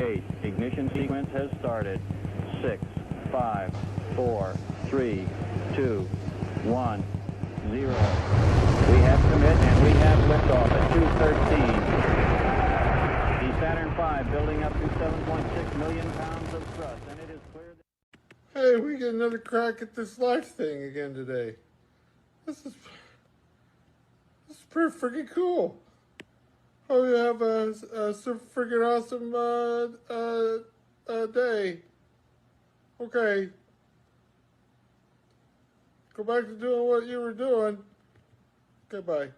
8. Ignition sequence has started. 6, 5, 4, 3, 2, 1, 0. We have commit and we have liftoff at 2:13. The Saturn V building up to 7.6 million pounds of thrust, and it is clear that... Hey, we get another crack at this life thing again today. This is pretty freaking cool. Oh, you have a super freaking awesome day. Okay. Go back to doing what you were doing. Goodbye.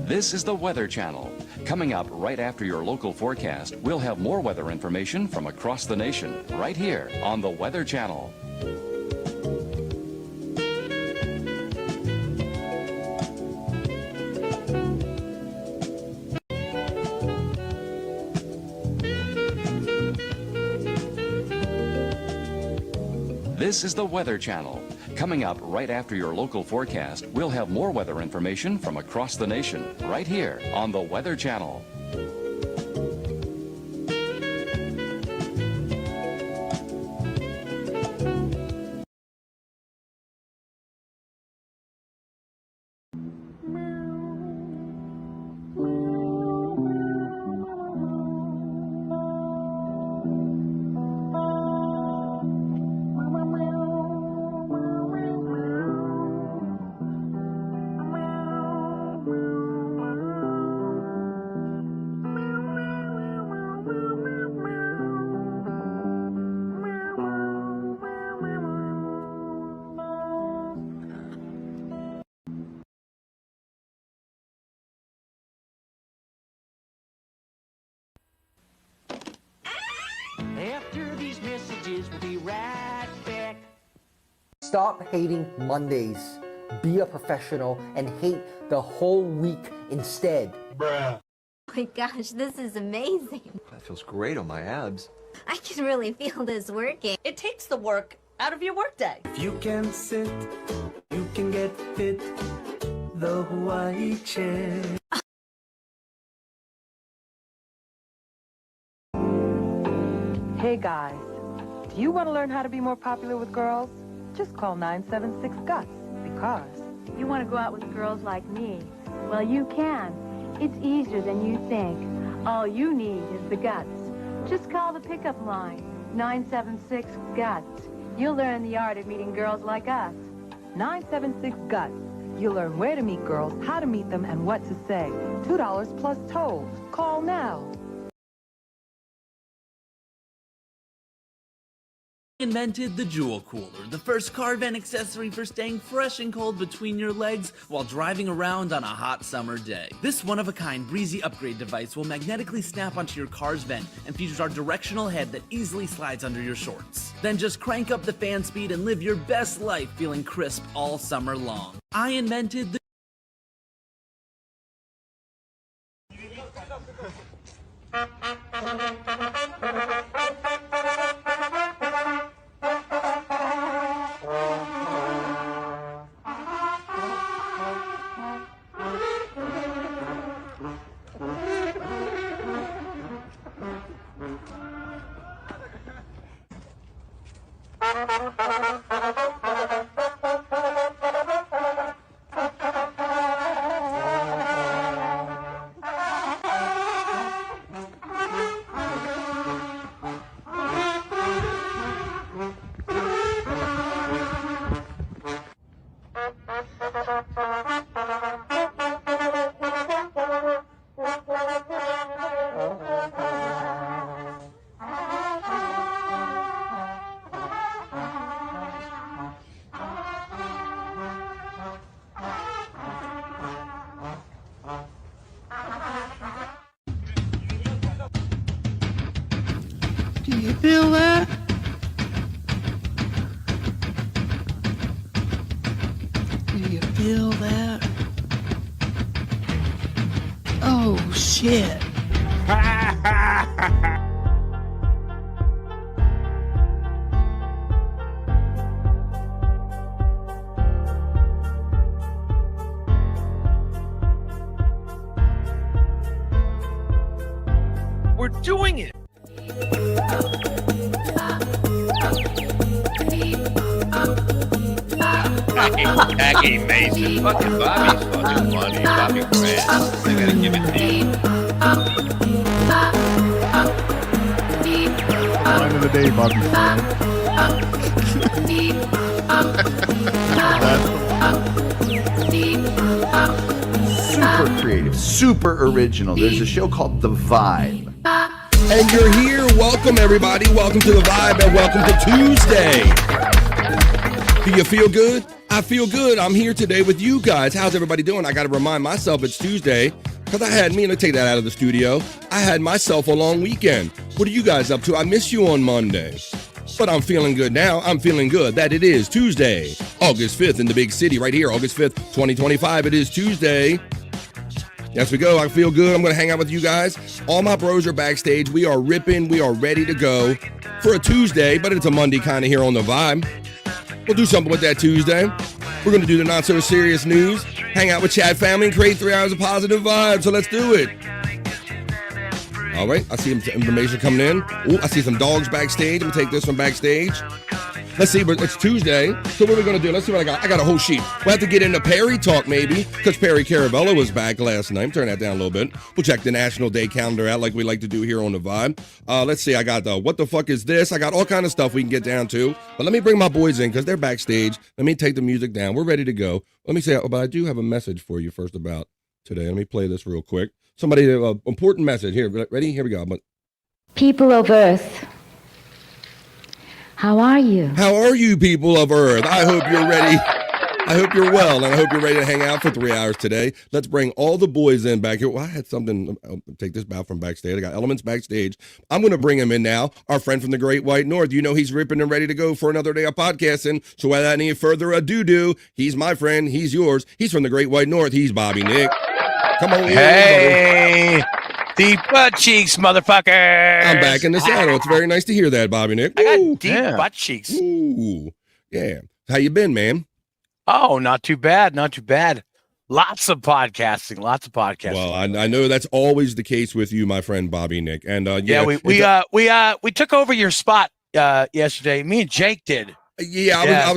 This is the Weather Channel. Coming up right after your local forecast, we'll have more weather information from across the nation, right here on the Weather Channel. This is the Weather Channel. Coming up right after your local forecast, we'll have more weather information from across the nation, right here on the Weather Channel. After these messages, we'll be right back. Stop hating Mondays. Be a professional and hate the whole week instead. Oh my gosh, this is amazing. That feels great on my abs. I can really feel this working. It takes the work out of your workday. If you can sit, you can get fit. The Hawaii chair. Hey guys, do you want to learn how to be more popular with girls? Just call 976-GUTS, because... You want to go out with girls like me? Well, you can. It's easier than you think. All you need is the guts. Just call the pickup line, 976-GUTS. You'll learn the art of meeting girls like us. 976-GUTS. You'll learn where to meet girls, how to meet them, and what to say. $2 plus toll. Call now. Invented the Jewel Cooler, the first car vent accessory for staying fresh and cold between your legs while driving around on a hot summer day. This one-of-a-kind breezy upgrade device will magnetically snap onto your car's vent and features our directional head that easily slides under your shorts. Then just crank up the fan speed and live your best life feeling crisp all summer long. I invented the Do you feel that? Do you feel that? Oh, shit. Jackie Mason. Fucking Bobby's fucking funny. Bobby Grant. I gotta give it to you. Line of the day, Bobby Super creative, super original. There's a show called The Vibe. And you're here. Welcome, everybody. Welcome to The Vibe and welcome to Tuesday. Do you feel good? I feel good. I'm here today with you guys. How's everybody doing? I got to remind myself it's Tuesday because let me take that out of the studio. I had myself a long weekend. What are you guys up to? I miss you on Monday. But I'm feeling good now. I'm feeling good that it is Tuesday, August 5th in the big city right here, August 5th, 2025. It is Tuesday. Yes, we go. I feel good. I'm going to hang out with you guys. All my bros are backstage. We are ripping. We are ready to go for a Tuesday, but it's a Monday kind of here on The Vibe. We'll do something with that Tuesday. We're going to do the not so serious news, hang out with Chad family, and create 3 hours of positive vibes. So let's do it. All right. I see information coming in. Ooh, I see some dogs backstage. I'm going to take this from backstage. Let's see, but it's Tuesday, so what are we going to do? Let's see what I got. I got a whole sheet. We'll have to get into Perry talk, maybe, because Perry Caravello was back last night. Turn that down a little bit. We'll check the National Day calendar out like we like to do here on The Vibe. Let's see, I got the what the fuck is this? I got all kind of stuff we can get down to, but let me bring my boys in because they're backstage. Let me take the music down. We're ready to go. Let me say, but I do have a message for you first about today. Let me play this real quick. Somebody, important message. Here, ready? Here we go. People of Earth, how are you? How are you, people of Earth? I hope you're ready. I hope you're well, and I hope you're ready to hang out for 3 hours today. Let's bring all the boys in back here. Well, I had something. I'll take this bow from backstage. I got Elements backstage. I'm going to bring him in now. Our friend from the Great White North. You know he's ripping and ready to go for another day of podcasting. So without any further ado, he's my friend. He's yours. He's from the Great White North. He's Bobby Nick. Come on, hey. Deep butt cheeks, motherfucker. I'm back in the saddle. It's very nice to hear that, Bobby Nick. I got deep butt cheeks. Ooh, yeah. How you been, man? Oh, not too bad. Not too bad. Lots of podcasting. Well, I know that's always the case with you, my friend Bobby Nick. And we took over your spot yesterday. Me and Jake did. I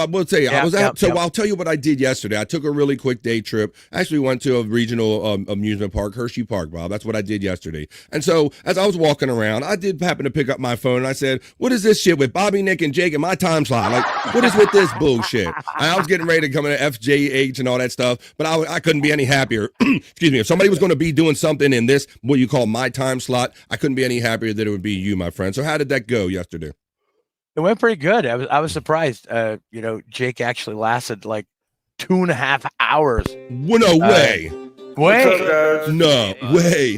will tell you, I was out. So I'll tell you what I did yesterday. I took a really quick day trip. I actually went to a regional amusement park, Hershey Park, Bob. That's what I did yesterday. And so as I was walking around, I did happen to pick up my phone and I said, what is this shit with Bobby, Nick, and Jake in my time slot? Like, what is with this bullshit? I was getting ready to come into FJH and all that stuff, but I couldn't be any happier. Excuse me. If somebody was going to be doing something in this, what you call my time slot, I couldn't be any happier that it would be you, my friend. So how did that go yesterday? It went pretty good. I was surprised. Jake actually lasted like 2.5 hours. Well, no way. No way.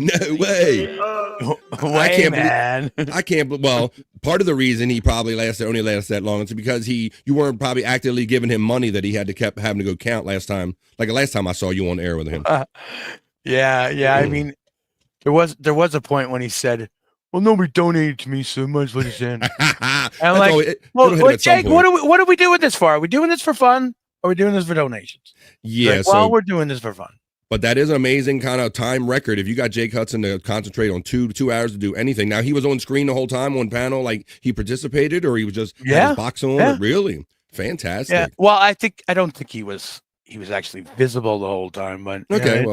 I can't believe. Well, part of the reason he probably only lasted that long is because you weren't probably actively giving him money that he had to kept having to go count last time. Like the last time I saw you on air with him. Yeah. I mean, there was a point when he said, well, nobody donated to me, so much what he's in. And I'm like, well, Jake, what are we doing this for? Are we doing this for fun? Or are we doing this for donations? Yeah. Like, we're doing this for fun. But that is an amazing kind of time record. If you got Jake Hudson to concentrate on 2 hours to do anything. Now, he was on screen the whole time on panel, like he participated, or he was just had his box on. Yeah. Really? Fantastic. Yeah. Well, I don't think he was actually visible the whole time, but okay,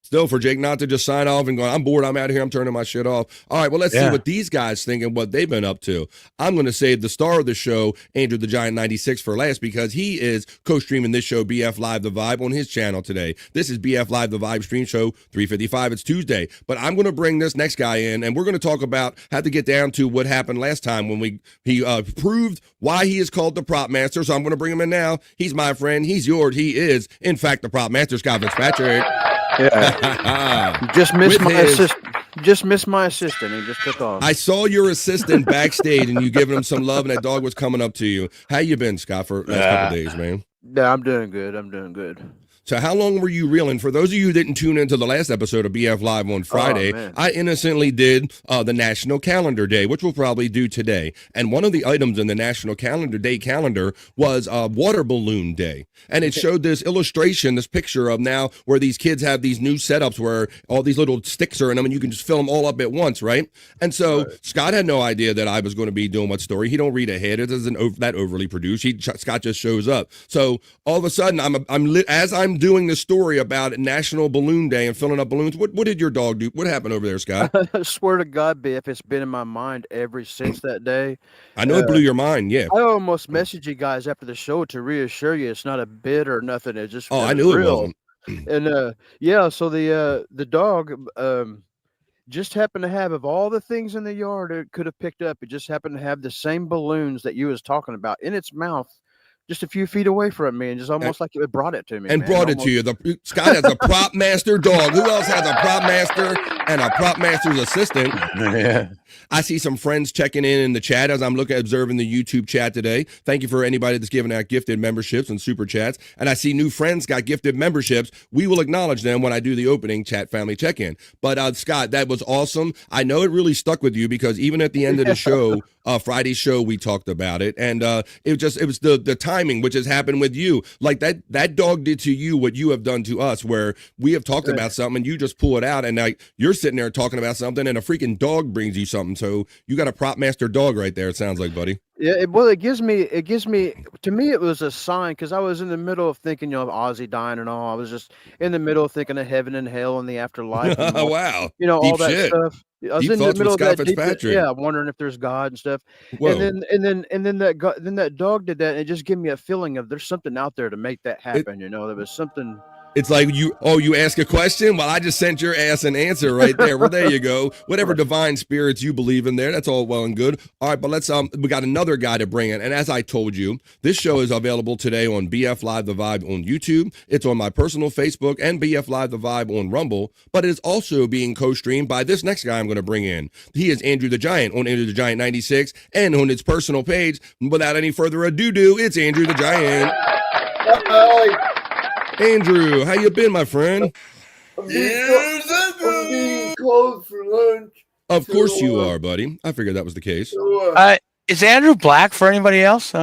Still, for Jake not to just sign off and go, I'm bored, I'm out of here, I'm turning my shit off. All right, well, let's see what these guys think and what they've been up to. I'm going to save the star of the show, Andrew the Giant 96, for last because he is co-streaming this show, BF Live The Vibe, on his channel today. This is BF Live The Vibe stream show 355. It's Tuesday. But I'm going to bring this next guy in, and we're going to talk about how to get down to what happened last time when he proved why he is called the Prop Master. So I'm going to bring him in now. He's my friend. He's yours. He is, in fact, the Prop Master, Scott Fitzpatrick. Yeah. Just missed my assistant. Just missed my assistant. He just took off. I saw your assistant backstage, and you giving him some love, and that dog was coming up to you. How you been, Scott, for the last couple days, man? Yeah, I'm doing good. So how long were you reeling? For those of you who didn't tune into the last episode of BF Live on Friday, I innocently did the National Calendar Day, which we'll probably do today. And one of the items in the National Calendar Day calendar was Water Balloon Day. And it showed this illustration, this picture of now where these kids have these new setups where all these little sticks are in them and you can just fill them all up at once, right? And so Scott had no idea that I was going to be doing what story. He don't read ahead. It isn't that overly produced. Scott just shows up. So all of a sudden, as I'm doing the story about National Balloon Day and filling up balloons, what did your dog do? What happened over there, Scott? I swear to God, Biff, it's been in my mind ever since that day. I know it blew your mind, yeah. I almost messaged you guys after the show to reassure you it's not a bit or nothing. It just I knew real. it wasn't. And so the dog just happened to have, of all the things in the yard it could have picked up, it just happened to have the same balloons that you was talking about in its mouth, just a few feet away from me, and just almost like it brought it to me. And brought it to you. Scott has a prop master dog. Who else has a prop master and a prop master's assistant? Yeah. I see some friends checking in the chat as I'm observing the YouTube chat today. Thank you for anybody that's giving out gifted memberships and super chats. And I see new friends got gifted memberships. We will acknowledge them when I do the opening chat family check-in. But Scott, that was awesome. I know it really stuck with you because even at the end of the show, Friday's show, we talked about it. And it was the timing, which has happened with you. Like that dog did to you what you have done to us, where we have talked about something and you just pull it out and like you're sitting there talking about something and a freaking dog brings you something. So you got a prop master dog right there, it sounds like, buddy. Yeah, it gives me, to me, it was a sign, because I was in the middle of thinking, of Ozzy dying and all. I was just in the middle of thinking of heaven and hell and the afterlife. And all, wow. all Deep that shit. stuff. I was Deep in the thoughts middle with of Scott that deep, Fitzpatrick. wondering if there's God and stuff. Whoa. And then that dog did that, and it just gave me a feeling of there's something out there to make that happen. There was something. It's like you ask a question? Well, I just sent your ass an answer right there. Well, there you go. Whatever divine spirits you believe in there, that's all well and good. All right, but let's we got another guy to bring in. And as I told you, this show is available today on BF Live The Vibe on YouTube. It's on my personal Facebook and BF Live The Vibe on Rumble, but it is also being co-streamed by this next guy I'm going to bring in. He is Andrew the Giant on Andrew the Giant 96 and on his personal page. Without any further ado, it's Andrew the Giant. Andrew, how you been, my friend? I'm being called for lunch. Of course you are, buddy. I figured that was the case. Is Andrew black for anybody else?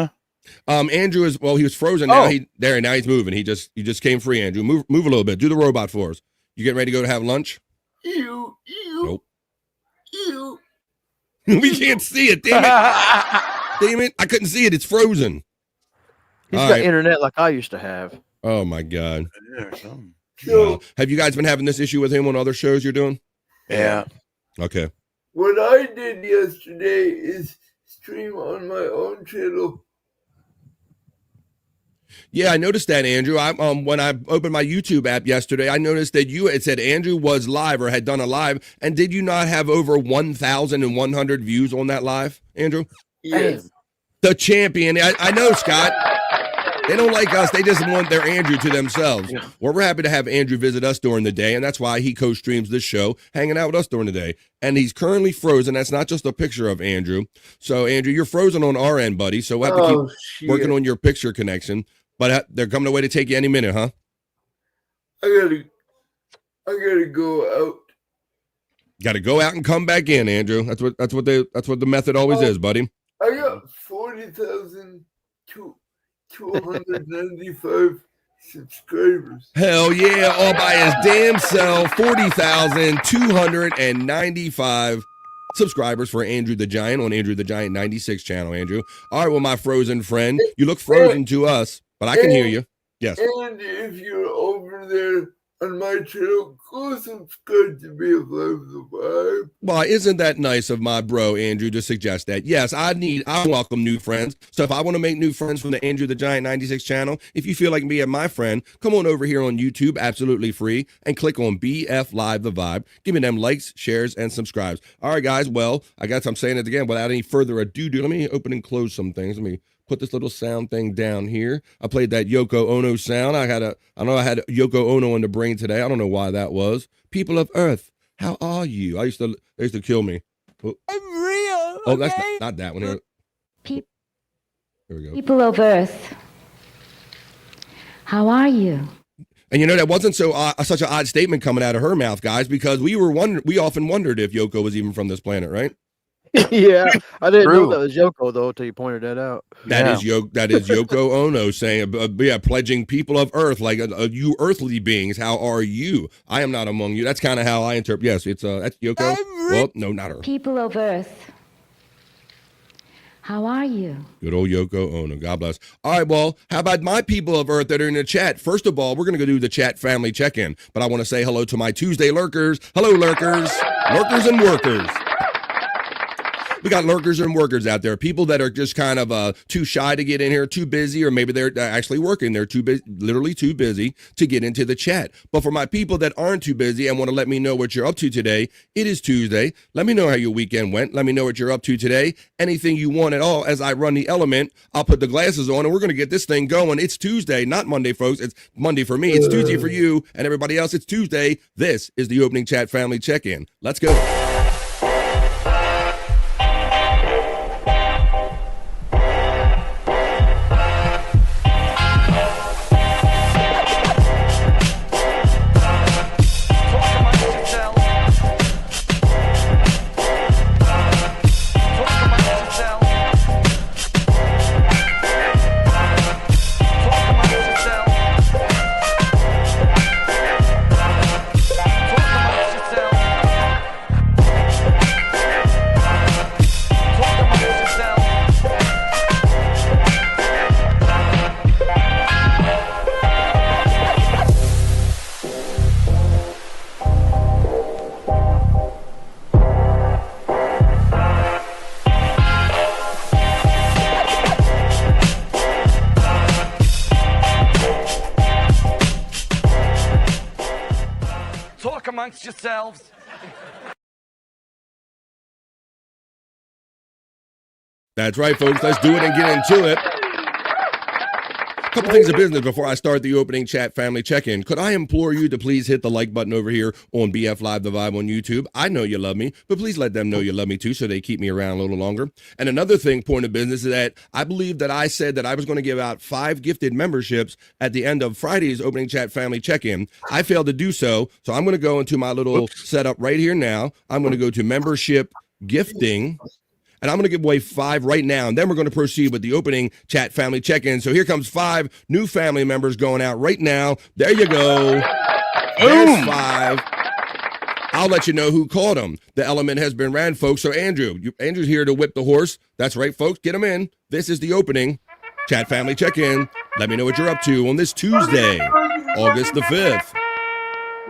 Andrew is, he was frozen. Now now he's moving. He just came free, Andrew. Move a little bit. Do the robot for us. You getting ready to go to have lunch? Nope. We can't see it. Damn it. Damn it. I couldn't see it. It's frozen. He's got internet like I used to have. Oh my God. Have you guys been having this issue with him on other shows you're doing? Yeah. Okay. What I did yesterday is stream on my own channel. Yeah, I noticed that, Andrew. When I opened my YouTube app yesterday, I noticed that it said Andrew was live or had done a live. And did you not have over 1,100 views on that live, Andrew? Yes. The champion. I know, Scott. They don't like us. They just want their Andrew to themselves. Yeah. Well, we're happy to have Andrew visit us during the day, and that's why he co-streams this show, hanging out with us during the day. And he's currently frozen. That's not just a picture of Andrew. So, Andrew, you're frozen on our end, buddy. So we'll have to keep working on your picture connection. But they're coming away to take you any minute, huh? I gotta go out. Got to go out and come back in, Andrew. That's what the method always is, buddy. I got 40,295 subscribers. Hell yeah, all by his damn self. 40,295 subscribers for Andrew the Giant on Andrew the Giant 96 channel, Andrew. All right, well, my frozen friend, you look frozen to us, but I can hear you. Yes. And if you're over there on my channel, go subscribe to me if Live The Vibe. Well, isn't that nice of my bro, Andrew, to suggest that? Yes, I welcome new friends. So if I want to make new friends from the Andrew the Giant 96 channel, if you feel like being my friend, come on over here on YouTube, absolutely free, and click on BF Live The Vibe. Give me them likes, shares, and subscribes. All right, guys, well, I guess I'm saying it again without any further ado. Let me open and close some things. Let me put this little sound thing down here. I played that Yoko Ono sound. I had Yoko Ono in the brain today. I don't know why that was. People of Earth, how are you? They used to kill me. Oh. I'm real. Oh, that's not that one. Here we go. People of Earth, how are you? And you know that wasn't such an odd statement coming out of her mouth, guys, because we often wondered if Yoko was even from this planet, right? Yeah, I didn't True. know that was Yoko though until you pointed that out. That is Yoko Ono saying, pledging people of Earth, like you earthly beings, how are you? I am not among you. That's kind of how I interpret. Yes, it's that's Yoko. Well, no, not her. People of Earth, how are you? Good old Yoko Ono. God bless. All right, well, how about my people of Earth that are in the chat? First of all, we're going to go do the chat family check-in, but I want to say hello to my Tuesday lurkers. Hello, lurkers. Lurkers and workers. We got lurkers and workers out there, people that are just kind of too shy to get in here, too busy, or maybe they're actually working. They're too busy, literally too busy to get into the chat. But for my people that aren't too busy and want to let me know what you're up to today, it is Tuesday. Let me know how your weekend went. Let me know what you're up to today. Anything you want at all as I run the element. I'll put the glasses on and we're going to get this thing going. It's Tuesday, not Monday, folks. It's Monday for me. It's Tuesday for you and everybody else. It's Tuesday. This is the opening chat family check-in. Let's go. Amongst yourselves. That's right, folks. Let's do it and get into it. A couple things of business before I start the opening chat family check-in. Could I implore you to please hit the like button over here on BF Live The Vibe on YouTube? I know you love me, but please let them know you love me too so they keep me around a little longer. And another thing, point of business, is that I believe that I said that I was going to give out 5 gifted memberships at the end of Friday's opening chat family check-in. I failed to do so I'm going to go into my little setup right here now. I'm going to go to membership gifting. And I'm going to give away 5 right now, and then we're going to proceed with the opening chat family check-in. So here comes 5 new family members going out right now. There you go. There's 5. I'll let you know who called them. The element has been ran, folks. So Andrew's here to whip the horse. That's right, folks. Get him in. This is the opening chat family check-in. Let me know what you're up to on this Tuesday, August the 5th.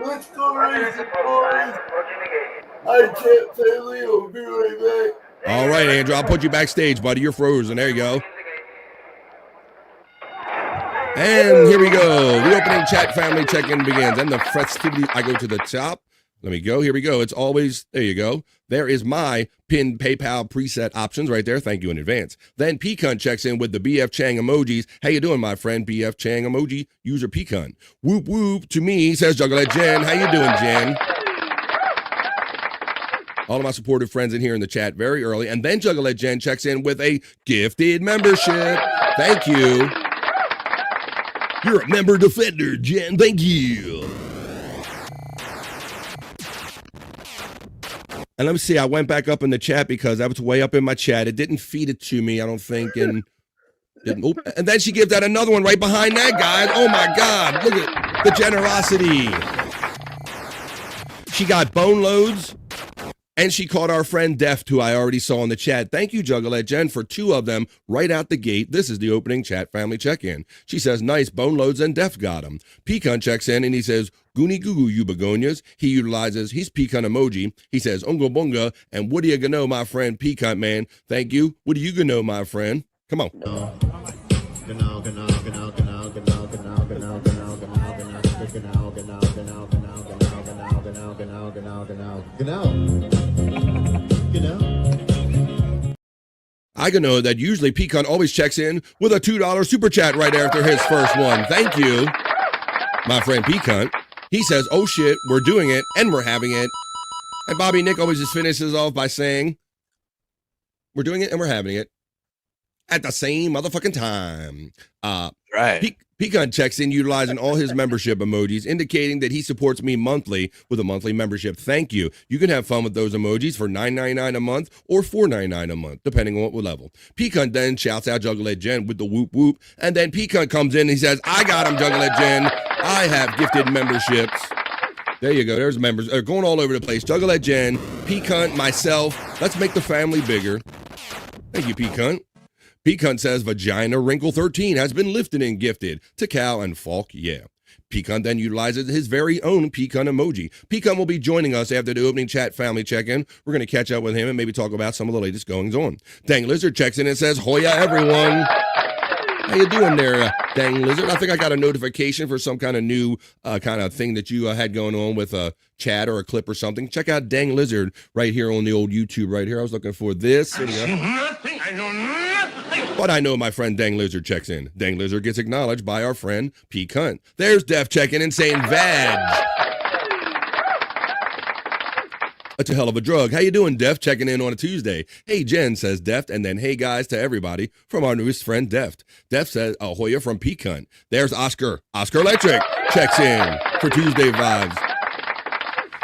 Let's go raise the boys. I can't say Leo. Be right back. All right, Andrew, I'll put you backstage, buddy. You're frozen. There you go. And here we go. The opening chat family check-in begins. And the festivity, I go to the top. Let me go. Here we go. It's always, there you go. There is my pinned PayPal preset options right there. Thank you in advance. Then Pecan checks in with the BF Chang emojis. How you doing, my friend? BF Chang emoji, user Pecan. Whoop, whoop to me, says Juggalette Jen. How you doing, Jen? All of my supportive friends in here in the chat very early. And then Juggalette Jen checks in with a gifted membership. Thank you. You're a member defender, Jen. Thank you. And let me see. I went back up in the chat because that was way up in my chat. It didn't feed it to me, I don't think. And then she gives out another one right behind that, guys. Oh, my God. Look at the generosity. She got bone loads. And she caught our friend Deft, who I already saw in the chat. Thank you, Juggalette Jen, for 2 of them right out the gate. This is the opening chat family check-in. She says, nice, bone loads, and Deft got him. Pecan checks in, and he says, Goonie goo goo, you begonias. He utilizes his pecan emoji. He says, unga bunga, and what do you gonna know, my friend Pecan Man? Thank you. What do you gonna know, my friend? Come on. I can know that usually Pecan always checks in with a $2 super chat right after his first one. Thank you, my friend Pecan. He says, oh shit, we're doing it and we're having it. And Bobby Nick always just finishes off by saying, we're doing it and we're having it. at the same motherfucking time. Right. Pecan checks in utilizing all his membership emojis, indicating that he supports me monthly with a monthly membership. Thank you. You can have fun with those emojis for $9.99 a month or $4.99 a month, depending on what level. Pecan then shouts out Juggalette Jen with the whoop whoop, and then Pecan comes in and he says, I got him, Juggalette Jen. I have gifted memberships. There you go. There's members. They're going all over the place. Juggalette Jen, Pecan, myself. Let's make the family bigger. Thank you, Pecan. Pecan says Vagina Wrinkle 13 has been lifted and gifted to Cal and Falk. Yeah. Pecan then utilizes his very own Pecan emoji. Pecan will be joining us after the opening chat family check-in. We're going to catch up with him and maybe talk about some of the latest goings on. Dang Lizard checks in and says, Hoya, everyone. How you doing there, Dang Lizard? I think I got a notification for some kind of new kind of thing that you had going on with a chat or a clip or something. Check out Dang Lizard right here on the old YouTube right here. I was looking for this. But I know my friend Dang Lizard checks in. Dang Lizard gets acknowledged by our friend P. Cunt. There's Def checking in saying vag. That's a hell of a drug. How you doing, Deft? Checking in on a Tuesday. Hey, Jen, says Deft, and then hey, guys, to everybody from our newest friend, Deft. Deft says, Hoya from Pecan. There's Oscar. Oscar Electric checks in for Tuesday Vibes.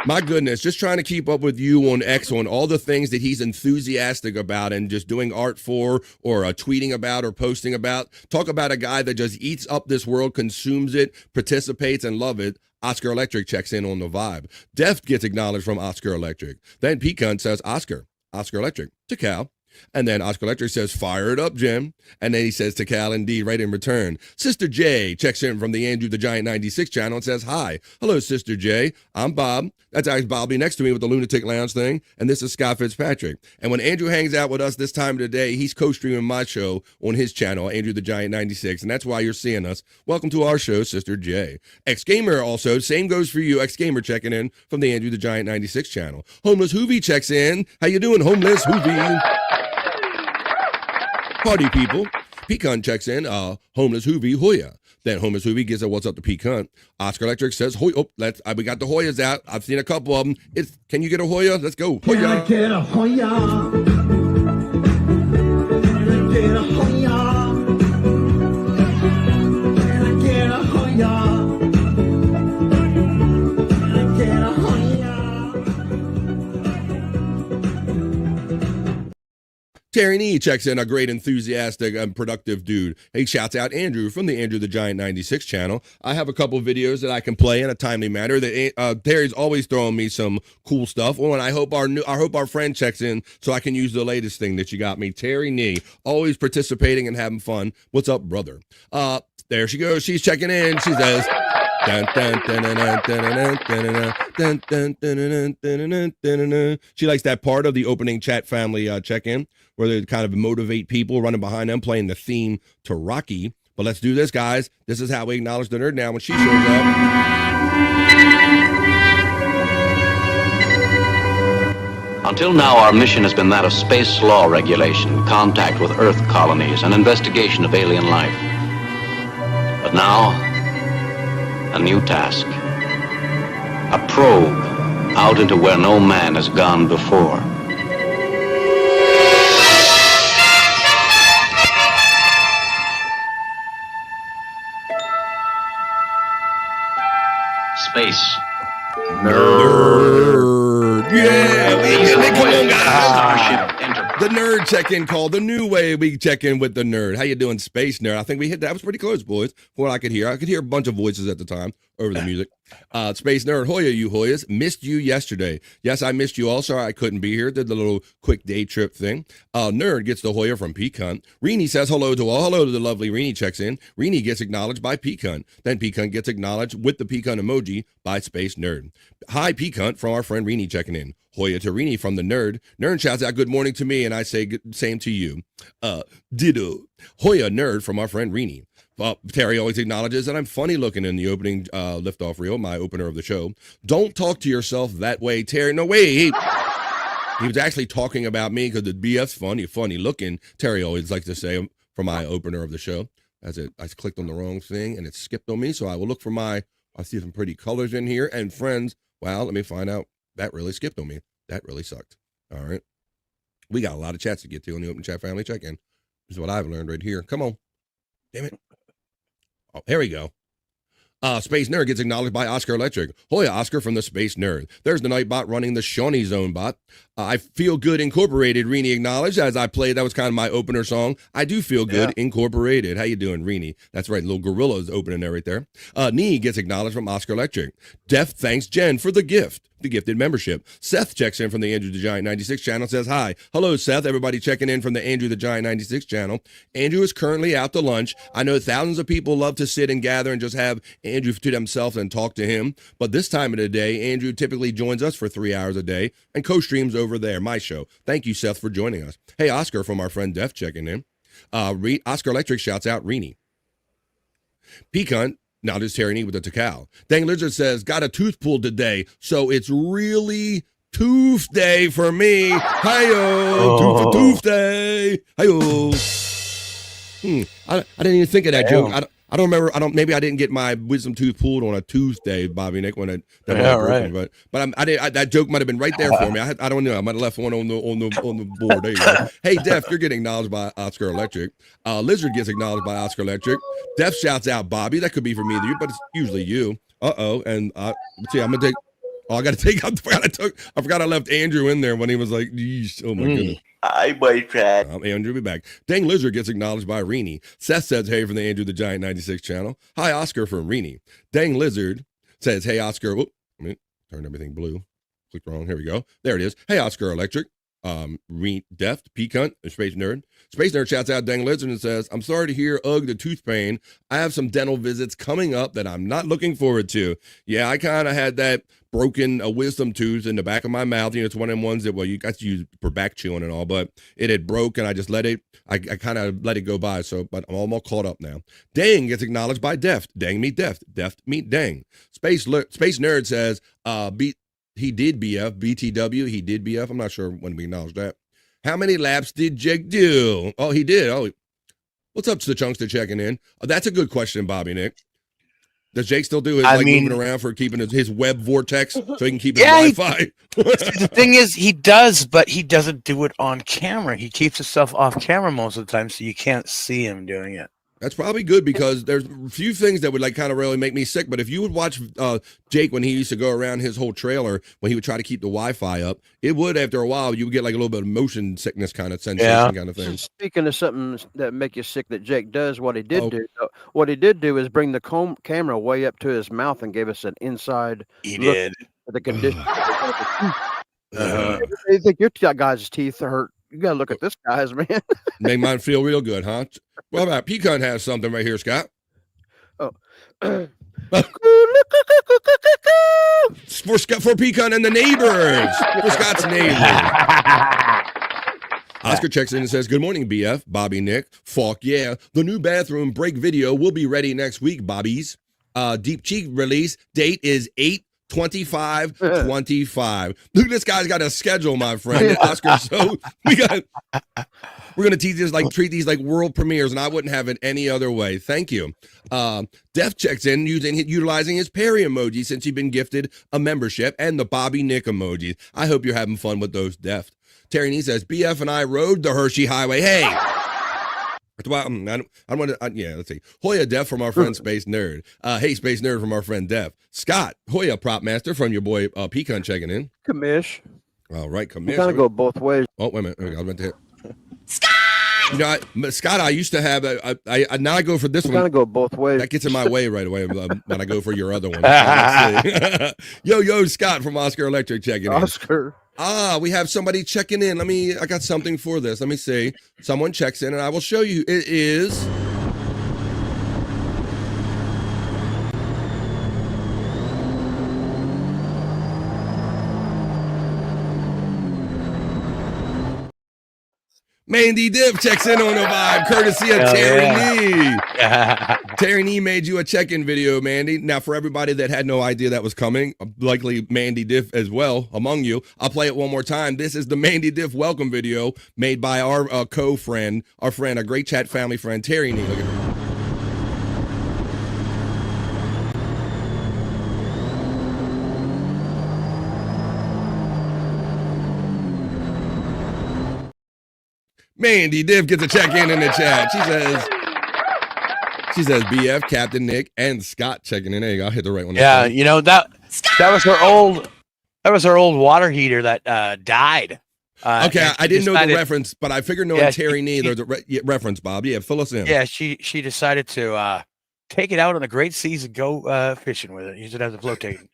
My goodness, just trying to keep up with you on X on all the things that he's enthusiastic about and just doing art for or tweeting about or posting about. Talk about a guy that just eats up this world, consumes it, participates, and love it. Oscar Electric checks in on the vibe. Deft gets acknowledged from Oscar Electric. Then Pecan says Oscar Electric to Cal. And then Oscar Electric says, fire it up, Jim. And then he says to Cal and D right in return. Sister J checks in from the Andrew the Giant 96 channel and says, hi. Hello, Sister J. I'm Bob. That's actually Bobby next to me with the Lunatic Lounge thing. And this is Scott Fitzpatrick. And when Andrew hangs out with us this time of the day, he's co-streaming my show on his channel, Andrew the Giant 96. And that's why you're seeing us. Welcome to our show, Sister J. X-Gamer also, same goes for you. X-Gamer checking in from the Andrew the Giant 96 channel. Homeless Hoovy checks in. How you doing, Homeless Hoovy? Party people. Pecan checks in, Homeless Hoovy, Hoya. Then Homeless Hoovy gives a what's up to Pecan. Oscar Electric says, Hoya. Oh, we got the Hoyas out. I've seen a couple of them. Can you get a Hoya? Let's go. Hoya. Can I get a Hoya? Can I get a Hoya? Can I get a Hoya? Can I get a Hoya? Terry Nee checks in, a great, enthusiastic, and productive dude. He shouts out Andrew from the Andrew the Giant 96 channel. I have a couple videos that I can play in a timely manner. Terry's always throwing me some cool stuff. Oh, and I hope our friend checks in so I can use the latest thing that you got me. Terry Nee, always participating and having fun. What's up, brother? There she goes. She's checking in. She says, dun, dun, dun, dun, dun, dun, dun, dun, dun, dun, dun. She likes that part of the opening chat family check-in where they kind of motivate people running behind them, playing the theme to Rocky. But let's do this, guys. This is how we acknowledge the nerd now when she shows up. Until now, our mission has been that of space law regulation, contact with Earth colonies, and investigation of alien life. But now, a new task. A probe out into where no man has gone before. Space. Nerd. Yeah, come on, guys. The nerd check-in call, the new way we check in with the nerd. How you doing, Space Nerd? I think we hit that. Was pretty close, boys. From what I could hear. I could hear a bunch of voices at the time over the music. Space Nerd, Hoya, you Hoyas. Missed you yesterday. Yes, I missed you all. Sorry I couldn't be here. Did the little quick day trip thing. Nerd gets the Hoya from Pecan. Reenie says hello to all. Hello to the lovely Reenie checks in. Reenie gets acknowledged by Pecan. Then Pecan gets acknowledged with the Pecan emoji by Space Nerd. Hi, Pecan, from our friend Reenie checking in. Hoya to Reenie from the nerd. Nerd shouts out good morning to me, and I say same to you. Ditto. Hoya nerd from our friend Reenie. Terry always acknowledges that I'm funny looking in the opening liftoff reel, my opener of the show. Don't talk to yourself that way, Terry. No way. He was actually talking about me because the BF's funny looking. Terry always likes to say for my opener of the show. I clicked on the wrong thing and it skipped on me, so I will look for I see some pretty colors in here and friends. Wow, let me find out. That really skipped on me. That really sucked. All right. We got a lot of chats to get to on the Open Chat Family Check-In. is what I've learned right here. Come on. Damn it. Oh, here we go. Space Nerd gets acknowledged by Oscar Electric. Hoya Oscar from the Space Nerd. There's the Nightbot running the Shawnee Zone bot. I Feel Good Incorporated, Rini acknowledged as I played. That was kind of my opener song. I Do Feel Good Incorporated. How you doing, Rini? That's right, little gorilla's opening there right there. Nee gets acknowledged from Oscar Electric. Def thanks Jen for the gift. The gifted membership. Seth checks in from the Andrew the Giant 96 channel, says hi. Hello, Seth. Everybody checking in from the Andrew the Giant 96 channel. Andrew is currently out to lunch. I know thousands of people love to sit and gather and just have Andrew to themselves and talk to him. But this time of the day, Andrew typically joins us for 3 hours a day and co-streams over there, my show. Thank you, Seth, for joining us. Hey, Oscar from our friend Def checking in. Oscar Electric shouts out Rini. Pecan. Now there's Terry Nee with the Takal. Dang Lizard says, got a tooth pulled today, so it's really tooth day for me. Hi-yo, tooth day. Hi-yo. I didn't even think of that joke. I don't remember. Maybe I didn't get my wisdom tooth pulled on a Tuesday, Bobby Nick, when right. But that joke might have been right there for me. I don't know. I might have left one on the board. There you go. Hey, Def, you're getting acknowledged by Oscar Electric. Lizard gets acknowledged by Oscar Electric. Def shouts out Bobby. That could be for me, but it's usually you. And let's see. I'm gonna take. Oh, I got to take out. I forgot I left Andrew in there when he was like, oh my goodness. Hi, boyfriend. Andrew will be back. Dang Lizard gets acknowledged by Rini. Seth says, hey, from the Andrew the Giant 96 channel. Hi, Oscar from Rini. Dang Lizard says, hey, Oscar. Whoop, let me turn everything blue. Clicked wrong. Here we go. There it is. Hey, Oscar Electric. Deft, Pecan, Space Nerd. Space Nerd shouts out Dang Lizard and says, I'm sorry to hear the tooth pain. I have some dental visits coming up that I'm not looking forward to. Yeah, I kind of had that broken wisdom tooth in the back of my mouth. It's one of them ones that, well, you got to use for back chewing and all, but it had broke and I just let it, I kind of let it go by. So, but I'm almost caught up now. Dang gets acknowledged by Deft. Dang meet Deft. Deft meet Dang. Space Nerd says, he did BF, BTW, he did BF. I'm not sure when we acknowledged that. How many laps did Jake do? Oh, he did. Oh, what's up to the Chunkster checking in? That's a good question, Bobby Nick. Does Jake still do his moving around for keeping his web vortex so he can keep his Wi-Fi? The thing is, he does, but he doesn't do it on camera. He keeps himself off camera most of the time, so you can't see him doing it. That's probably good because there's a few things that would kind of really make me sick. But if you would watch Jake when he used to go around his whole trailer, when he would try to keep the Wi-Fi up, it would, after a while, you would get a little bit of motion sickness kind of sensation kind of thing. Speaking of something that make you sick that Jake does, what he did do is bring the camera way up to his mouth and gave us an inside look at the condition. You think your guys' teeth hurt? You gotta look at this guy's, man. Make mine feel real good, huh? Well, about Pecan has something right here, Scott. Oh. for Pecan and the neighbors. For Scott's neighbors. Oscar checks in and says, good morning, BF. Bobby Nick. Fuck yeah. The new bathroom break video will be ready next week, Bobbies. Deep Cheek release date is 8/25/25. Look, this guy's got a schedule, my friend. Oscar, so we're gonna treat these like world premieres, and I wouldn't have it any other way. Thank you. Def checks in utilizing his Perry emoji since he's been gifted a membership and the Bobby Nick emoji. I hope you're having fun with those, Def. Terry Nee says, BF and I rode the Hershey Highway. Hey. I don't want to. Let's see. Hoya Def from our friend Space Nerd. Hey, Space Nerd from our friend Def. Scott Hoya Prop Master from your boy Pecan checking in. Commish. All right, Commish. You gotta go both ways. Oh, wait a minute. I was meant to hit. Scott. Scott, I used to have now I go for this one. Gotta go both ways. That gets in my way right away when I go for your other one. Yo, Scott from Oscar Electric checking in. Oscar. We have somebody checking in. I got something for this. Let me see. Someone checks in and I will show you. It is Mandy Diff checks in on the vibe, courtesy of Terry Nee. Terry Nee made you a check-in video, Mandy. Now, for everybody that had no idea that was coming, likely Mandy Diff as well among you, I'll play it one more time. This is the Mandy Diff welcome video made by our co-friend, our great chat family friend, Terry Nee. Look at her. Mandy Diff gets a check-in the chat. She says BF, Captain Nick, and Scott checking in. There you go. I'll hit the right one. Yeah, you know that was her old water heater that died. Okay, I didn't know the reference, but I figured knowing Terry Nee, there's a reference, Bob. Yeah, fill us in. Yeah, she decided to take it out on the great seas and go fishing with it. Use it as a flotation.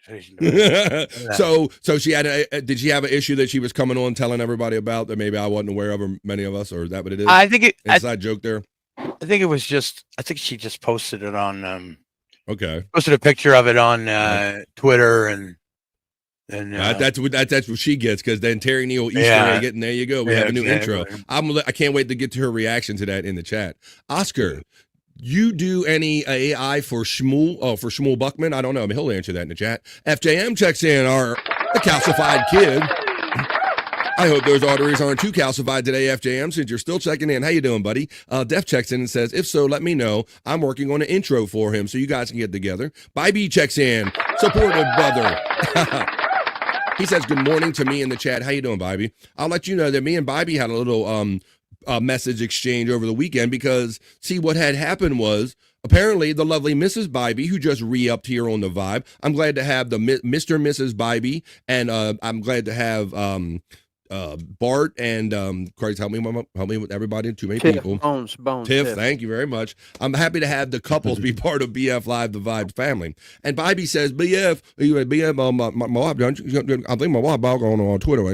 So she had did she have an issue that she was coming on telling everybody about that maybe I wasn't aware of, or many of us, or is that what it is? I think inside joke there. I think it was just. I think she just posted it on. Okay. Posted a picture of it on Twitter and. That's what she gets, because then Terry Neal Easter egg it, and there you go. We have a new intro. I can't wait to get to her reaction to that in the chat. Oscar, you do any AI for Shmuel? Oh, for Shmuel Buckman? I don't know. I mean, he'll answer that in the chat. FJM checks in. The calcified kid. I hope those arteries aren't too calcified today, FJM, since you're still checking in. How you doing, buddy? Def checks in and says, if so, let me know. I'm working on an intro for him so you guys can get together. Bobby checks in. Supportive brother. He says, good morning to me in the chat. How you doing, Bobby? I'll let you know that me and Bobby had a little message exchange over the weekend, because, see, what had happened was, apparently the lovely Mrs. Bybee, who just re-upped here on the Vibe. I'm glad to have the Mr. and Mrs. Bybee, and I'm glad to have Bart and Christ, help me with everybody. Too many people. Bones. Tiff, thank you very much. I'm happy to have the couples be part of BF Live, the Vibe family. And Bybee says, BF, my wife, I think my wife bought on Twitter. No,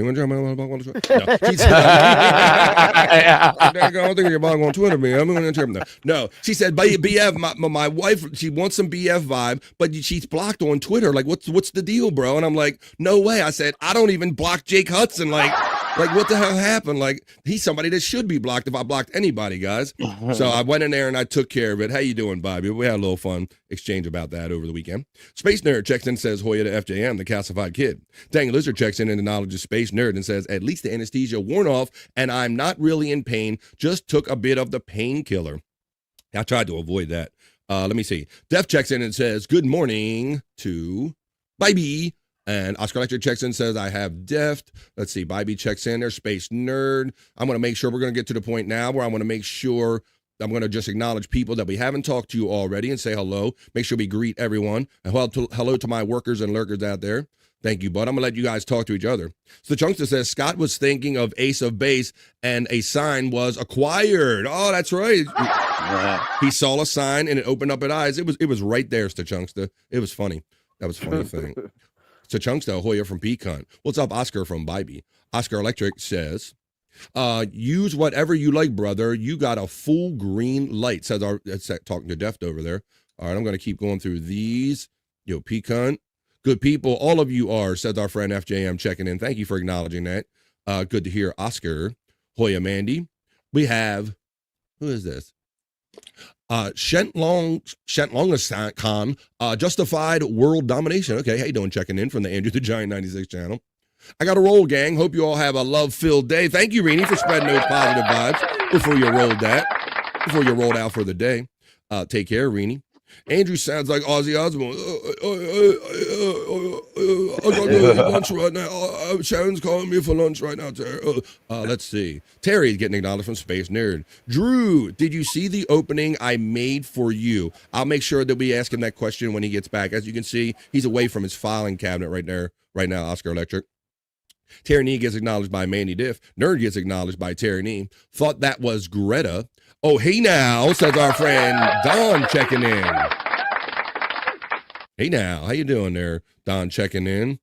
I don't think you're bought on Twitter, man. I'm going to No, she said, BF, my wife, she wants some BF Vibe, but she's blocked on Twitter. Like, what's the deal, bro? And I'm like, no way. I said, I don't even block Jake Hudson. Like, what the hell happened? Like, he's somebody that should be blocked if I blocked anybody, guys. So I went in there and I took care of it. How you doing, Bobby? We had a little fun exchange about that over the weekend. Space Nerd checks in and says, Hoya to FJM, the calcified kid. Dang Lizard checks in the knowledge of Space Nerd and says, at least the anesthesia worn off and I'm not really in pain. Just took a bit of the painkiller. I tried to avoid that. Let me see. Def checks in and says, good morning to Bybee. And Oscar Electric checks in and says, I have Deft. Let's see. Bybee checks in there. Space Nerd. I'm going to make sure we're going to get to the point now where I want to make sure I'm going to just acknowledge people that we haven't talked to already and say hello. Make sure we greet everyone. And hello to my workers and lurkers out there. Thank you, bud. I'm going to let you guys talk to each other. So the Chunkster says, Scott was thinking of Ace of Base and a sign was acquired. Oh, that's right. He saw a sign and it opened up his eyes. It was right there, Chunkster. It was funny. That was a funny thing. So Chunkster, Hoya from Pecan. What's up, Oscar from Bybee? Oscar Electric says, use whatever you like, brother. You got a full green light, says talking to Deft over there. All right, I'm going to keep going through these. Yo, Pecan. Good people. All of you are, says our friend FJM checking in. Thank you for acknowledging that. Good to hear, Oscar. Hoya Mandy. We have, who is this? Shentlong Justified World Domination. Okay, how you doing? Checking in from the Andrew the Giant 96 channel. I got a roll, gang. Hope you all have a love-filled day. Thank you, Rini, for spreading those positive vibes before you rolled out for the day. Take care, Rini. Andrew sounds like Ozzy Osbourne. I gotta go eat lunch right now. Sharon's calling me for lunch right now, Terry. Let's see. Terry's getting acknowledged from Space Nerd. Drew, did you see the opening I made for you? I'll make sure that we ask him that question when he gets back. As you can see, he's away from his filing cabinet right now, Oscar Electric. Terry Nee gets acknowledged by Mandy Diff. Nerd gets acknowledged by Terry Nee. Thought that was Greta. Oh, hey now, says our friend Don checking in. Hey now, how you doing there, Don checking in?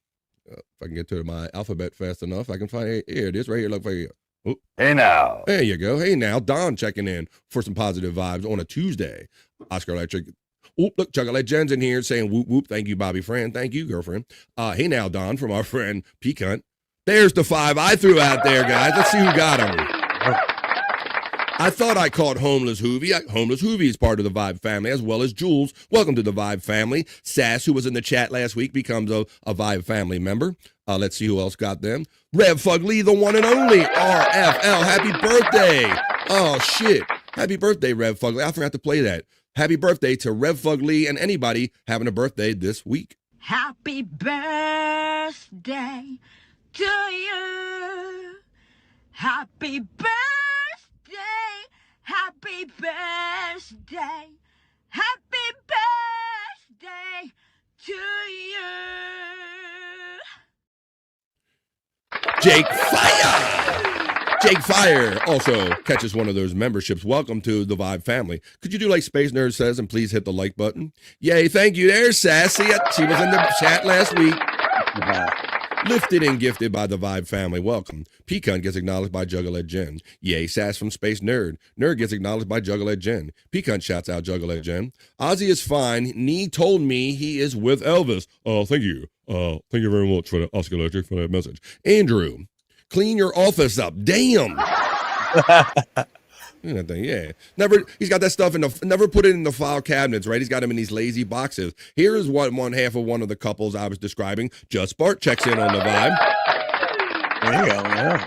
If I can get to my alphabet fast enough, I can find, here it is right here, look for you. Oh. Hey now. There you go. Hey now, Don checking in for some positive vibes on a Tuesday. Oscar Electric. Oop, look, Chocolate Jen's in here saying whoop, whoop. Thank you, Bobby Fran. Thank you, girlfriend. Hey now, Don from our friend Pecan. There's the 5 I threw out there, guys. Let's see who got them. I thought I caught Homeless Hoovie. Homeless Hoovie is part of the Vibe family, as well as Jules. Welcome to the Vibe family. Sass, who was in the chat last week, becomes a Vibe family member. Let's see who else got them. Rev Fugly, the one and only RFL. Happy birthday. Oh, shit. Happy birthday, Rev Fugly. I forgot to play that. Happy birthday to Rev Fugly and anybody having a birthday this week. Happy birthday to you. Happy birthday Happy birthday. Happy birthday to you. Jake Fire! Jake Fire also catches one of those memberships. Welcome to the Vibe family. Could you do like Space Nerd says and please hit the like button? Yay, thank you there, Sassy. She was in the chat last week. Lifted and gifted by the Vibe family. Welcome. Pecan gets acknowledged by Juggalette Jen. Yay, Sass from Space Nerd. Nerd gets acknowledged by Juggalette Jen. Pecan shouts out Juggalette Jen. Ozzy is fine. Nee told me he is with Elvis. Oh, thank you. Thank you very much for that, Oscar Electric, for that message. Andrew, clean your office up. Damn. Yeah. He's got that stuff never put it in the file cabinets, right? He's got them in these lazy boxes. Here is what one half of one of the couples I was describing. Just Bart checks in on the Vibe. There you go, yeah.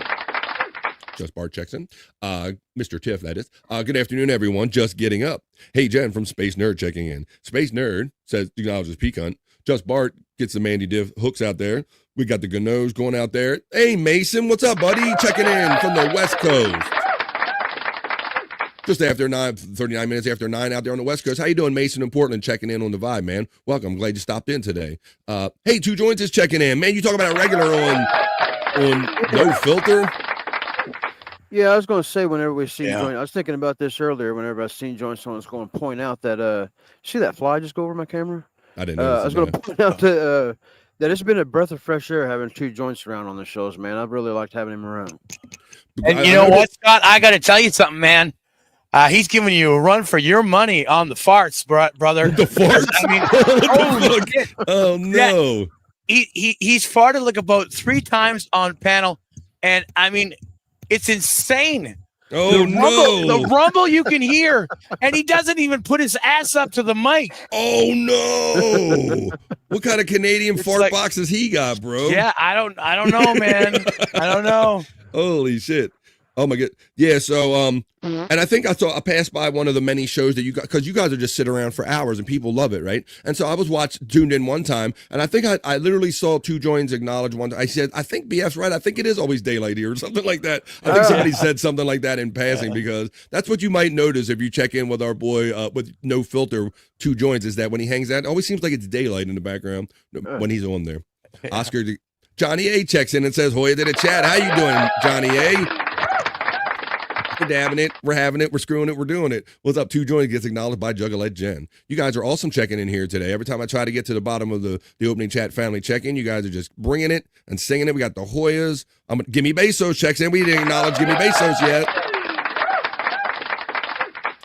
Just Bart checks in. Mr. Tiff, that is. Good afternoon, everyone. Just getting up. Hey, Jen from Space Nerd checking in. Space Nerd says, acknowledges Pecan. Just Bart gets the Mandy Diff hooks out there. We got the Ganoes going out there. Hey, Mason, what's up, buddy? Checking in from the West Coast. Just after 39 minutes after 9 out there on the West Coast. How you doing, Mason in Portland, checking in on the Vibe, man? Welcome. Glad you stopped in today. Hey, Two Joints is checking in. Man, you talk about a regular on No Filter. Yeah, I was going to say whenever we see Joint, I was thinking about this earlier whenever I seen Joint, someone was going to point out that, see that fly just go over my camera? I didn't know. I was going to point out that it's been a breath of fresh air having Two Joints around on the shows, man. I've really liked having him around. And you know what, Scott? I got to tell you something, man. He's giving you a run for your money on the farts, brother. The farts? I mean, holy shit. Oh, no. Yeah. He's farted like about 3 times on panel, and I mean, it's insane. Oh, no. The rumble you can hear, and he doesn't even put his ass up to the mic. Oh, no. What kind of Canadian fart boxes he got, bro? Yeah, I don't know, man. I don't know. Holy shit. Oh my God. Yeah. So, and I think I passed by one of the many shows that you got, cause you guys are just sit around for hours and people love it. Right. And so I was tuned in one time and I think I literally saw Two Joints acknowledge one. I said, I think BF's right. I think it is always daylight here or something like that. I think somebody said something like that in passing because that's what you might notice if you check in with our boy, with No Filter, Two Joints, is that when he hangs out, it always seems like it's daylight in the background when he's on there. Oscar, Johnny A checks in and says, Hoya did a chat. How you doing, Johnny A? We're dabbing it. We're having it. We're screwing it. We're doing it. What's up? Two Joints gets acknowledged by Juggalette Jen. You guys are awesome checking in here today. Every time I try to get to the bottom of the opening chat family check-in, you guys are just bringing it and singing it. We got the Hoyas. Gimme Bezos checks in. We didn't acknowledge Gimme Bezos yet.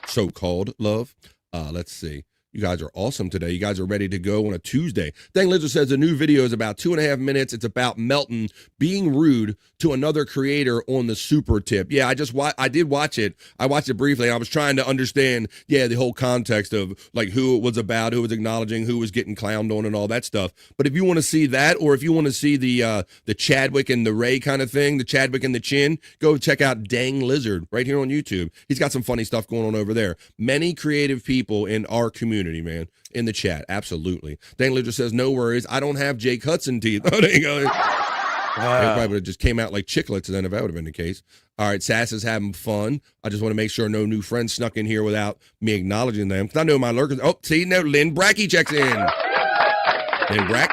So-called love. Let's see. You guys are awesome today. You guys are ready to go on a Tuesday. Dang Lizard says the new video is about 2.5 minutes. It's about Melton being rude to another creator on the super tip. Yeah, I did watch it. I watched it briefly. I was trying to understand, the whole context of like who it was about, who was acknowledging, who was getting clowned on and all that stuff. But if you want to see that, or if you want to see the Chadwick and the Ray kind of thing, the Chadwick and the Chin, go check out Dang Lizard right here on YouTube. He's got some funny stuff going on over there. Many creative people in our community, man, in the chat. Absolutely. Dang Lizard says, no worries. I don't have Jake Hudson teeth. Oh, there you go. It probably would have just came out like chiclets then if that would have been the case. All right, Sass is having fun. I just want to make sure no new friends snuck in here without me acknowledging them. Because I know my lurkers. Oh, see, now Lynn Brackey checks in. Lynn Brack.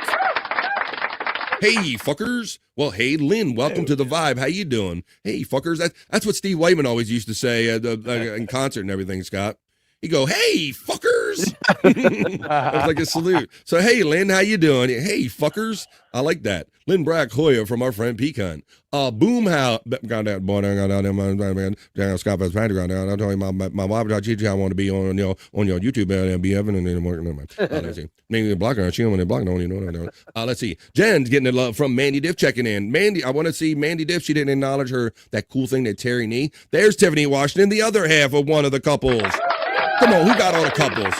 Hey, fuckers. Well, hey, Lynn, welcome to the Vibe. How you doing? Hey, fuckers. That's what Steve Whiteman always used to say in concert and everything, Scott. He go, hey, fuckers. It was like a salute. So, hey, Lynn, how you doing? Hey, fuckers. I like that. Lynn Brack Hoya from our friend Pecan. Boomhouse. Got that boy down Scott Fitzpatrick down there. I told you my wife I want to be on your YouTube and be Evan and then working on my. Let's see. Maybe blocking her. She don't want to block no, you know what I'm doing. Let's see. Jen's getting the love from Mandy Diff checking in. Mandy, I want to see Mandy Diff. She didn't acknowledge that cool thing that Terry Nee. There's Tiffany Washington, the other half of one of the couples. Come on, who got all the couples?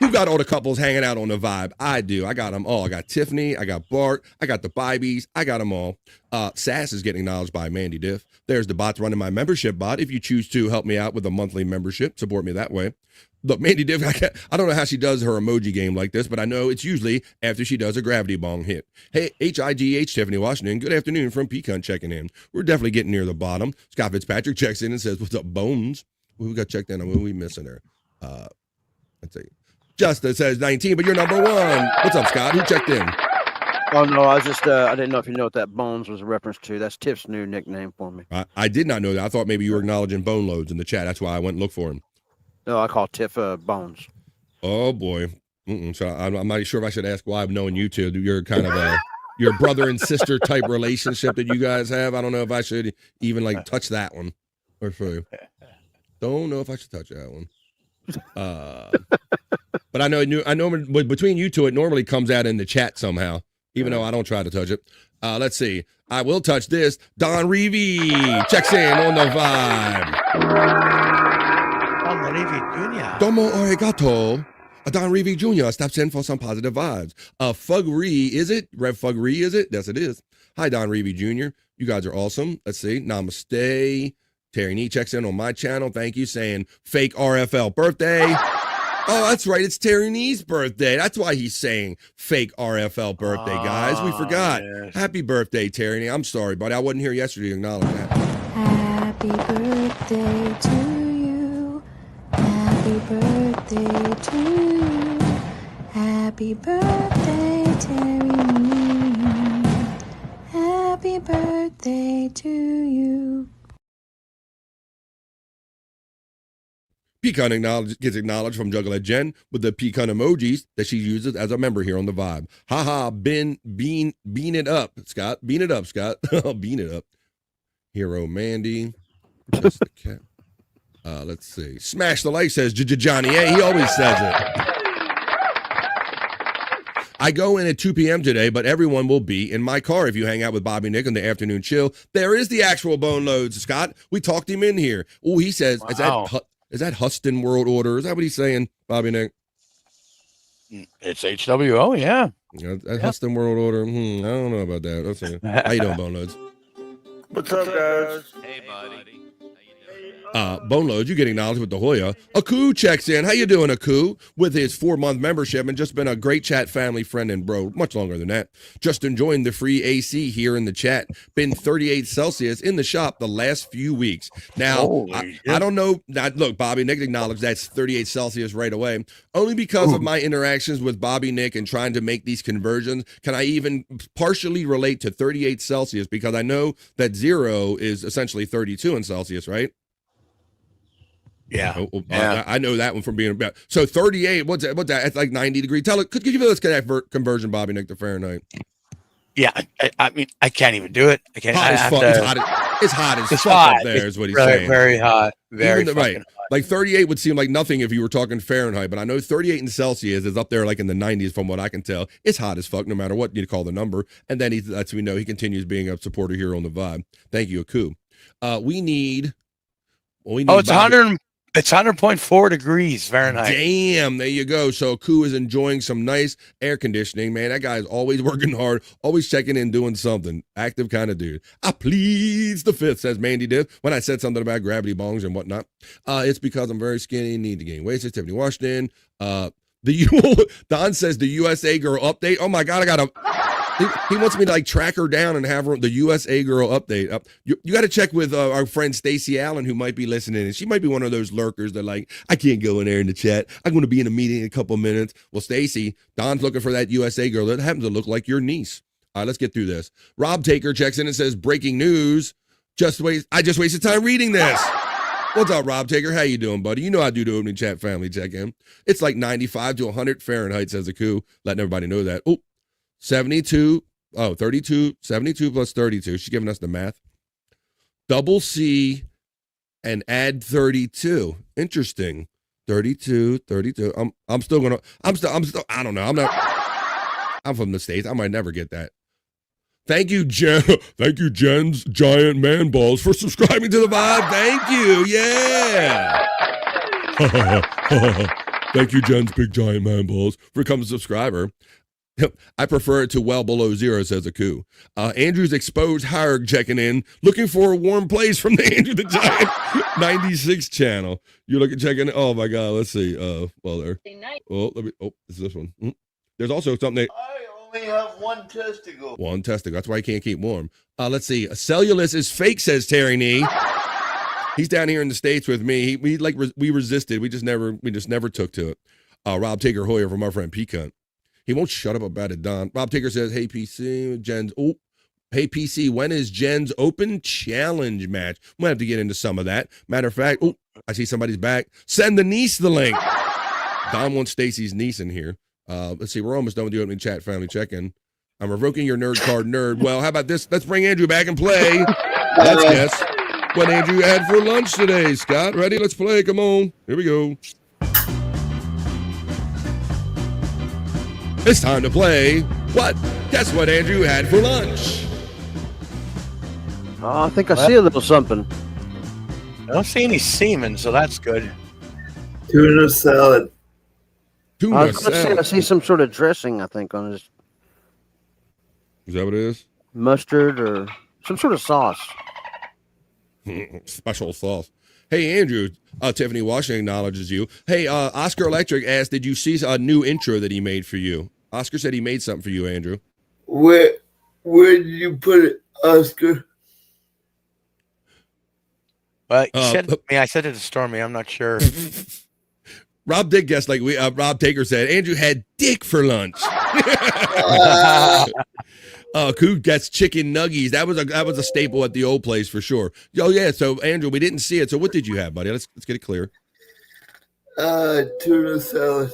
Who got all the couples hanging out on the vibe? I do. I got them all. I got Tiffany. I got Bart. I got the Bibies. I got them all. Sass is getting acknowledged by Mandy Diff. There's the bots running my membership bot. If you choose to help me out with a monthly membership, support me that way. Look, Mandy Diff, I don't know how she does her emoji game like this, but I know it's usually after she does a gravity bong hit. Hey, HIGH Tiffany Washington, good afternoon from Pecan checking in. We're definitely getting near the bottom. Scott Fitzpatrick checks in and says, what's up, Bones? We got checked in on what we missing there. Let's see. Justin says 19, but you're number 1. What's up, Scott? Who checked in? Oh, no, I was just, I didn't know if you know what that Bones was a reference to. That's Tiff's new nickname for me. I did not know that. I thought maybe you were acknowledging Bone Loads in the chat. That's why I went and looked for him. No, I call Tiff Bones. Oh, boy. So I'm not sure if I should ask why I've known you two. You're kind of your brother and sister type relationship that you guys have. I don't know if I should even like touch that one. Or so. Don't know if I should touch that one. But I know between you two, it normally comes out in the chat somehow, even though I don't try to touch it. Let's see. I will touch this. Don Reevy checks in on the vibe. Don Reevy Jr. Domo arigato. Don Reevy Jr. steps in for some positive vibes. Fugry, is it? Rev Fugry, is it? Yes, it is. Hi, Don Reevy Jr. You guys are awesome. Let's see. Namaste. Terry Nee checks in on my channel. Thank you. Saying fake RFL birthday. Oh, that's right. It's Terry Nee's birthday. That's why he's saying fake RFL birthday, guys. We forgot. Yes. Happy birthday, Terry Nee. I'm sorry, buddy. I wasn't here yesterday to acknowledge that. Happy birthday to you. Happy birthday to you. Happy birthday, Terry Nee. Happy birthday to you. Pecan gets acknowledged from Juggalette Jen with the pecan emojis that she uses as a member here on the vibe. Haha, bean it up, Scott. Bean it up, Scott. Bean it up. Hero Mandy. Just the cat. Let's see. Smash the like says Johnny A. He always says it. I go in at 2 p.m. today, but everyone will be in my car if you hang out with Bobby Nick in the afternoon chill. There is the actual Bone Loads, Scott. We talked him in here. Oh, he says, wow. Is that Huston World Order? Is that what he's saying, Bobby Nick? It's HWO, yeah. Huston World Order. I don't know about that. Let's see. How you doing, Bone Loads? What's up, guys? Hey, buddy. Bone Loads, you getting acknowledged with the Hoya. Aku checks in. How you doing, Aku? With his 4-month membership and just been a great chat family friend and bro. Much longer than that. Just enjoying the free AC here in the chat. Been 38 Celsius in the shop the last few weeks. Now, I don't know. Look, Bobby Nick acknowledged that's 38 Celsius right away. Only because of my interactions with Bobby Nick and trying to make these conversions, can I even partially relate to 38 Celsius? Because I know that 0 is essentially 32 in Celsius, right? Yeah. I know that one from being about. So 38, what's that? It's like 90 degrees. Could you give us that conversion, Bobby Nick, to Fahrenheit? Yeah, I mean, I can't even do it. I can't. Hot as fuck. It's hot as fuck up there, is what he's saying. Very hot. Very right. Hot. Like 38 would seem like nothing if you were talking Fahrenheit, but I know 38 in Celsius is up there like in the 90s from what I can tell. It's hot as fuck no matter what you call the number. And then he lets me know he continues being a supporter here on the vibe. Thank you, Aku. We need. It's 100. It's 100.4 degrees Fahrenheit. Damn, there you go. So Ku is enjoying some nice air conditioning, man. That guy is always working hard, always checking in, doing something. Active kind of dude. I pleads the fifth, says Mandy did when I said something about gravity bongs and whatnot. It's because I'm very skinny and need to gain weight, says Tiffany Washington. Don says the USA girl update. Oh my God, I got to... He wants me to like track her down and have her the USA girl update. You got to check with our friend Stacey Allen, who might be listening, and she might be one of those lurkers that like, I can't go in there in the chat. I'm going to be in a meeting in a couple of minutes. Well, Stacey, Don's looking for that USA girl that happens to look like your niece. All right, let's get through this. Rob Taker checks in and says, breaking news. I just wasted time reading this. What's up, Rob Taker? How you doing, buddy? You know I do the opening chat family check-in. It's like 95 to 100 Fahrenheit, says a coup. Letting everybody know that. 72 plus 32. She's giving us the math. Double C and add 32. Interesting. 32. I'm still, I don't know. I'm from the States. I might never get that. Thank you, Jen. Thank you, Jen's Giant Man Balls, for subscribing to the vibe. Thank you. Yeah. Thank you, Jen's Big Giant Man Balls, for becoming a subscriber. I prefer it to well below zero, says Aku. Andrew's exposed Harg checking in, looking for a warm place from the Andrew the Giant 96 channel. You're looking checking in. Oh my God, let's see. Well there. Oh, it's this one. There's also something. I only have one testicle. One testicle. That's why I can't keep warm. Let's see. Cellulose is fake, says Terry Nee. He's down here in the States with me. We resisted. We just never took to it. Rob Taker Hoyer from our friend Pecan. He won't shut up about it, Don. Rob Taker says, hey, PC, Jen's. Oh, hey, PC, when is Jen's Open Challenge match? We'll have to get into some of that. Matter of fact, I see somebody's back. Send the niece the link. Don wants Stacy's niece in here. Let's see. We're almost done with the opening chat family check-in. I'm revoking your nerd card, nerd. Well, how about this? Let's bring Andrew back and play. Let's guess what Andrew had for lunch today. Scott, ready? Let's play. Come on. Here we go. It's time to play. What? Guess what Andrew had for lunch? Oh, I think I see a little something. I don't see any semen, so that's good. Tuna salad. Tuna salad. I see some sort of dressing, I think, on his. Is that what it is? Mustard or some sort of sauce. Special sauce. Hey, Andrew, Tiffany Washington acknowledges you. Hey, Oscar Electric asked, did you see a new intro that he made for you? Oscar said he made something for you, Andrew. Where did you put it, Oscar? Well, I said it to Stormy. I'm not sure. Rob did guess like Rob Taker said. Andrew had dick for lunch. Coog gets chicken nuggies. That was a staple at the old place for sure. Oh yeah. So Andrew, we didn't see it. So what did you have, buddy? Let's get it clear. Tuna salad.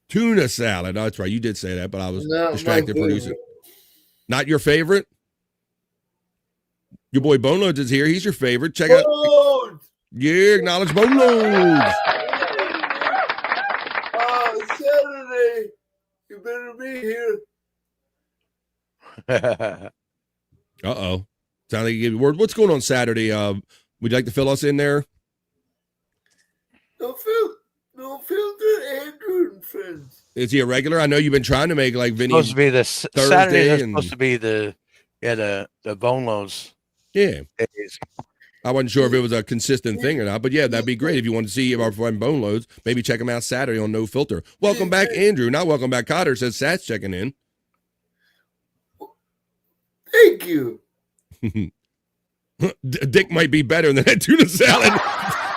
Tuna salad. Oh, that's right. You did say that, but I was distracted producing. Not your favorite? Your boy Bone Loads is here. He's your favorite. Check out. Yeah, acknowledge Bone Loads. Saturday. You better be here. Uh-oh. Sound like you gave me word. What's going on Saturday? Would you like to fill us in there? No filter, Andrew and friends. Is he a regular? I know you've been trying to make like Vinny. Supposed to be the Saturday. That's supposed to be the Bone Loads. Yeah. Days. I wasn't sure if it was a consistent thing or not, but yeah, that'd be great if you want to see our friend Bone Loads. Maybe check him out Saturday on No Filter. Welcome back, Andrew. Not welcome back, Cotter says Sat's checking in. Thank you. Dick might be better than that tuna salad.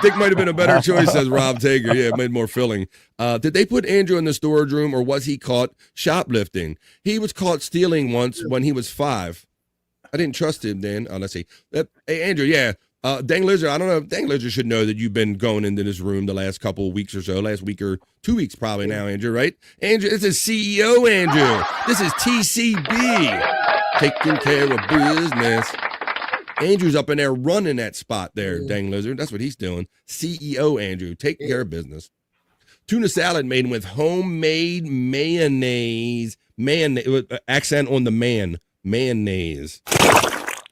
Dick might have been a better choice, says Rob Tager. Yeah, it made more filling. Did they put Andrew in the storage room, or was he caught shoplifting? He was caught stealing once when he was 5. I didn't trust him then. Let's see. Hey, Andrew, yeah. Dang Lizard, I don't know. Dang Lizard should know that you've been going into this room the last couple of weeks or so. Last week or 2 weeks probably now, Andrew, right? Andrew, this is CEO Andrew. This is TCB. Taking care of business. Andrew's up in there running that spot there, Dang Lizard. That's what he's doing. CEO Andrew, taking care of business. Tuna salad made with homemade mayonnaise. Accent on the man. Mayonnaise.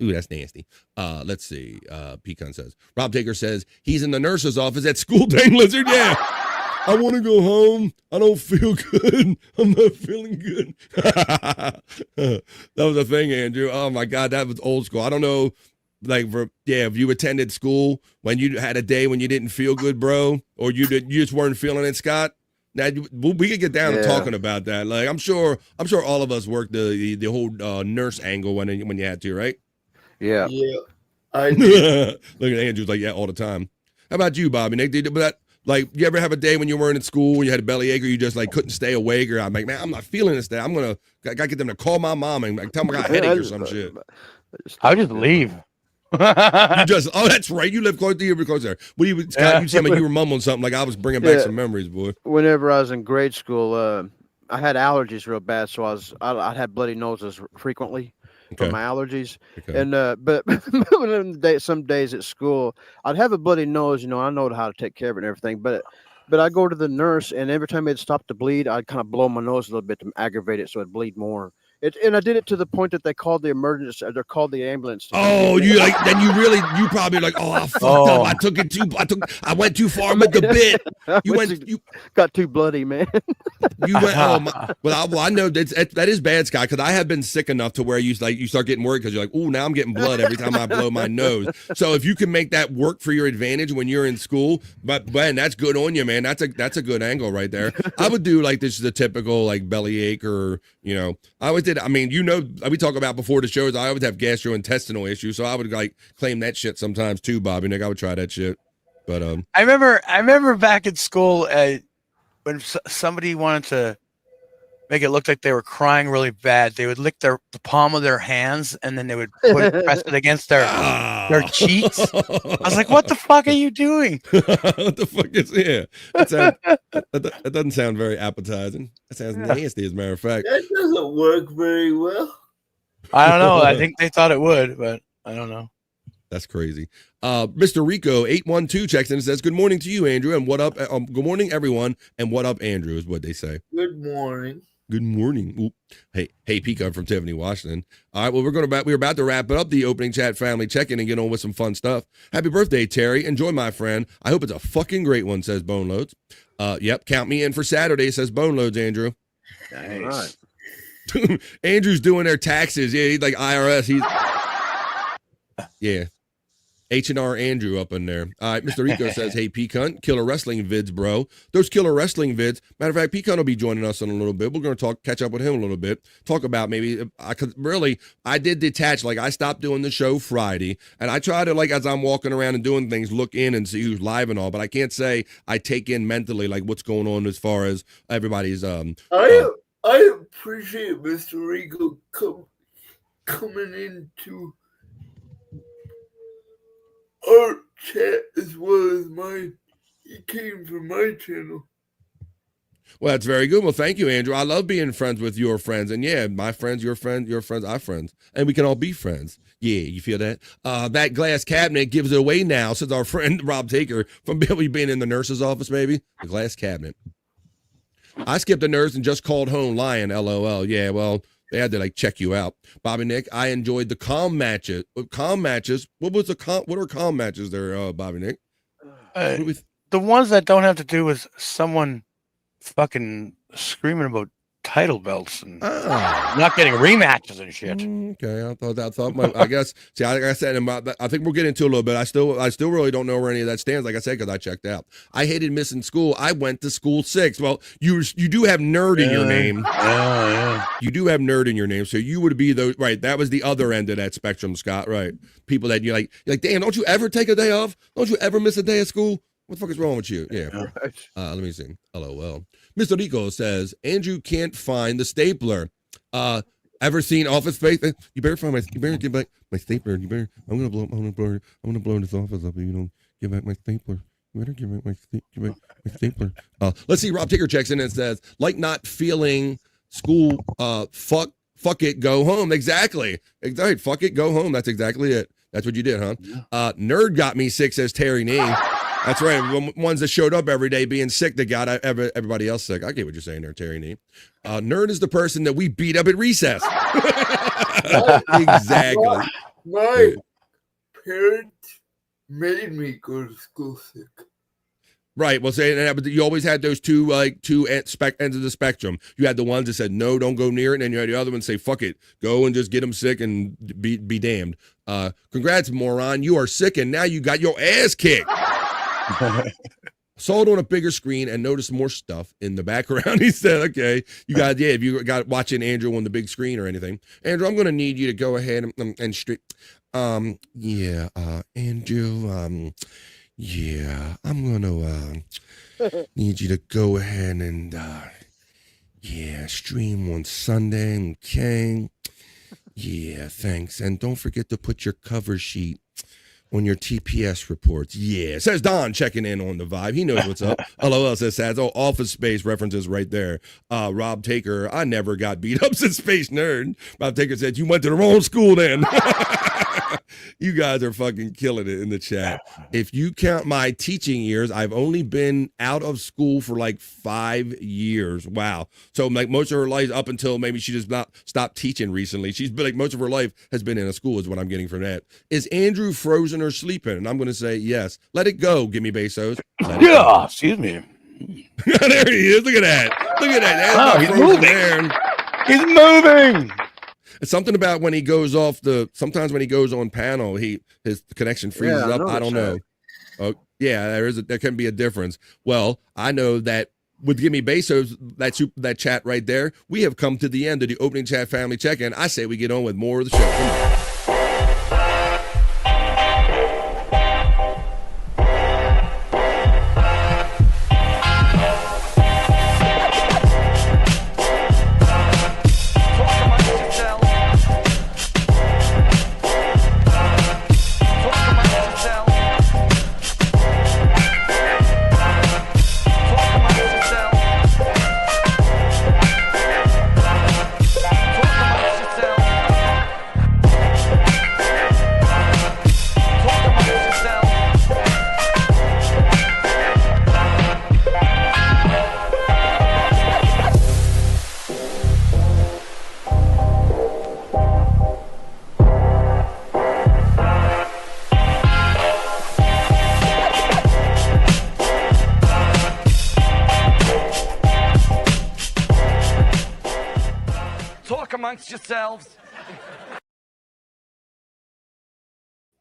Ooh, that's nasty. Let's see. Pecan says. Rob Taker says he's in the nurse's office at school, Dang Lizard. Yeah. I want to go home. I don't feel good. I'm not feeling good. That was a thing, Andrew. Oh my God, that was old school. I don't know, if you attended school when you had a day when you didn't feel good, bro, or you just weren't feeling it, Scott. Now we could get down to talking about that. Like I'm sure all of us worked the whole nurse angle when you had to, right? Yeah. Yeah. Look at Andrew's like, yeah, all the time. How about you, Bobby? Nick, did that? Like, you ever have a day when you weren't in school and you had a bellyache or you just like couldn't stay awake, or I'm like, man, I'm not feeling this day. I gotta get them to call my mom and like tell them I got a headache or some shit. I would just leave. That's right. You live close to your close there. Scott, you seemed like you were mumbling something like I was bringing back some memories, boy. Whenever I was in grade school, I had allergies real bad, so I had bloody noses frequently. From my allergies. And but some days at school I'd have a bloody nose, I know how to take care of it and everything, but I go to the nurse, and every time it'd stop to bleed, I'd kind of blow my nose a little bit to aggravate it so it'd bleed more. And I did it to the point that they called the emergency, or they called the ambulance. Oh, you probably like, oh, I fucked up. I went too far with the bit. You got too bloody, man. You went. I know that is bad, Scott, because I have been sick enough to where you start getting worried because you're like, oh, now I'm getting blood every time I blow my nose. So if you can make that work for your advantage when you're in school, but Ben, that's good on you, man. That's a good angle right there. I would do like this is a typical like bellyache or I always did. I mean, we talk about before the shows. I always have gastrointestinal issues, so I would like claim that shit sometimes too, Bobby. Nick, I would try that shit. But I remember back in school when somebody wanted to make it look like they were crying really bad, they would lick the palm of their hands and then they would press it against their cheeks. I was like, "What the fuck are you doing?" What the fuck is that doesn't sound very appetizing. That sounds nasty, as a matter of fact. That doesn't work very well. I don't know. I think they thought it would, but I don't know. That's crazy. Mr. Rico 812 checks in and says, "Good morning to you, Andrew, and what up? Good morning, everyone, and what up, Andrew?" Is what they say. Good morning. Good morning. Ooh. Hey, Pete, I'm from Tiffany, Washington. All right, well, we're about to wrap it up, the opening chat family check-in, and get on with some fun stuff. Happy birthday, Terry. Enjoy, my friend. I hope it's a fucking great one, says Bone Loads. Yep, count me in for Saturday, says Bone Loads, Andrew. Nice. Right. Andrew's doing their taxes. Yeah, he's like IRS. Yeah. H&R Andrew up in there. All right, Mr. Rico says, "Hey, P-Cunt, killer wrestling vids, bro. Those killer wrestling vids." Matter of fact, P-Cunt will be joining us in a little bit. We're going to catch up with him a little bit. Talk about maybe, because really, I did detach. Like, I stopped doing the show Friday, and I try to, like, as I'm walking around and doing things, look in and see who's live and all, but I can't say I take in mentally, like, what's going on as far as everybody's, I appreciate Mr. Rico coming into our chat as well as mine. He came from my channel. Well, that's very good. Well, thank you, Andrew. I love being friends with your friends. And yeah, my friends, your friends, our friends. And we can all be friends. Yeah, you feel that? That glass cabinet gives it away now, says our friend Rob Taker from Billy being in the nurse's office, maybe. The glass cabinet. I skipped a nurse and just called home lying, LOL. Yeah, well, they had to like check you out. Bobby Nick, I enjoyed the calm matches. Calm matches. What are calm matches there, Bobby Nick? The ones that don't have to do with someone fucking screaming about title belts and not getting rematches and shit. Okay, I thought. I guess. See, like I said, I think we'll get into a little bit. I still really don't know where any of that stands. Like I said, because I checked out. I hated missing school. I went to school 6. Well, you do have nerd in your name. Yeah. You do have nerd in your name, so you would be those. Right, that was the other end of that spectrum, Scott. Right, people that you're like, damn, don't you ever take a day off? Don't you ever miss a day of school? What the fuck is wrong with you? Yeah. Let me see. LOL. Mr. Rico says, "Andrew can't find the stapler. Ever seen Office Space? You better get back my stapler. I'm gonna blow this office up if you don't give back my stapler. You better give back my stapler." Let's see. Rob Ticker checks in and says, "Like not feeling school. Fuck it, go home." Exactly. Fuck it, go home. That's exactly it. That's what you did, huh? Yeah. Nerd got me sick, says Terry Nee. That's right. Ones that showed up every day being sick that got everybody else sick. I get what you're saying there, Terry Nee. Nerd is the person that we beat up at recess. Exactly. My parents made me go to school sick. Right. Well, you always had those two ends of the spectrum. You had the ones that said, no, don't go near it. And then you had the other ones say, fuck it, go and just get them sick and be damned. Congrats, moron. You are sick and now you got your ass kicked. Saw it on a bigger screen and noticed more stuff in the background. He said, okay, if you got watching Andrew on the big screen or anything. Andrew, I'm going to need you to go ahead and straight. Andrew, yeah, I'm going to need you to go ahead and, stream on Sunday, okay? Yeah, thanks. And don't forget to put your cover sheet on your TPS reports. Yeah, says Don checking in on the vibe. He knows what's up. LOL says Sads. Oh, Office Space references right there. Rob Taker, I never got beat up since Space Nerd. Rob Taker said, you went to the wrong school then. You guys are fucking killing it in the chat. If you count my teaching years, I've only been out of school for like 5 years. Wow. So like most of her life up until maybe she just stopped teaching recently. She's been like most of her life has been in a school is what I'm getting from that. Is Andrew frozen or sleeping? And I'm going to say yes. Let it go. Give me Bezos. Yeah. Excuse me. There he is. Look at that. Look at that. Wow, That's he's frozen moving. there. He's moving. It's something about when he goes off sometimes when he goes on panel, his connection freezes Yeah, I up. I don't know. noticed Oh, yeah, there can be a difference. Well, I know that with Gimme Bezos, that chat right there, we have come to the end of the opening chat family check-in. I say we get on with more of the show. Come on. amongst yourselves.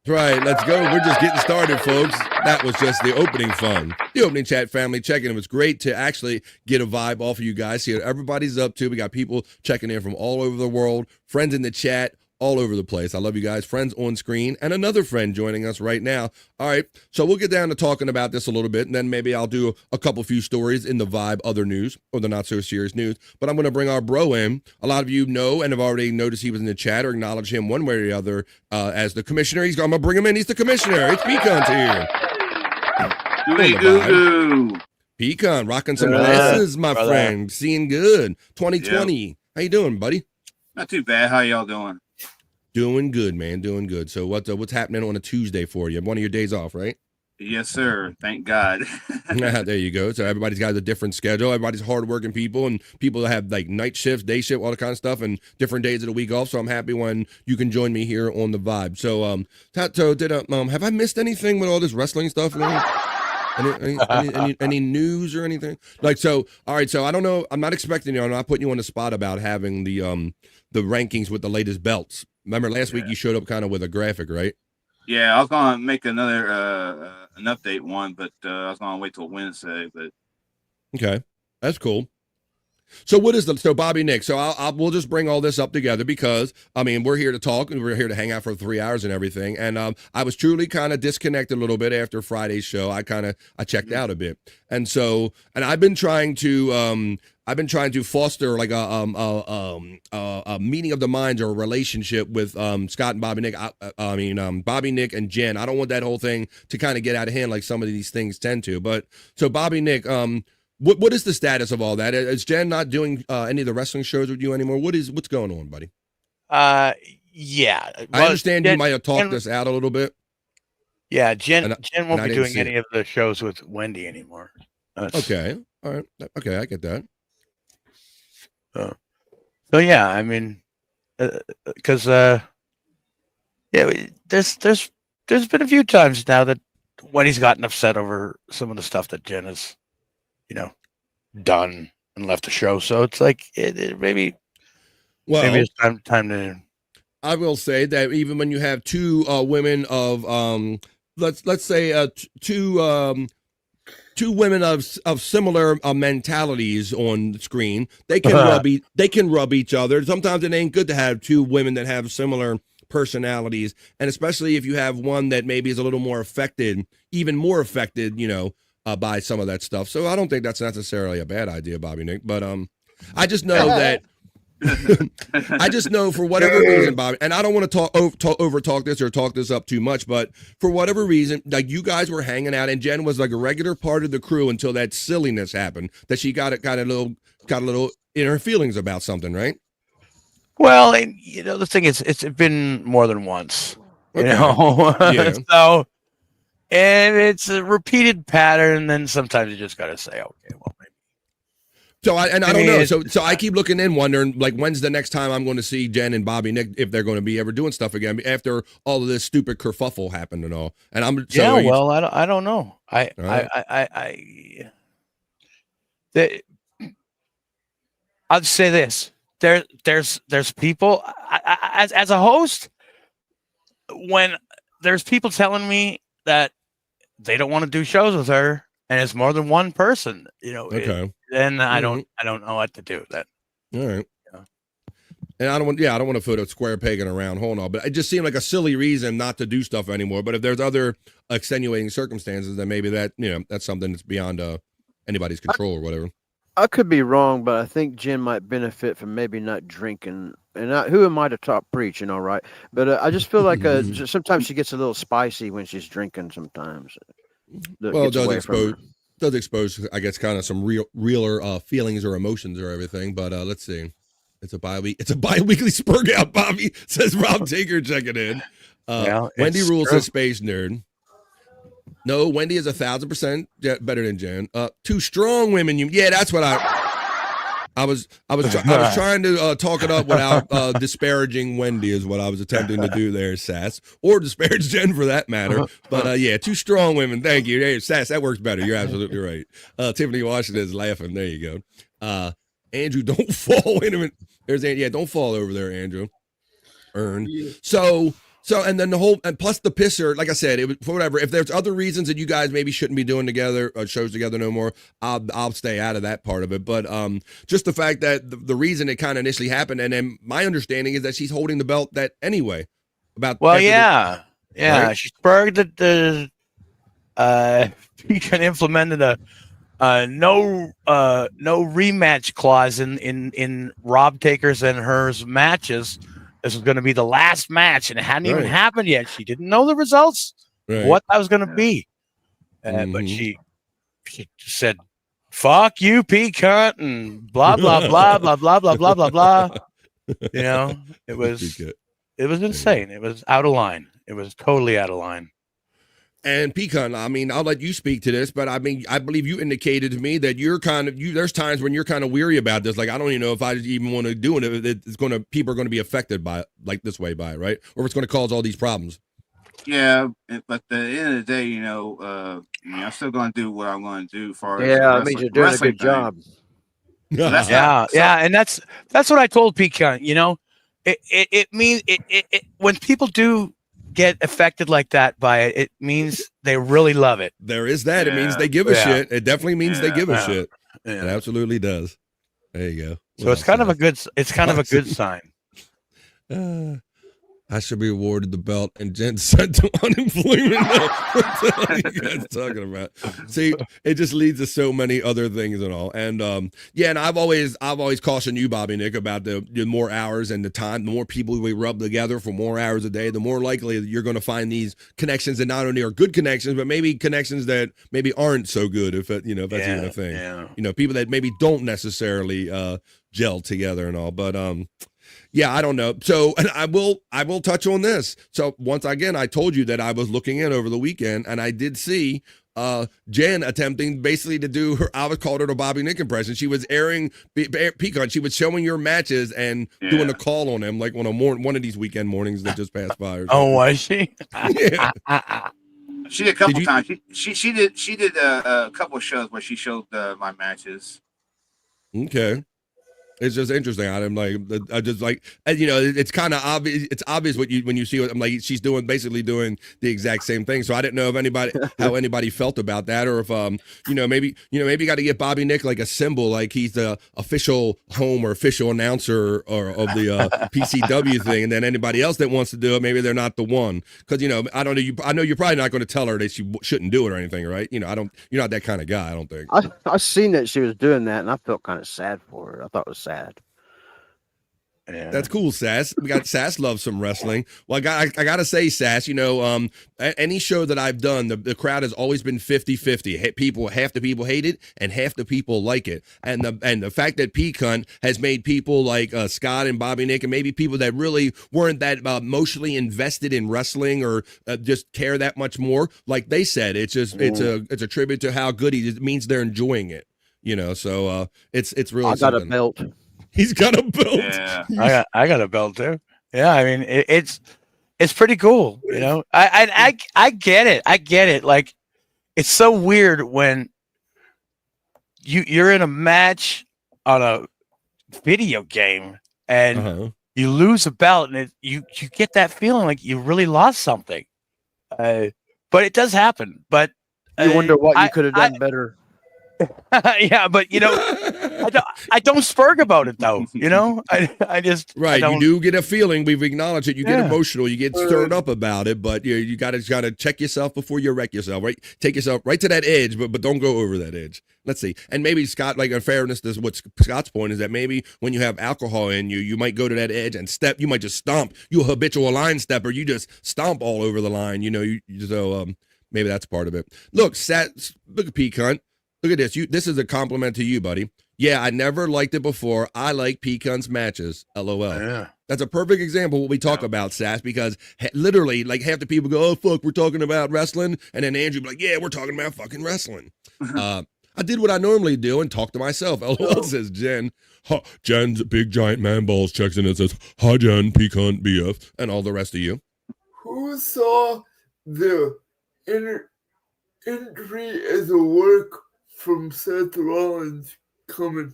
Right, let's go. We're just getting started, folks. That was just the opening fun. The opening chat family check-in. It was great to actually get a vibe off of you guys here. Everybody's up to. We got people checking in from all over the world, friends in the chat, all over the place. I love you guys. Friends on screen, and another friend joining us right now. All right, so we'll get down to talking about this a little bit, and then maybe I'll do a couple few stories in the vibe other news, or the not so serious news. But I'm going to bring our bro in. A lot of you know and have already noticed he was in the chat or acknowledged him one way or the other as the commissioner. I'm going to bring him in. He's the commissioner. It's Pecan here. Pecan, rocking some glasses, my friend. Seeing good. 2020. Yep. How you doing, buddy? Not too bad. How y'all doing? Doing good, man. Doing good. So what's happening on a Tuesday for you? One of your days off, right? Yes, sir. Thank God. There you go. So everybody's got a different schedule. Everybody's hardworking people, and people that have like night shifts, day shift, all that kind of stuff, and different days of the week off. So I'm happy when you can join me here on the vibe. So have I missed anything with all this wrestling stuff? Any news or anything? All right. So I don't know. I'm not expecting you. I'm not putting you on the spot about having the rankings with the latest belts. Remember last week you showed up kind of with a graphic, right? Yeah, I was gonna make another an update one, but I was gonna wait till Wednesday. But okay, that's cool. So Bobby Nick? So we'll just bring all this up together because I mean we're here to talk and we're here to hang out for 3 hours and everything. And I was truly kind of disconnected a little bit after Friday's show. I checked out a bit, and I've been trying to foster like a meeting of the minds or a relationship with Scott and Bobby Nick. Bobby Nick and Jen. I don't want that whole thing to kind of get out of hand like some of these things tend to. But so Bobby Nick, what is the status of all that? Is Jen not doing any of the wrestling shows with you anymore? What's going on, buddy? Yeah. I understand you might have talked this out a little bit. Yeah, Jen won't be doing any of the shows with Wendy anymore. Okay. All right. Okay, I get that. So yeah, I mean, because there's been a few times now that Wendy's gotten upset over some of the stuff that Jen has, done and left the show. So it's like maybe it's time to. I will say that even when you have two women of let's say two women of similar mentalities on the screen, they can rub each other. Sometimes it ain't good to have two women that have similar personalities, and especially if you have one that maybe is a little more affected, even more affected, by some of that stuff. So I don't think that's necessarily a bad idea, Bobby Nick. But I just know that I just know for whatever reason, Bobby, and I don't want to over talk this or talk this up too much, but for whatever reason, like you guys were hanging out, and Jen was like a regular part of the crew until that silliness happened. That she got a little in her feelings about something, right? Well, and the thing is, it's been more than once. Okay. Yeah. So. And it's a repeated pattern, and then sometimes you just got to say, okay, well, maybe. So I don't know. So I keep looking in, wondering, like, when's the next time I'm going to see Jen and Bobby Nick, if they're going to be ever doing stuff again after all of this stupid kerfuffle happened and all. And I don't know. I'll just say this: there's people as a host, when there's people telling me that they don't want to do shows with her, and it's more than one person, Okay. then I don't know what to do with that. All right. And I don't want to put a square peg in a round hole and all, but it just seemed like a silly reason not to do stuff anymore. But if there's other extenuating circumstances, then maybe that, that's something that's beyond anybody's control or whatever. I could be wrong, but I think Jen might benefit from maybe not drinking. And who am I to talk preaching, all right? But I just feel like sometimes she gets a little spicy when she's drinking sometimes. Well, it does expose, I guess, kind of some realer feelings or emotions or everything. But let's see. It's a bi-weekly spurg out, Bobby, says Rob Taker checking in. Wendy Rules says Space Nerd. No, Wendy is 1,000% better than Jen. Two strong women. That's what I was trying to talk it up without disparaging Wendy is what I was attempting to do there, Sass, or disparage Jen for that matter. But two strong women. Thank you. Hey, Sass, that works better. You're absolutely right. Tiffany Washington is laughing. There you go. Andrew, don't fall. Wait a minute. Don't fall over there, Andrew. So, and then and plus the pisser, like I said, it was for whatever. If there's other reasons that you guys maybe shouldn't be doing together shows together no more, I'll stay out of that part of it. But just the fact that the reason it kind of initially happened, and then my understanding is that she's holding the belt that anyway. Right? She spurred the Pecan implemented a no rematch clause in Rob Taker's and hers matches. This was going to be the last match, and it hadn't even happened yet. She didn't know the results, what that was going to be. But she said, "Fuck you, Pecan," and blah blah blah blah blah blah blah blah blah. It was insane. It was out of line. It was totally out of line. And Pecan, I mean, I'll let you speak to this, but I mean, I believe you indicated to me that there's times when you're kind of weary about this. Like, I don't even know if I even want to do it. People are going to be affected by it, like this way by it, right? Or it's going to cause all these problems. Yeah, but at the end of the day, I'm still going to do what I'm going to do. I mean, you're doing a good job. And that's what I told Pecan. It means it when people do get affected like that by it, it means they really love it. There is that. It means they give a shit. It definitely means they give a shit. It absolutely does. There you go. So it's kind of a good sign. I should be awarded the belt and Jen sent to unemployment. What the hell are you guys talking about? See, it just leads to so many other things and all. And and I've always cautioned you, Bobby Nick, about the more hours and the time, the more people we rub together for more hours a day, the more likely you're going to find these connections that not only are good connections, but maybe connections that maybe aren't so good, if that's even a thing. Yeah. People that maybe don't necessarily gel together and all. But I don't know. So, and I will touch on this. So once again, I told you that I was looking in over the weekend, and I did see Jen attempting basically to do her, I would call her the Bobby Nick impression. She was airing Pecan. She was showing your matches and doing a call on them, like on one of these weekend mornings that just passed by. Oh, was she? Yeah. She did a couple times. She did a couple of shows where she showed my matches. Okay. It's just interesting. I'm like, I just like, it's kind of obvious. It's obvious when you see what I'm like. She's basically doing the exact same thing. So I didn't know if how anybody felt about that, or if maybe got to get Bobby Nick like a symbol, like he's the official home or official announcer of the PCW thing, and then anybody else that wants to do it, maybe they're not the one. Because I don't know. I know you're probably not going to tell her that she shouldn't do it or anything, right? You're not that kind of guy. I don't think. I seen that she was doing that, and I felt kind of sad for her. I thought it was sad. Yeah. That's cool, Sass. We got Sass loves some wrestling. Well, I gotta say, Sass, any show that I've done, the crowd has always been 50-50. Half the people hate it and half the people like it. And the fact that Pecan has made people like Scott and Bobby Nick, and maybe people that really weren't that emotionally invested in wrestling or just care that much more, like they said, it's a tribute to how good it means they're enjoying it. So it's really. I got a belt. He's got a belt. Yeah. I got a belt too. Yeah, I mean it's pretty cool. I get it. Like, it's so weird when you're in a match on a video game and you lose a belt, and you get that feeling like you really lost something. But it does happen. But you wonder what you could have done better. Yeah, but you know, I don't spurg about it though. You know, I just right. I You do get a feeling. We've acknowledged it. You get Yeah. emotional. You get stirred up about it. But you got to check yourself before you wreck yourself. Right. Take yourself right to that edge, but don't go over that edge. Let's see. And maybe Scott, like in fairness, this what Scott's point is that maybe when you have alcohol in you, you might go to that edge and step. You might just stomp. You a habitual line stepper. You just stomp all over the line. You know. Maybe that's part of it. Look, look at Pete Cunt. Look at this. This is a compliment to you, buddy. Yeah, I never liked it before. I like Pete Cunt's matches. LOL. Yeah. That's a perfect example of what we talk about, Sass, because literally, like, half the people go, oh, fuck, we're talking about wrestling. And then Andrew be like, yeah, we're talking about fucking wrestling. I did what I normally do and talk to myself. LOL, says Jen. Jen's big giant man balls checks in and says, hi, Jen, Pete Cunt, BF, and all the rest of you. Who saw the entry as a work from Seth Rollins coming?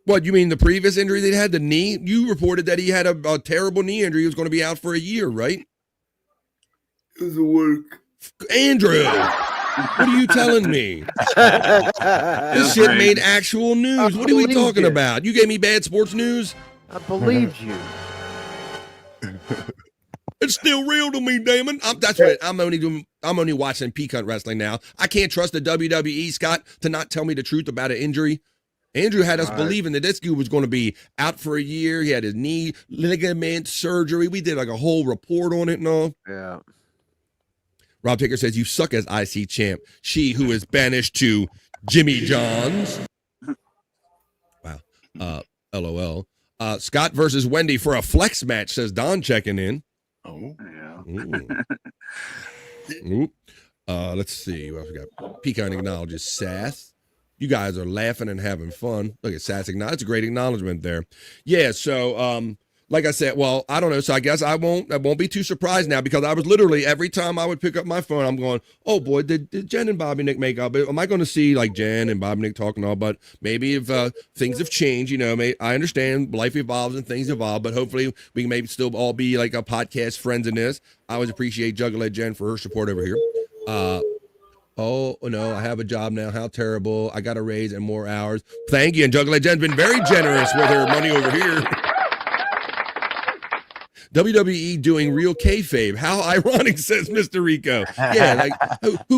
What, you mean the previous injury they had, the knee? You reported that he had a terrible knee injury. He was going to be out for a year, right? It was a work. Andrew, what are you telling me? This shit made actual news. What are we talking about? You gave me bad sports news? I believed you. It's still real to me, Damon. That's right. I'm only watching Pete Cunt wrestling now. I can't trust the WWE, Scott, to not tell me the truth about an injury. Andrew had us believing that this dude was going to be out for a year. He had his knee ligament surgery. We did like a whole report on it and all. Yeah. Rob Taker says, you suck as IC champ. She who is banished to Jimmy John's. Wow. LOL. Scott versus Wendy for a flex match, says Don checking in. Oh, yeah. Ooh. Let's see what else we got. Pecan acknowledges Sass. You guys are laughing and having fun. Look at Sass acknowledge. That's a great acknowledgement there. Yeah. So, like I said, well, I don't know. So I guess I won't be too surprised now, because I was literally every time I would pick up my phone, I'm going, oh boy, did Jen and Bobby Nick make up? Am I going to see like Jen and Bobby Nick talking all? But maybe if things have changed, you know, I understand life evolves and things evolve, but hopefully we can maybe still all be like a podcast friends in this. I always appreciate Juggalette Jen for her support over here. Oh no, I have a job now. How terrible. I got a raise and more hours. Thank you. And Juggalette Jen's been very generous with her money over here. WWE doing real kayfabe. How ironic, says Mr. Rico. Yeah, like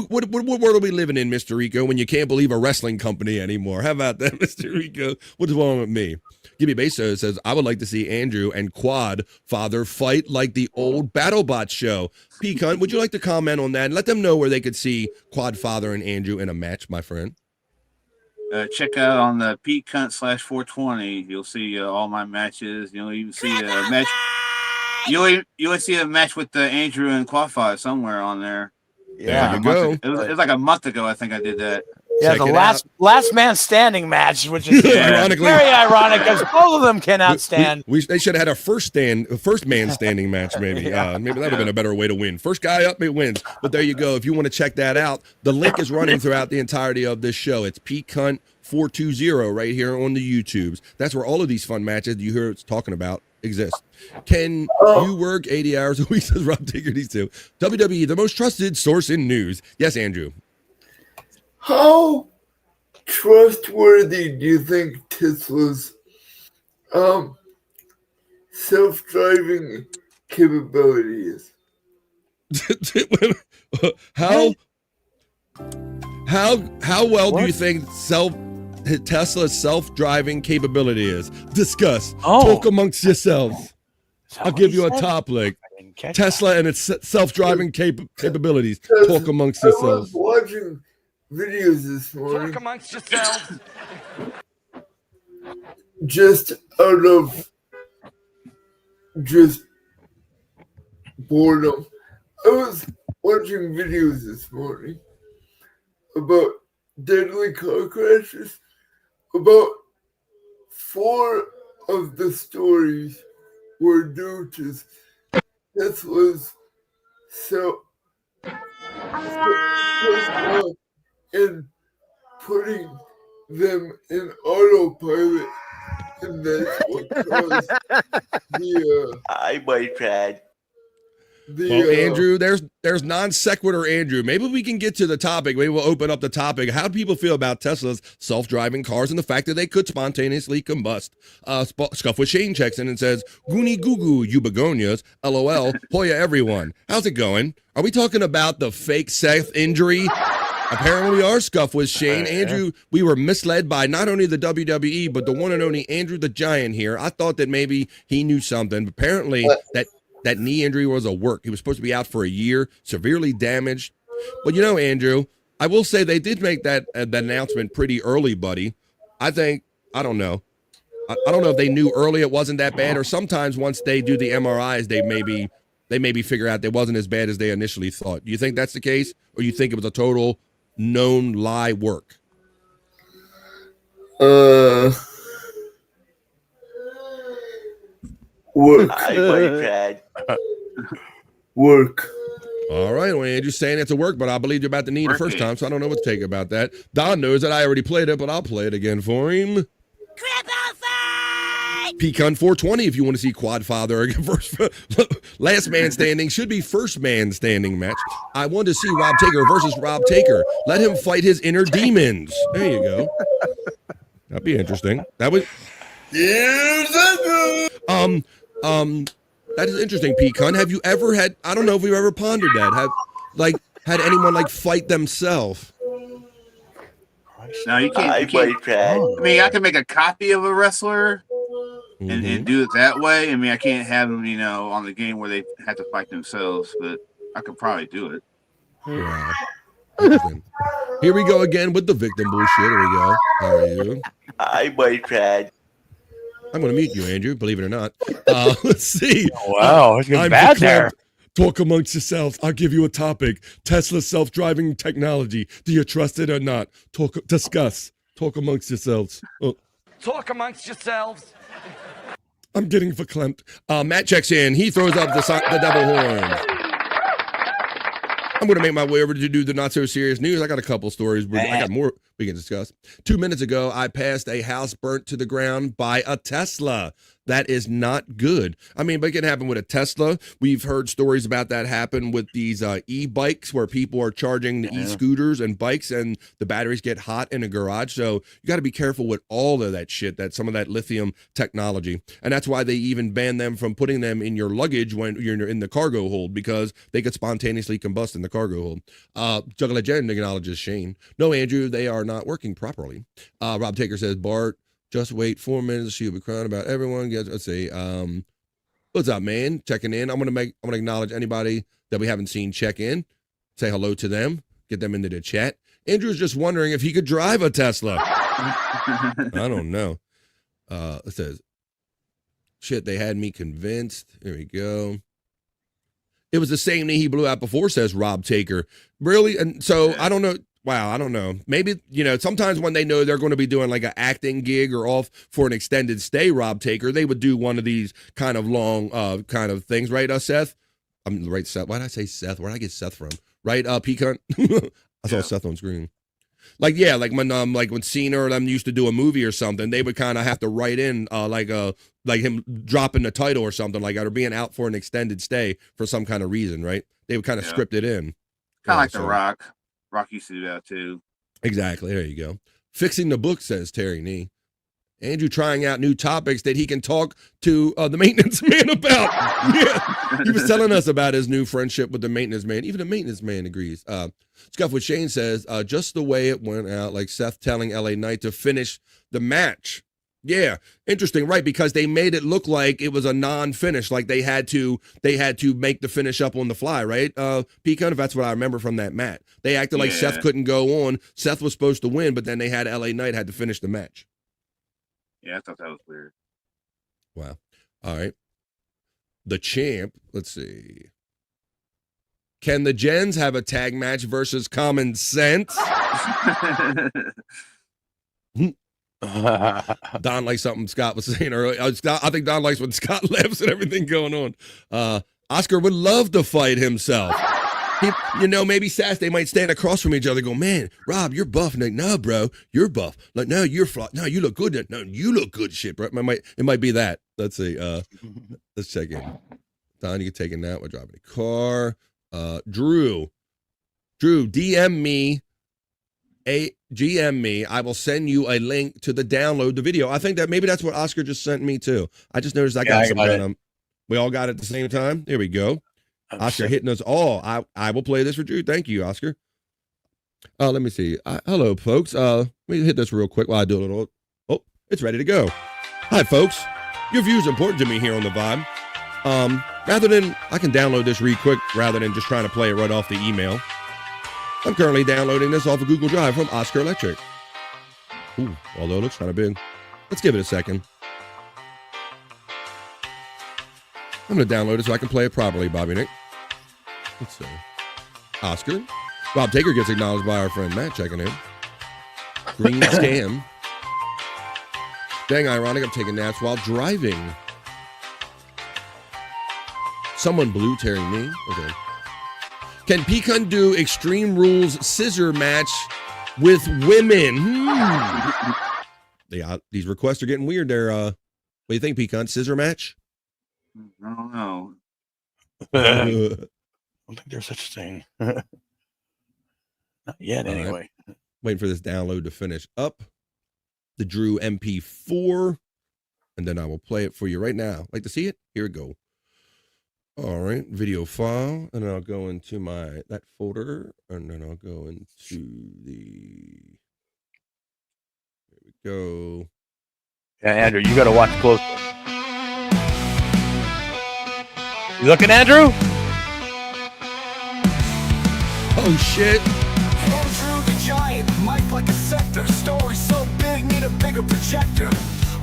what world are we living in, Mr. Rico, when you can't believe a wrestling company anymore? How about that, Mr. Rico? What is wrong with me? Gibby Beso says, I would like to see Andrew and Quad Father fight like the old BattleBot show. Pecan, would you like to comment on that and let them know where they could see Quad Father and Andrew in a match, my friend? Check out on the Pete Cunt /420. You'll see all my matches. You'll even see a match. You'll see a match with Andrew and Quad somewhere on there. Yeah, there you go. It was like a month ago, I think I did that. Yeah, the last man standing match, which is ironically very ironic because both of them cannot stand. They should have had a first man standing match, maybe. Maybe that would have been a better way to win. First guy up, it wins. But there you go. If you want to check that out, the link is running throughout the entirety of this show. It's Pete Cunt 420 right here on the YouTubes. That's where all of these fun matches you hear us talking about exist. Can you work 80 hours a week, says Rob Digger, these two. WWE, the most trusted source in news. Yes, Andrew. How trustworthy do you think Tesla's self-driving capability is? How well do you think Tesla's self-driving capability is? Discuss. Talk amongst yourselves. I'll give you a top link. Tesla and its self-driving capabilities. Talk amongst yourselves. I was watching videos this morning. Talk amongst yourselves. Just out of boredom. I was watching videos this morning about deadly car crashes. About 4 of the stories were due to Tesla's and putting them in autopilot, and that's what caused the I might try. Well, Andrew, there's non sequitur Andrew. Maybe we can get to the topic. Maybe we'll open up the topic. How do people feel about Tesla's self-driving cars and the fact that they could spontaneously combust? Scuff with Shane checks in and says, Goonie goo goo, you begonias, LOL, Hoya everyone. How's it going? Are we talking about the fake Seth injury? Apparently we are, Scuff with Shane. Andrew, we were misled by not only the WWE, but the one and only Andrew the Giant here. I thought that maybe he knew something. Apparently that knee injury was a work. He was supposed to be out for a year, severely damaged. But you know, Andrew, I will say they did make that announcement pretty early, buddy. I don't know. I don't know if they knew early it wasn't that bad, or sometimes once they do the MRIs, they maybe figure out it wasn't as bad as they initially thought. Do you think that's the case, or you think it was a total known lie work? Work. I might try. Work. All right, well, Andrew's saying it's a work, but I believed you about the knee the first time, so I don't know what to take about that. Don knows that I already played it, but I'll play it again for him. Pecan 420 if you want to see Quadfather again. Last man standing should be first man standing match. I want to see Rob Taker versus Rob Taker. Let him fight his inner demons. There you go. That'd be interesting. That was that is interesting, Pecan. Have you ever had, I don't know if we've ever pondered that. Had anyone fight themselves? No, you can't. I mean, I can make a copy of a wrestler and do it that way. I mean, I can't have them, on the game where they have to fight themselves, but I could probably do it. Wow. Here we go again with the victim bullshit. Here we go. How are you? I might try. I'm going to mute you, Andrew, believe it or not. Let's see. Wow, it's getting bad there. Talk amongst yourselves. I'll give you a topic. Tesla self-driving technology. Do you trust it or not? Discuss. Talk amongst yourselves. Oh. Talk amongst yourselves. I'm getting verklempt. Matt checks in. He throws up the double horn. I'm going to make my way over to do the not so serious news. I got a couple stories. I got more we can discuss. 2 minutes ago, I passed a house burnt to the ground by a Tesla. That is not good. I mean, but it can happen with a Tesla. We've heard stories about that happen with these e-bikes where people are charging the e-scooters and bikes and the batteries get hot in a garage. So you got to be careful with all of that shit, some of that lithium technology. And that's why they even ban them from putting them in your luggage when you're in the cargo hold, because they could spontaneously combust in the cargo hold. Juggle Legend acknowledges Shane. No, Andrew, they are not working properly. Rob Taker says, Bart, just wait 4 minutes. She'll be crying about everyone. Let's see. What's up, man? Checking in. I'm gonna acknowledge anybody that we haven't seen check in. Say hello to them. Get them into the chat. Andrew's just wondering if he could drive a Tesla. I don't know. It says, shit, they had me convinced. Here we go. It was the same knee he blew out before, says Rob Taker. Really? And so I don't know. Wow, I don't know. Maybe, sometimes when they know they're going to be doing like an acting gig or off for an extended stay, Rob Taker, they would do one of these kind of long kind of things, right, Seth? Right, Seth. Why did I say Seth? Where did I get Seth from? Right, Pecan? I saw Seth on screen. Like when Cena or them used to do a movie or something, they would kind of have to write in like him dropping the title or something like that, or being out for an extended stay for some kind of reason, right? They would kind of script it in. Kind of like The Rock. Rock used to do that too. Exactly. There you go. Fixing the book, says Terry Nee. Andrew trying out new topics that he can talk to the maintenance man about. Yeah. He was telling us about his new friendship with the maintenance man. Even the maintenance man agrees. Scuff with Shane says, just the way it went out, like Seth telling LA Knight to finish the match. Yeah, interesting, right? Because they made it look like it was a non-finish, like they had to make the finish up on the fly, right? Pecan, if that's what I remember from that match, they acted like Seth couldn't go on. Seth was supposed to win, but then they had LA Knight had to finish the match. Yeah, I thought that was weird. Wow. All right. The champ. Let's see. Can the Gens have a tag match versus Common Sense? Don likes something Scott was saying earlier. I think Don likes when Scott laughs and everything going on. Oscar would love to fight himself. Maybe Sass, they might stand across from each other and go, man, Rob, you're buff. And like, no, bro, you're buff. Like, no, you're flat. No, you look good. No, you look good shit, bro. It might be that. Let's see. Let's check in. Don, you can take a nap. We're driving the car. Drew, DM me. GM me. I will send you a link to download the video. I think that maybe that's what Oscar just sent me too. I just noticed I got something. We all got it at the same time. Here we go. Oscar hitting us all. I will play this for Drew. Thank you, Oscar. Let me see. Hello, folks. Let me hit this real quick while I do a little. Oh, it's ready to go. Hi, folks. Your view is important to me here on the Vibe. Rather than I can download this real quick rather than just trying to play it right off the email. I'm currently downloading this off of Google Drive from Oscar Electric. Ooh, although it looks kind of big. Let's give it a second. I'm going to download it so I can play it properly, Bobby Nick. Let's see. Oscar. Rob Taker gets acknowledged by our friend Matt checking in. Green scam. Dang ironic, I'm taking naps while driving. Someone blue tearing me. Okay. Can Pecan do Extreme Rules scissor match with women? These requests are getting weird there. What do you think, Pecan? Scissor match? I don't know. I don't think there's such a thing. Not yet, anyway. Right. Waiting for this download to finish up. The Drew MP4. And then I will play it for you right now. Like to see it? Here we go. All right. Video file. And then I'll go into that folder. And then I'll go into the... Here we go. Yeah, Andrew, you got to watch closely. You looking, Andrew? Oh, shit. Andrew the Giant, mic like a sector. Story so big, need a bigger projector.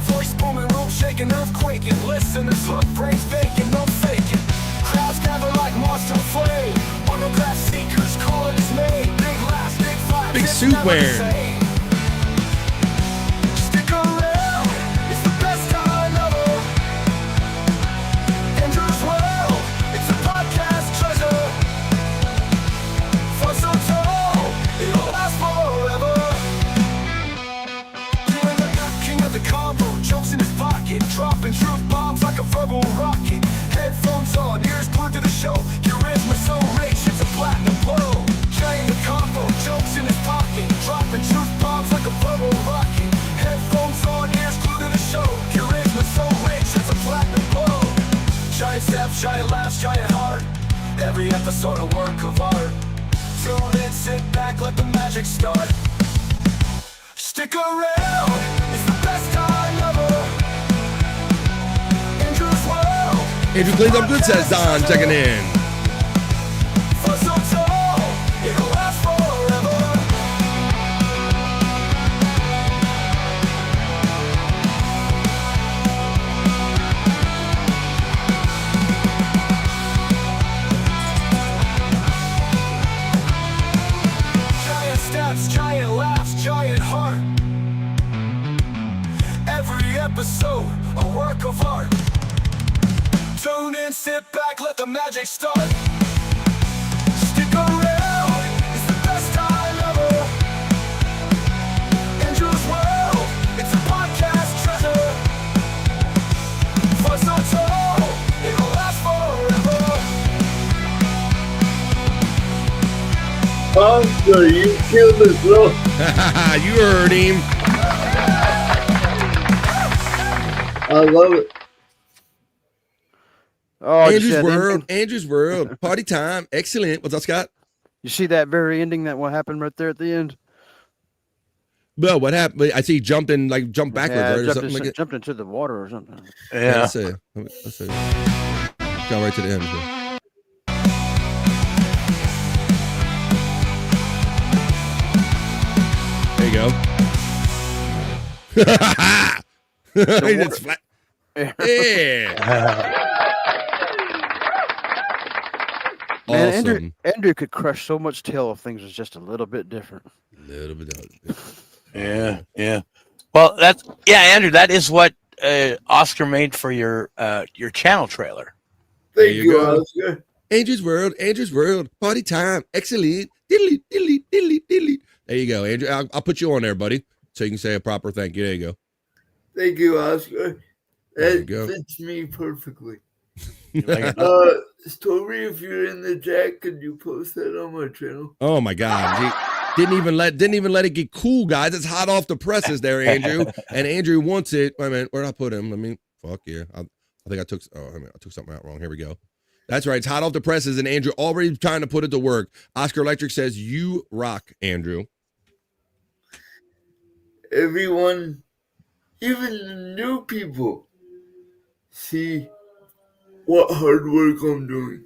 Voice booming, room shaking, earthquaking. Listeners look, brains vacant, no faking. Crowds gather like monster flame. Monograph seekers, call it as made. Big laughs, big vibes, big suit wearing. Stick around, it's the best time ever. Andrew's World, it's a podcast treasure. Fun so tall, it'll last forever. Doing the king of the combo, jokes in his pocket, dropping truth bombs like a verbal rocket. Headphones on, ears glued to the show. Charisma so rich, it's a platinum blow. Giant the combo, jokes in his pocket, dropping truth bombs like a verbal rocket. Headphones on, ears glued to the show. Charisma so rich, it's a platinum blow. Giant steps, giant laughs, giant heart. Every episode a work of art. Tune in, sit back, let the magic start. Stick around, it's the best time ever. Andrew's World. Andrew cleans up good, says Don, checking in. Fun so tall, it'll last forever. Giant steps, giant laughs, giant heart. Every episode, a work of art. Tune in, sit back, let the magic start. Stick around, it's the best time ever. Andrew's World, it's a podcast treasure. Fun so tall, it'll last forever. Oscar, you killed us, bro. You heard him. I love it. Oh, Andrew's World, party time, excellent. What's up, Scott? You see that very ending that what happened right there at the end? Well, what happened? I see he jumped backwards, Yeah, right, or something like it. jumped into the water or something. Yeah. Let's see. Go right to the end. There you go. It's flat. Yeah. Man, Awesome. Andrew could crush so much tail if things was just a little bit different. A little bit different. Yeah. Well, Andrew, that is what Oscar made for your channel trailer. Thank you, Oscar. Andrew's World, party time, excellent. Diddly, diddly, diddly, diddly. There you go, Andrew. I'll put you on there, buddy, so you can say a proper thank you. There you go. Thank you, Oscar. There you That go. fits me perfectly. Like, Story, if you're in the chat, could you post that on my channel? Oh my God. Didn't even let it get cool, guys. It's hot off the presses there, Andrew. And Andrew wants it. Wait a minute, where'd I put him? Let me fuck yeah. I think I took something out wrong. Here we go. That's right. It's hot off the presses, and Andrew already trying to put it to work. Oscar Electric says you rock, Andrew. Everyone, even the new people, see what hard work I'm doing.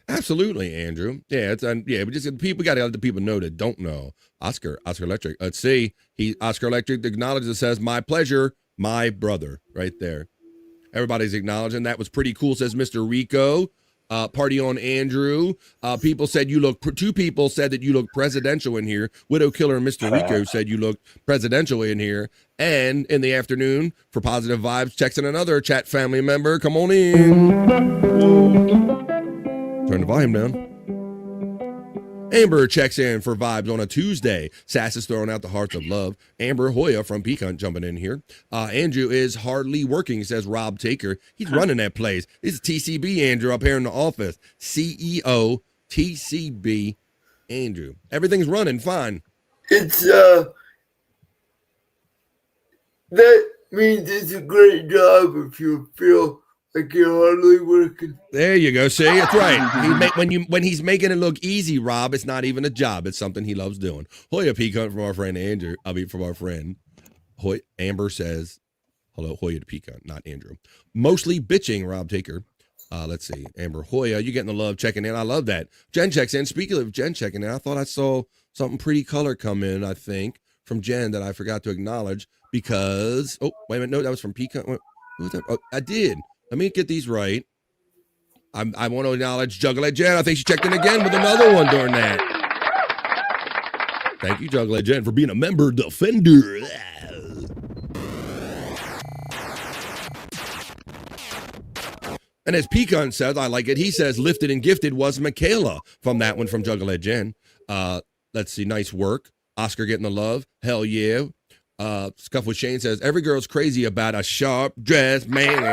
Absolutely, Andrew. Yeah, it's we just people got to let the people know that don't know. Oscar Electric. Let's see. Oscar Electric acknowledges it, says my pleasure, my brother, right there. Everybody's acknowledging that was pretty cool, says Mr. Rico. Party on Andrew. People said you look. Two people said that you look presidential in here. Widow Killer and Mr. Rico said you look presidential in here. And in the afternoon, for positive vibes, checks in another chat family member. Come on in. Turn the volume down. Amber checks in for vibes on a Tuesday. Sass is throwing out the hearts of love. Amber Hoya from Pecan jumping in here. Andrew is hardly working, says Rob Taker. He's running that place. This is TCB Andrew up here in the office. CEO TCB Andrew. Everything's running fine. It's that means it's a great job if you feel like you're hardly working. There you go. See, that's right. When he's making it look easy, Rob, it's not even a job. It's something he loves doing. Hoya Pecan from our friend Andrew. From our friend Amber says, hello, Hoya to Pecan, not Andrew. Mostly bitching, Rob Taker. Let's see. Amber Hoya, you getting the love checking in. I love that. Jen checks in. Speaking of Jen checking in, I thought I saw something pretty color come in, I think, from Jen that I forgot to acknowledge because, oh, wait a minute. No, that was from Pecan. Who was that? Oh, I did. Let me get these right. I want to acknowledge Juggler Jen. I think she checked in again with another one during that. Thank you, Juggler Jen, for being a member defender. And as Pecan says, I like it. He says, lifted and gifted was Michaela from that one from Juggler Jen. Let's see. Nice work. Oscar getting the love. Hell yeah. Scuff with Shane says, every girl's crazy about a sharp dressed man.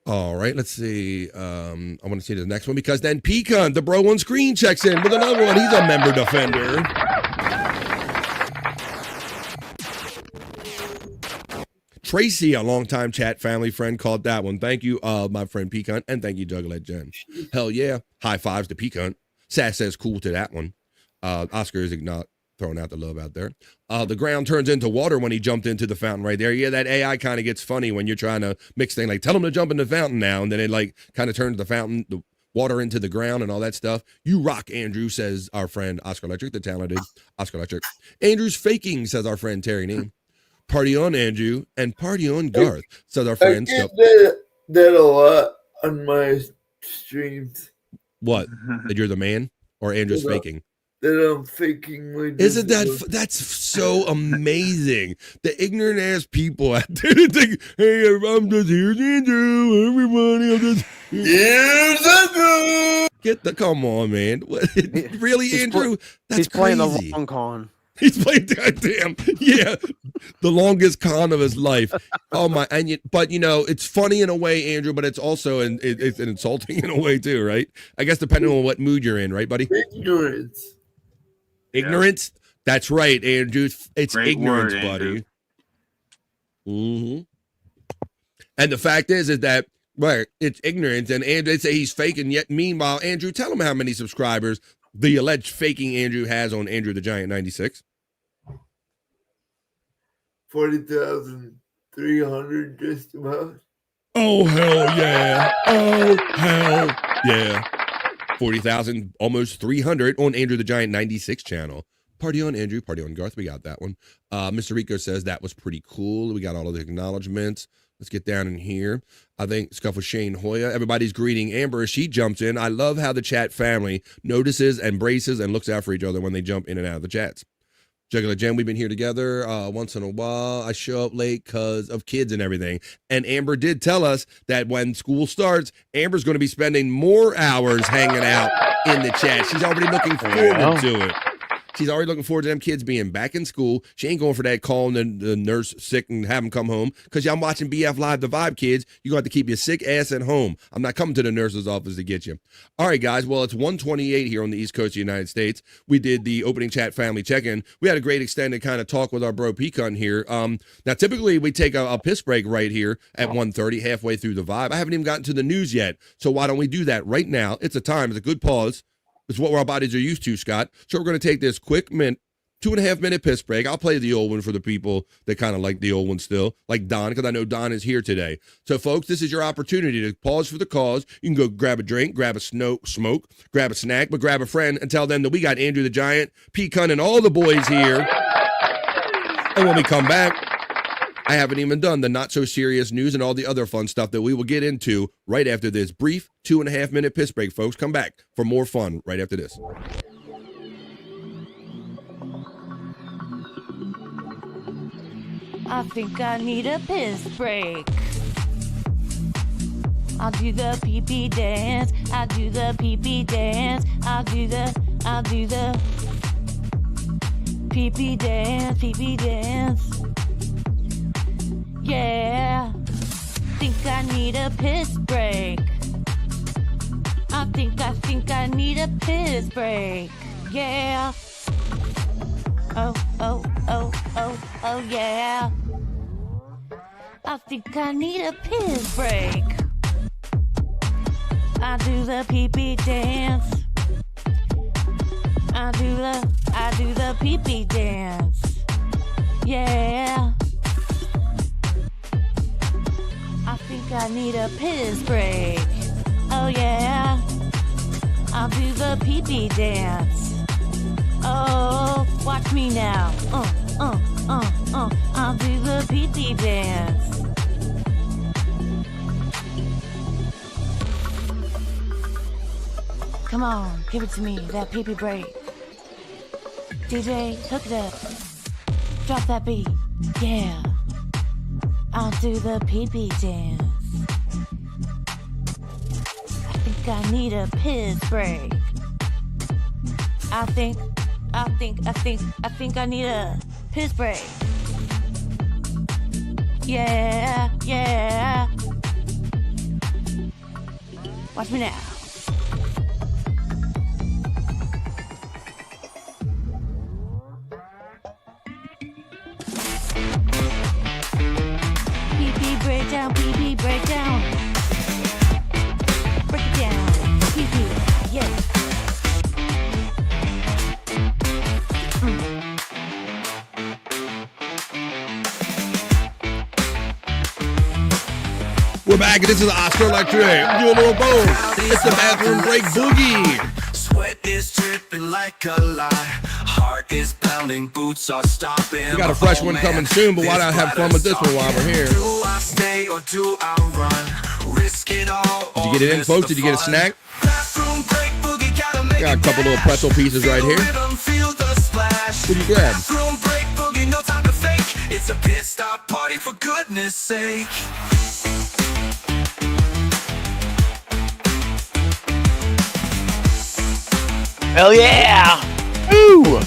All right, let's see. I want to see the next one because then Pecan, the bro on screen, checks in with another one. He's a member defender. Tracy, a longtime chat family friend, called that one. Thank you, my friend Pecan, and thank you, Juggler Jen. Hell yeah. High fives to Pecan. Sass says cool to that one. Oscar is not throwing out the love out there. The ground turns into water when he jumped into the fountain right there. Yeah, that AI kind of gets funny when you're trying to mix things like tell him to jump in the fountain now, and then it like kind of turns the fountain, the water into the ground and all that stuff. You rock, Andrew, says our friend Oscar Electric, the talented Oscar Electric. Andrew's faking, says our friend Terry Neem. Party on, Andrew, and party on, Garth, says our friend. I get that a lot on my streams. What? That you're the man? Or Andrew's faking? That I'm faking my Isn't that's so amazing? The ignorant ass people out there that think, hey, I'm just here to Andrew, everybody, I'm just here's Andrew. Come on, man. Really, Andrew? That's he's playing crazy. the long con. He's playing goddamn, yeah, the longest con of his life. Oh my, but you know, it's funny in a way, Andrew, but it's also it's insulting in a way too, right? I guess depending on what mood you're in, right, buddy? Ignorance. Ignorance. Yeah. That's right, Andrew. It's Great ignorance, word, buddy. Mm-hmm. And the fact is that right, it's ignorance, and Andrew, they say he's faking. Yet, meanwhile, Andrew, tell him how many subscribers the alleged faking Andrew has on Andrew the Giant 96. 40,300 just about. Oh, hell yeah. Oh, hell yeah. 40,000, almost 300 on Andrew the Giant 96 channel. Party on, Andrew. Party on, Garth. We got that one. Mr. Rico says that was pretty cool. We got all of the acknowledgments. Let's get down in here. I think Scuff with Shane Hoya. Everybody's greeting Amber as she jumps in. I love how the chat family notices, embraces, and looks out for each other when they jump in and out of the chats. Juggler Jen, we've been here together once in a while. I show up late because of kids and everything. And Amber did tell us that when school starts, Amber's going to be spending more hours hanging out in the chat. She's already looking forward to it. She's already looking forward to them kids being back in school. She ain't going for that calling the nurse sick and have them come home. Because y'all watching BF Live, the Vibe, kids. You're going to have to keep your sick ass at home. I'm not coming to the nurse's office to get you. All right, guys. Well, it's 1:28 here on the East Coast of the United States. We did the opening chat family check-in. We had a great extended kind of talk with our bro Pecan here. Now, typically, we take a piss break right here at 1:30, halfway through the Vibe. I haven't even gotten to the news yet. So why don't we do that right now? It's a time. It's a good pause. It's what our bodies are used to, Scott. So we're going to take this quick 2.5 minute piss break. I'll play the old one for the people that kind of like the old one still, like Don, because I know Don is here today. So, folks, this is your opportunity to pause for the cause. You can go grab a drink, grab a smoke, grab a snack, but grab a friend and tell them that we got Andrew the Giant, Pecan, and all the boys here. And when we come back, I haven't even done the not so serious news and all the other fun stuff that we will get into right after this brief 2.5 minute piss break, folks. Come back for more fun right after this. I think I need a piss break. I'll do the pee-pee dance. I'll do the pee-pee dance. I'll do the pee-pee dance, pee-pee dance. Yeah, think I need a piss break. I think I need a piss break. Yeah. Oh, yeah. I think I need a piss break. I do the pee-pee dance. I do the pee-pee dance. Yeah. I think I need a piss break. Oh yeah. I'll do the pee-pee dance. Oh, watch me now. I'll do the pee-pee dance. Come on, give it to me, that pee-pee break. DJ, hook it up. Drop that beat. Yeah. I'll do the pee-pee dance. I think I need a piss break. I think I need a piss break. Yeah. Watch me now. Breakdown, pee-pee, breakdown. Break it down, pee-pee, yeah. We're back, and this is Oscar Electric. Do a little bow. It's the bathroom break boogie. Sweat is dripping like a lie. Heart is pounding, boots are stopping. We got a fresh one coming soon, but why not have fun with this one while we're here? Do I stay or do I run? Risk it all. Did you get it in, folks? Did you get a snack? Got a couple little pretzel pieces right here. What did you grab? Bathroom break boogie, no time to fake. It's a pit stop party for goodness sake. Hell yeah! Ooh!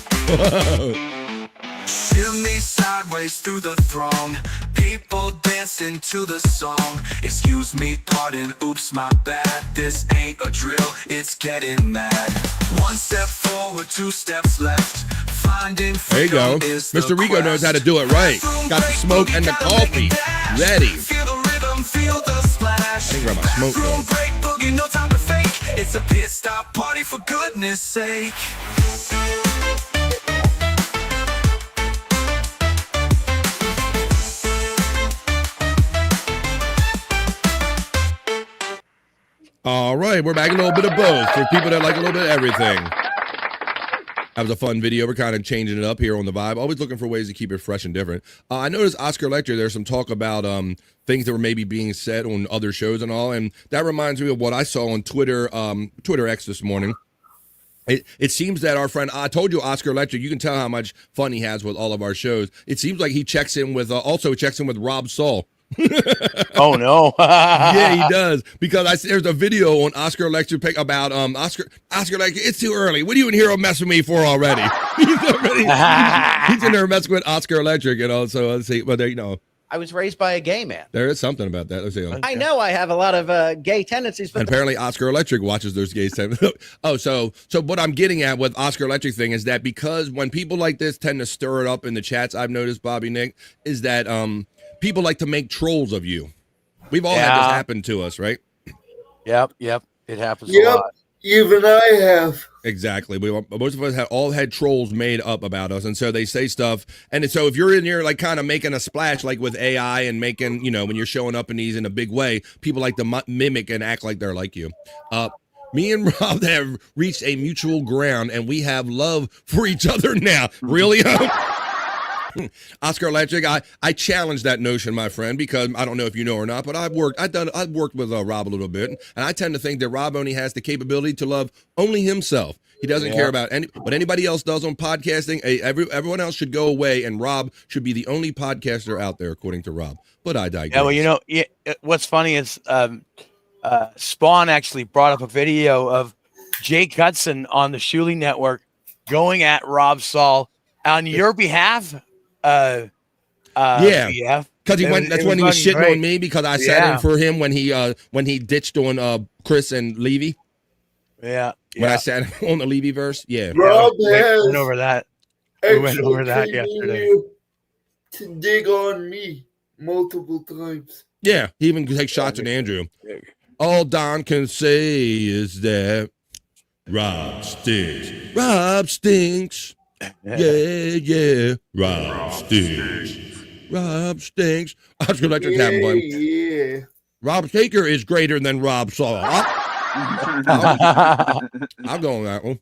Shimmy sideways through the throng. People dancing to the song. Excuse me, pardon, oops, my bad. This ain't a drill, it's getting mad. One step forward, two steps left. Finding there you go. Mr. Rico knows how to do it right. Got the smoke and the coffee ready. Feel the rhythm, feel the splash. I didn't grab my smoke though. Break boogie, no time to fake. It's a pit stop party for goodness sake. All right, we're back a little bit of both for people that like a little bit of everything. That was a fun video. We're kind of changing it up here on the Vibe. Always looking for ways to keep it fresh and different. I noticed Oscar Lecter, there's some talk about things that were maybe being said on other shows and all. And that reminds me of what I saw on Twitter, Twitter X this morning. It seems that our friend, I told you, Oscar Electric, you can tell how much fun he has with all of our shows. It seems like he checks in with, also checks in with Rob Saul. Oh no! Yeah, he does, because there's a video on Oscar Electric about Oscar Electric. It's too early. What are you in here messing with me for already? He's in there messing with Oscar Electric, so let's see. But I was raised by a gay man. there is something about that. Let's see. I know I have a lot of gay tendencies, but And apparently Oscar Electric watches those gays. So what I'm getting at with Oscar Electric thing is that because when people like this tend to stir it up in the chats, I've noticed, Bobby Nick, is that people like to make trolls of you. We've all had this happen to us, right? Yep. It happens a lot. Even I have. Exactly. Most of us have all had trolls made up about us, and so they say stuff. And so if you're in here like kind of making a splash, like with AI and making, when you're showing up in these in a big way, people like to mimic and act like they're like you. Me and Rob have reached a mutual ground, and we have love for each other now. Really? Oscar Electric, I challenge that notion, my friend, because I don't know if you know or not, but I've worked with Rob a little bit, and I tend to think that Rob only has the capability to love only himself. He doesn't care about what anybody else does on podcasting. Everyone else should go away, and Rob should be the only podcaster out there, according to Rob. But I digress. Yeah, well, what's funny is Spawn actually brought up a video of Jake Hudson on the Shuley Network going at Rob Saul on your behalf. Because he went. That's when he was shitting on me because I sat in for him when he ditched on Chris and Levy. Yeah. When I sat on the Levy verse. Yeah. Rob we went over that. We went over that yesterday. To dig on me multiple times. Yeah, he even takes shots at Andrew. All Don can say is that Rob stinks. Rob stinks. Yeah. Rob stinks. Rob stinks. Oscar Electric's having fun. Yeah. Rob Shaker is greater than Rob Saul. I'll go on that one.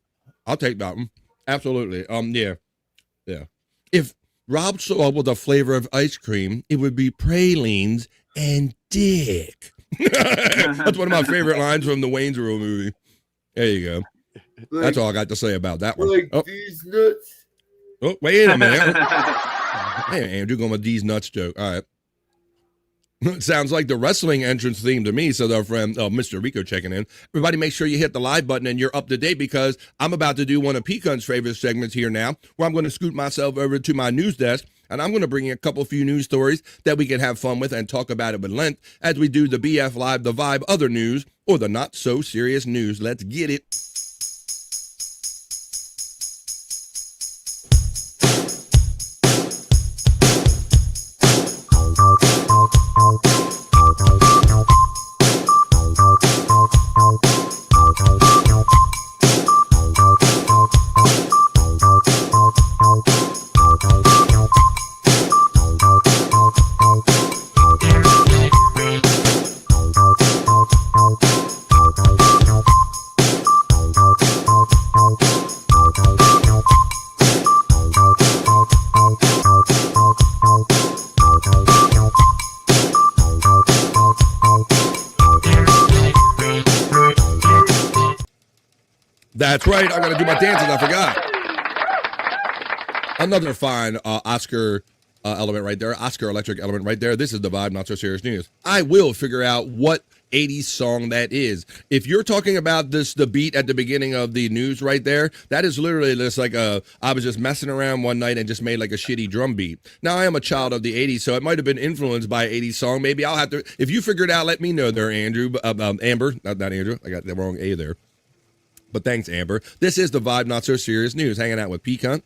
I'll take that one. Absolutely. Yeah. If Rob Saul was a flavor of ice cream, it would be pralines and dick. That's one of my favorite lines from the Wayne's World movie. There you go. That's all I got to say about that one. Like these nuts. Oh, wait a minute. Hey, Andrew, going with these nuts joke. All right. It sounds like the wrestling entrance theme to me. So our friend, Mr. Rico checking in. Everybody make sure you hit the live button and you're up to date because I'm about to do one of Pecan's favorite segments here now, where I'm going to scoot myself over to my news desk and I'm going to bring you a few news stories that we can have fun with and talk about it with length as we do the BF Live, the Vibe, other news, or the not so serious news. Let's get it. That's right. I got to do my dances. I forgot. Another fine Oscar element right there. Oscar Electric element right there. This is the Vibe, Not So Serious News. I will figure out what 80s song that is. If you're talking about the beat at the beginning of the news right there, that is literally just like I was just messing around one night and just made like a shitty drum beat. Now, I am a child of the 80s, so it might have been influenced by an 80s song. Maybe I'll have to, if you figure it out, let me know there, Andrew. Amber, not Andrew. I got the wrong A there. But thanks, Amber. This is the Vibe, Not So Serious News. Hanging out with Pecan.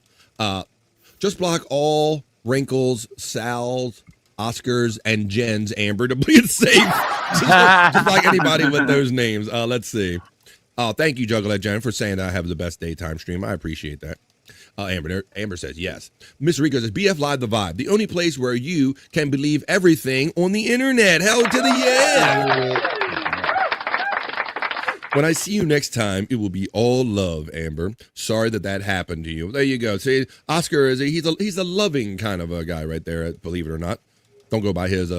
Just block all Wrinkles, Sal's, Oscars, and Jen's, Amber, to be safe. just like anybody with those names. Let's see. Thank you, Juggalette Jen, for saying that I have the best daytime stream. I appreciate that. Amber says yes. Miss Rico says, BF Live, the Vibe, the only place where you can believe everything on the internet. Hell to the yeah! When I see you next time, it will be all love, Amber. Sorry that happened to you. There you go. See, Oscar he's a loving kind of a guy right there. Believe it or not, don't go by his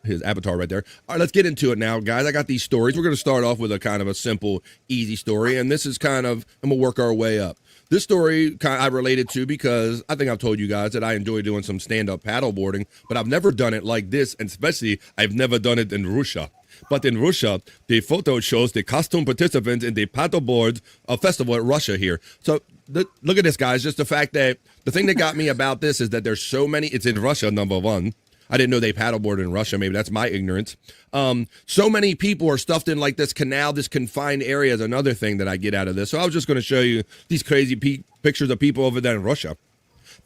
his avatar right there. All right, let's get into it now, guys. I got these stories. We're going to start off with a kind of a simple, easy story, and this is kind of, I'm going to work our way up. This story I related to because I think I've told you guys that I enjoy doing some stand-up paddleboarding, but I've never done it like this, and especially I've never done it in Russia. But in Russia, the photo shows the costume participants in the paddleboard festival at Russia here. So look at this, guys. Just the fact that the thing that got me about this is that there's so many. It's in Russia, number one. I didn't know they paddleboard in Russia. Maybe that's my ignorance. So many people are stuffed in like this canal, this confined area is another thing that I get out of this. So I was just going to show you these crazy pictures of people over there in Russia.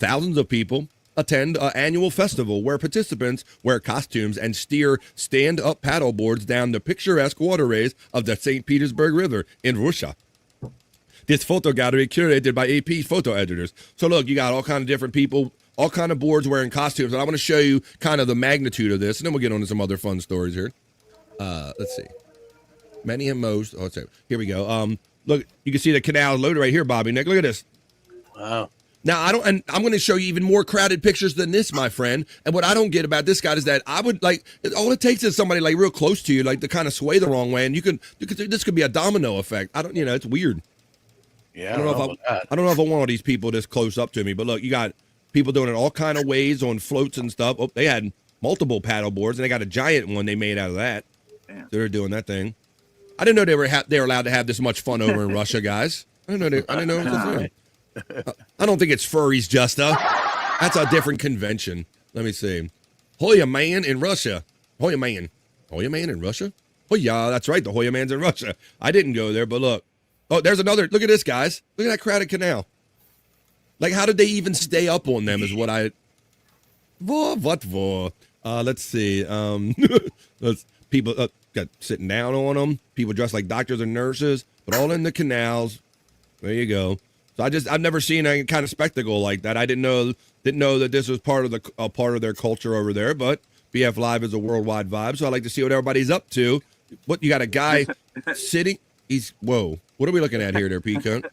Thousands of people attend an annual festival where participants wear costumes and steer stand-up paddleboards down the picturesque waterways of the St. Petersburg River in Russia. This photo gallery curated by AP photo editors. So look, you got all kind of different people, all kind of boards wearing costumes, and I want to show you kind of the magnitude of this, and then we'll get on to some other fun stories here. Let's see. Many and most. Oh, here we go. Look, you can see the canal loaded right here, Bobby Nick. Look at this. Wow. Now, and I'm going to show you even more crowded pictures than this, my friend. And what I don't get about this guy is that I would like, all it takes is somebody like real close to you, like to kind of sway the wrong way. And this could be a domino effect. it's weird. Yeah. I don't know if I want all these people this close up to me, but look, you got people doing it all kind of ways on floats and stuff. Oh, they had multiple paddle boards and they got a giant one they made out of that. Damn. They're doing that thing. I didn't know they were allowed to have this much fun over in Russia, guys. I didn't know it was a thing. I don't think it's furries, Justa. That's a different convention. Let me see. Hoya Man in Russia. Hoya Man in Russia? Oh, yeah, that's right. The Hoya Man's in Russia. I didn't go there, but look. Oh, there's another. Look at this, guys. Look at that crowded canal. Like, how did they even stay up on them is what I... let's see. People got sitting down on them. People dressed like doctors and nurses, but all in the canals. There you go. So I've never seen a kind of spectacle like that. I didn't know that this was part of their culture over there. But BF Live is a worldwide vibe, so I like to see what everybody's up to. What, you got a guy sitting? Whoa. What are we looking at here, there, P-Cunt?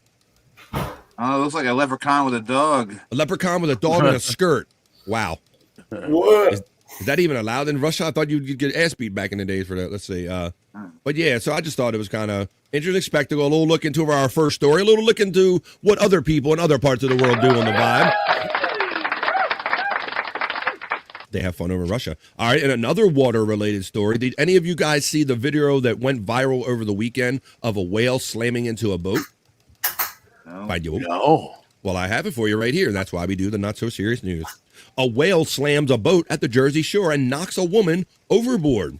Oh, it looks like a leprechaun with a dog. A leprechaun with a dog and a skirt. Wow. What? Is that even allowed in Russia? I thought you'd get ass beat back in the days for that. Let's see. But yeah, so I just thought it was kind of interesting spectacle. A little look into our first story. A little look into what other people in other parts of the world do on the vibe. They have fun over in Russia. All right, and another water-related story. Did any of you guys see the video that went viral over the weekend of a whale slamming into a boat? No. Well, I have it for you right here. That's why we do the not-so-serious news. A whale slams a boat at the Jersey Shore and knocks a woman overboard.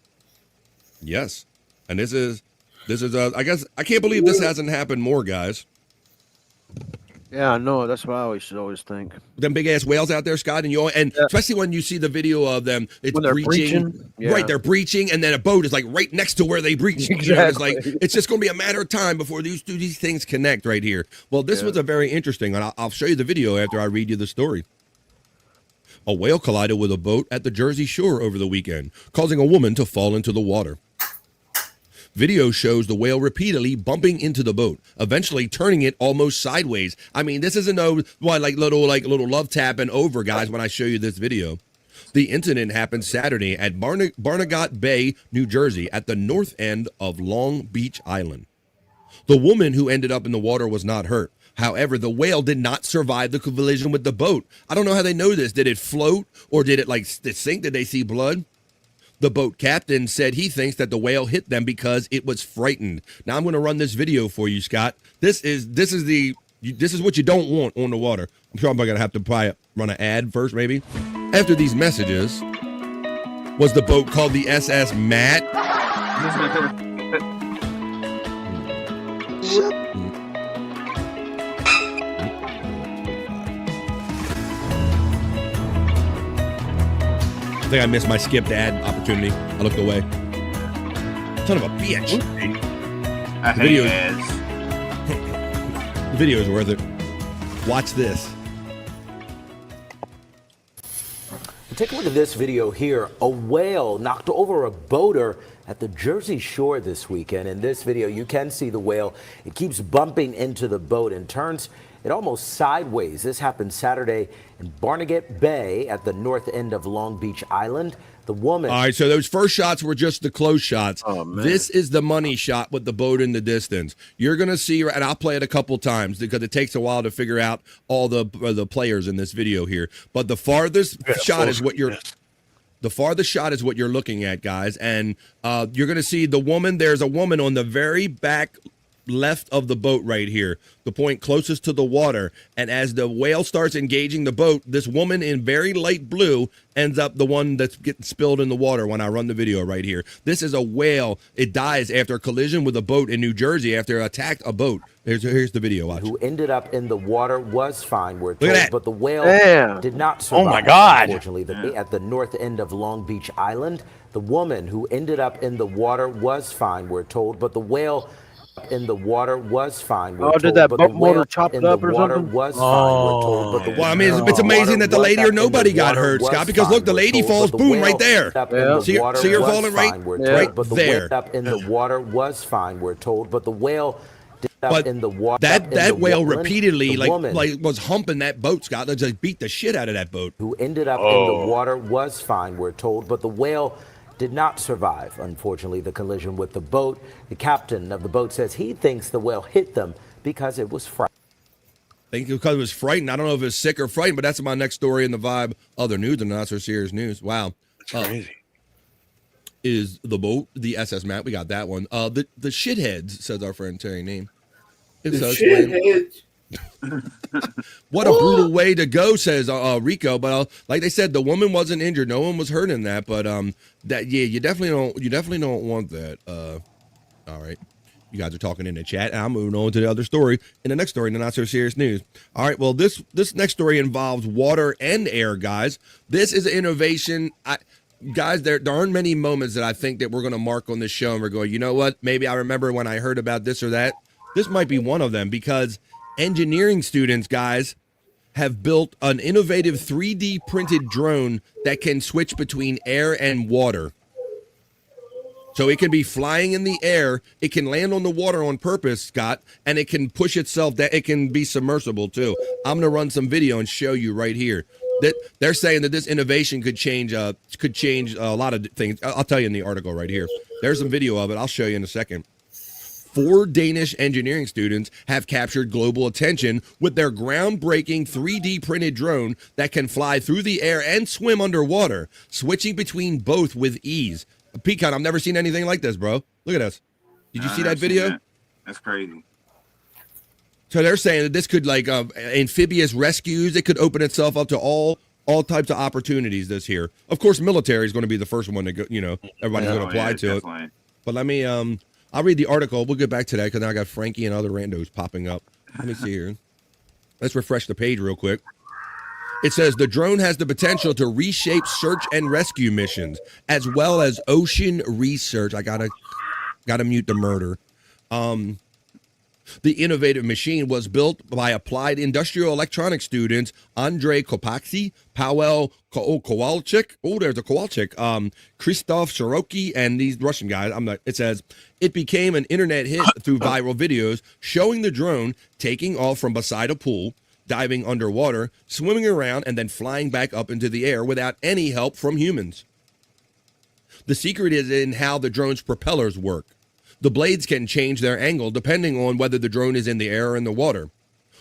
Yes. And this is I guess, I can't believe this hasn't happened more, guys. Yeah, I know. That's what I always think. Them big ass whales out there, Scott, and especially when you see the video of them, it's when they're breaching. Yeah. Right, they're breaching, and then a boat is like right next to where they breach. Exactly. You know, it's like it's just going to be a matter of time before these things connect right here. Well, this was a very interesting, and I'll show you the video after I read you the story. A whale collided with a boat at the Jersey Shore over the weekend, causing a woman to fall into the water. Video shows the whale repeatedly bumping into the boat, eventually turning it almost sideways. I mean, this isn't like little love tapping over, guys, when I show you this video. The incident happened Saturday at Barnegat Bay, New Jersey, at the north end of Long Beach Island. The woman who ended up in the water was not hurt. However, the whale did not survive the collision with the boat. I don't know how they know this. Did it float or did it sink? Did they see blood? The boat captain said he thinks that the whale hit them because it was frightened. Now I'm going to run this video for you, Scott. This is what you don't want on the water. I'm sure I'm going to have to run an ad first, maybe. After these messages, was the boat called the SS Matt? I think I missed my skipped ad opportunity. I looked away. Son of a bitch. I hate ads. The video is worth it. Watch this. Take a look at this video here. A whale knocked over a boater at the Jersey Shore this weekend. In this video, you can see the whale. It keeps bumping into the boat and turns it almost sideways. This happened Saturday in Barnegat Bay at the north end of Long Beach Island. The woman. All right, so those first shots were just the close shots. Oh, man. This is the money shot with the boat in the distance. You're going to see, and I'll play it a couple times because it takes a while to figure out all the players in this video here. But the farthest shot is what you're. The farthest shot is what you're looking at, guys, and you're going to see the woman. There's a woman on the very back left of the boat right here, the point closest to the water. And as the whale starts engaging the boat, this woman in very light blue ends up the one that's getting spilled in the water when I run the video right here. This is a whale. It dies after a collision with a boat in New Jersey after it attacked a boat. Here's the video. Watch. Who ended up in the water was fine, we're Look at told, that. but the whale Damn. did not survive. Oh my God. Unfortunately, at the north end of Long Beach Island, the woman who ended up in the water was fine, we're told, but the whale in the water was fine. We're Did told, that but boat the whale motor chopped in the up or water something? was fine. We're told, but the Well, I mean, it's amazing that the lady or nobody got hurt, Scott, because look, the lady falls, boom, right there. See her falling right there. Up in the water was fine, we're told, but the whale But in the water. that whale repeatedly like was humping that boat, Scott. They just beat the shit out of that boat. Who ended up in the water was fine, we're told, but the whale did not survive, unfortunately, the collision with the boat. The captain of the boat says he thinks the whale hit them because it was frightened. I think because it was frightened. I don't know if it was sick or frightened, but that's my next story in the Vibe other news and not so serious news. Wow. That's crazy. Is the boat, the SS Map. We got that one. The shitheads, says our friend Terry Name. What a brutal way to go, says Rico. But like they said, the woman wasn't injured. No one was hurt in that. But you definitely don't want that. All right. You guys are talking in the chat, and I'm moving on to the other story. In the next story, in the not so serious news. All right. Well, this next story involves water and air, guys. This is an innovation. Guys, there aren't many moments that I think that we're going to mark on this show and we're going, you know what? Maybe I remember when I heard about this or that. This might be one of them because engineering students, guys, have built an innovative 3D printed drone that can switch between air and water. So it can be flying in the air, it can land on the water on purpose, Scott, and it can push itself that it can be submersible too. I'm going to run some video and show you right here. That they're saying that this innovation could change a lot of things. I'll tell you in the article right here. There's some video of it. I'll show you in a second. 4 Danish engineering students have captured global attention with their groundbreaking 3D printed drone that can fly through the air and swim underwater, switching between both with ease. Pecan, I've never seen anything like this, bro. Look at this. Did you see that video? That's crazy. So they're saying that this could amphibious rescues. It could open itself up to all types of opportunities this year. Of course, military is going to be the first one to go. Everybody's going to apply to it. But let me I'll read the article. We'll get back to that because now I got Frankie and other randos popping up. Let me see here. Let's refresh the page real quick. It says the drone has the potential to reshape search and rescue missions as well as ocean research. I gotta mute the murder. The innovative machine was built by applied industrial electronics students Andrei Kopaksy, Paweł Kowalczyk. Oh, there's a Kowalczyk. Krzysztof Soroki, and these Russian guys. It says it became an internet hit through viral videos showing the drone taking off from beside a pool, diving underwater, swimming around, and then flying back up into the air without any help from humans. The secret is in how the drone's propellers work. The blades can change their angle depending on whether the drone is in the air or in the water.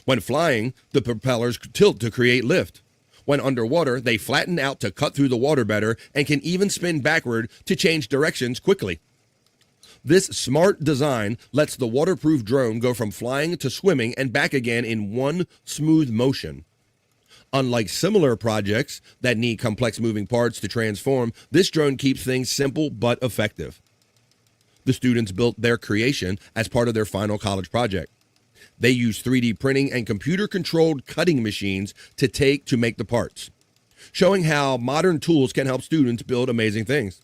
When flying, the propellers tilt to create lift. When underwater, they flatten out to cut through the water better and can even spin backward to change directions quickly. This smart design lets the waterproof drone go from flying to swimming and back again in one smooth motion. Unlike similar projects that need complex moving parts to transform, this drone keeps things simple but effective. The students built their creation as part of their final college project. They used 3D printing and computer-controlled cutting machines to make the parts, showing how modern tools can help students build amazing things.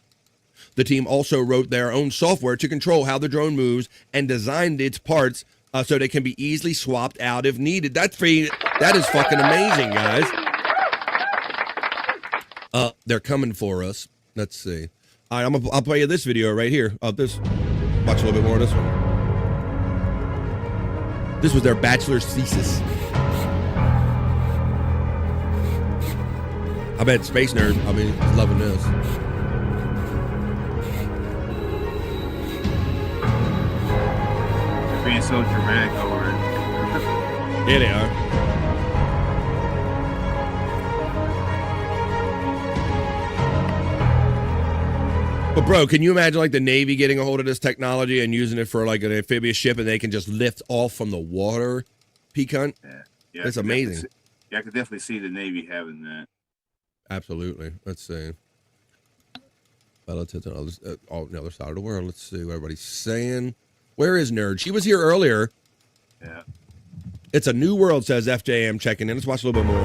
The team also wrote their own software to control how the drone moves and designed its parts so they can be easily swapped out if needed. That is fucking amazing, guys. They're coming for us. Let's see. All right, I'll play you this video right here of this. Watch a little bit more of this one. This was their bachelor's thesis. I bet Space Nerd, loving this. so dramatic over it. Yeah, they are. But bro, can you imagine like the Navy getting a hold of this technology and using it for like an amphibious ship, and they can just lift off from the water? P-cunt? Yeah, That's amazing. I could definitely see the Navy having that. Absolutely. Let's see. Relatives on the other side of the world. Let's see what everybody's saying. Where is Nerd? She was here earlier. Yeah. It's a new world, says FJM checking in. Let's watch a little bit more.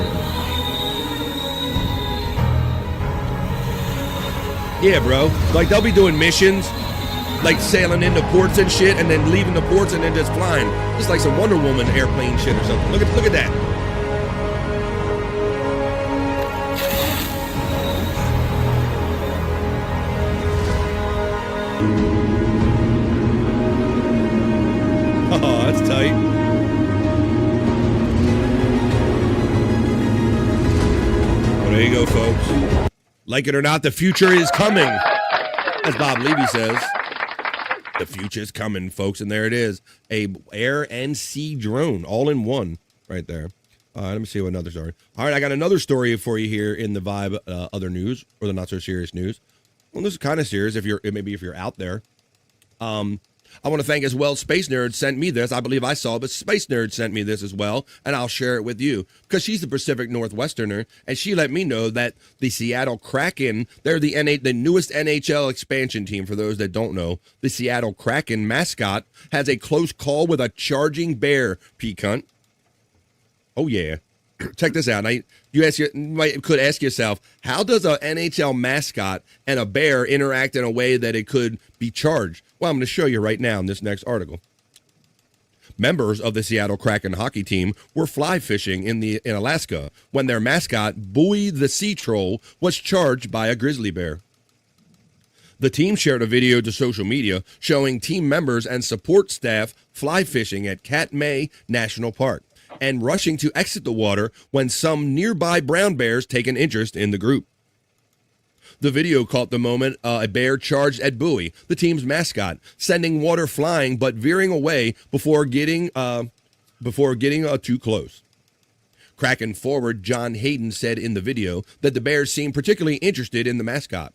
Yeah, bro. Like, they'll be doing missions, like sailing into ports and shit, and then leaving the ports and then just flying. Just like some Wonder Woman airplane shit or something. Look at that. Oh, that's tight. Well, there you go, folks. Like it or not, the future is coming. As Bob Levy says. The future is coming, folks, and there it is. A air and sea drone, all in one, right there. Let me see what another story. All right, I got another story for you here in the Vibe other news, or the not so serious news. Well, this is kind of serious if you're out there. I want to thank as well, Space Nerd sent me this. I believe I saw it, but Space Nerd sent me this as well, and I'll share it with you because she's the Pacific Northwesterner, and she let me know that the Seattle Kraken, they're the newest NHL expansion team. For those that don't know, the Seattle Kraken mascot has a close call with a charging bear. P-cunt. Oh yeah. Check this out. Now, you could ask yourself, how does an NHL mascot and a bear interact in a way that it could be charged? Well, I'm going to show you right now in this next article. Members of the Seattle Kraken hockey team were fly fishing in Alaska when their mascot, Bowie the Sea Troll, was charged by a grizzly bear. The team shared a video to social media showing team members and support staff fly fishing at Katmai National Park and rushing to exit the water when some nearby brown bears take an interest in the group. The video caught the moment a bear charged at Bowie, the team's mascot, sending water flying but veering away before getting too close. Kraken forward John Hayden said in the video that the bears seemed particularly interested in the mascot.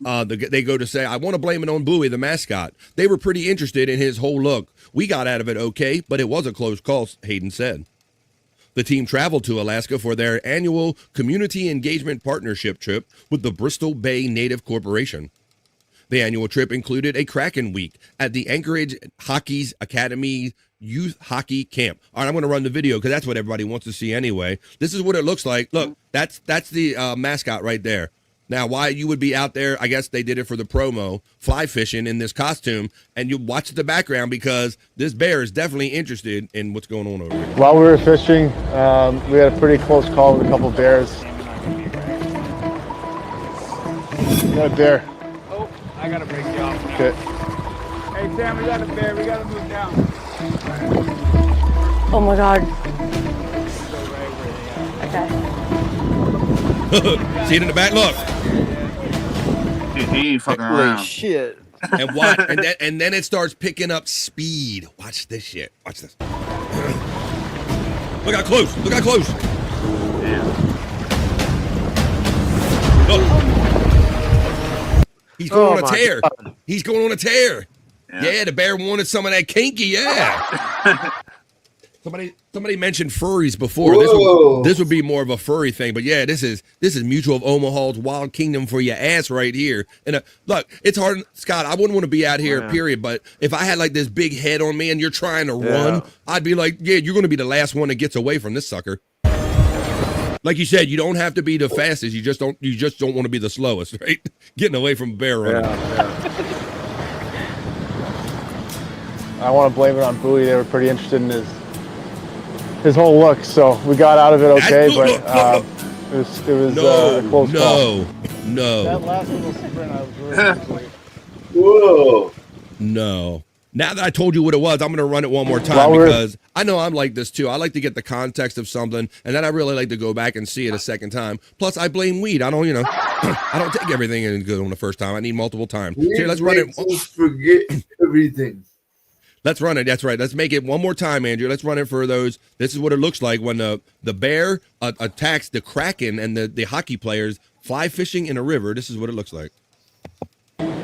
They go to say, I want to blame it on Bowie, the mascot. They were pretty interested in his whole look. We got out of it okay, but it was a close call, Hayden said. The team traveled to Alaska for their annual Community Engagement Partnership trip with the Bristol Bay Native Corporation. The annual trip included a Kraken Week at the Anchorage Hockey's Academy Youth Hockey Camp. All right, I'm going to run the video because that's what everybody wants to see anyway. This is what it looks like. Look, that's the mascot right there. Now, why you would be out there, I guess they did it for the promo, fly fishing in this costume, and you watch the background because this bear is definitely interested in what's going on over here. While we were fishing, we had a pretty close call with a couple bears. Got a bear. Oh, I gotta break you off now. Okay. Hey, Sam, we got a bear. We gotta move down. Oh my God. Okay. See it in the back? Look. He ain't fucking Holy around. shit. And watch, and then it starts picking up speed. Watch this shit. Watch this. Look how close. Look how close. Look. He's going on a tear. God. He's going on a tear. Yeah, the bear wanted some of that kinky. Yeah. Somebody mentioned furries before. This would be more of a furry thing, but yeah, this is Mutual of Omaha's Wild Kingdom for your ass right here. And look, it's hard, Scott. I wouldn't want to be out here, period. But if I had like this big head on me and you're trying to run, I'd be like, yeah, you're going to be the last one that gets away from this sucker. Like you said, you don't have to be the fastest. You just don't want to be the slowest, right? Getting away from bear running. I want to blame it on Bowie. They were pretty interested in his whole look, so we got out of it okay, but it was a close call. No. That last little sprint, I was really Whoa. No. Now that I told you what it was, I'm going to run it one more time because I know I'm like this too. I like to get the context of something, and then I really like to go back and see it a second time. Plus, I blame weed. I don't, I don't take everything in good on the first time. I need multiple times. Here, let's run it. Forget everything. Let's run it. That's right. Let's make it one more time, Andrew. Let's run it for those. This is what it looks like when the bear attacks the Kraken and the hockey players fly fishing in a river. This is what it looks like.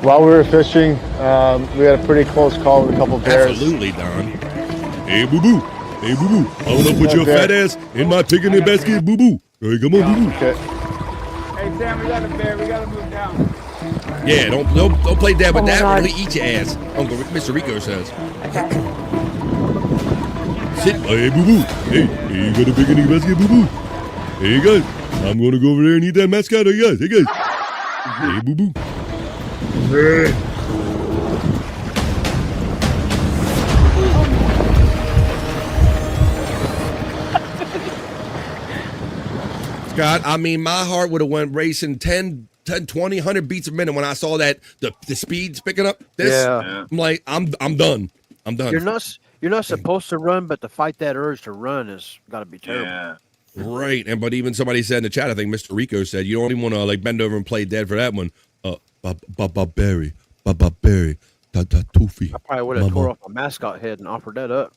While we were fishing, we had a pretty close call with a couple bears. Absolutely, Don. Hey, boo-boo. Hey, boo-boo. I want to put your fat ass in my picnic basket, boo-boo. Hey, come on, boo-boo. Okay. Hey, Sam, we got a bear. We got to move down. Yeah, don't play dead with that. Really eat your ass. Uncle Mr. Rico says. Sit. Hey, boo-boo. Hey, you got a picnic basket, boo-boo. Hey, guys. I'm going to go over there and eat that mascot. Hey, guys. Hey, guys. Hey, boo-boo. Scott, I mean, my heart would have went racing 10, 20, 100 beats a minute when I saw that the speeds picking up. I'm like, I'm done. I'm done. You're not supposed to run, but to fight that urge to run has got to be terrible. Yeah. Right, but even somebody said in the chat, I think Mr. Rico said, you don't even want to like bend over and play dead for that one. Barry, Toofy. I probably would have tore off my mascot head and offered that up.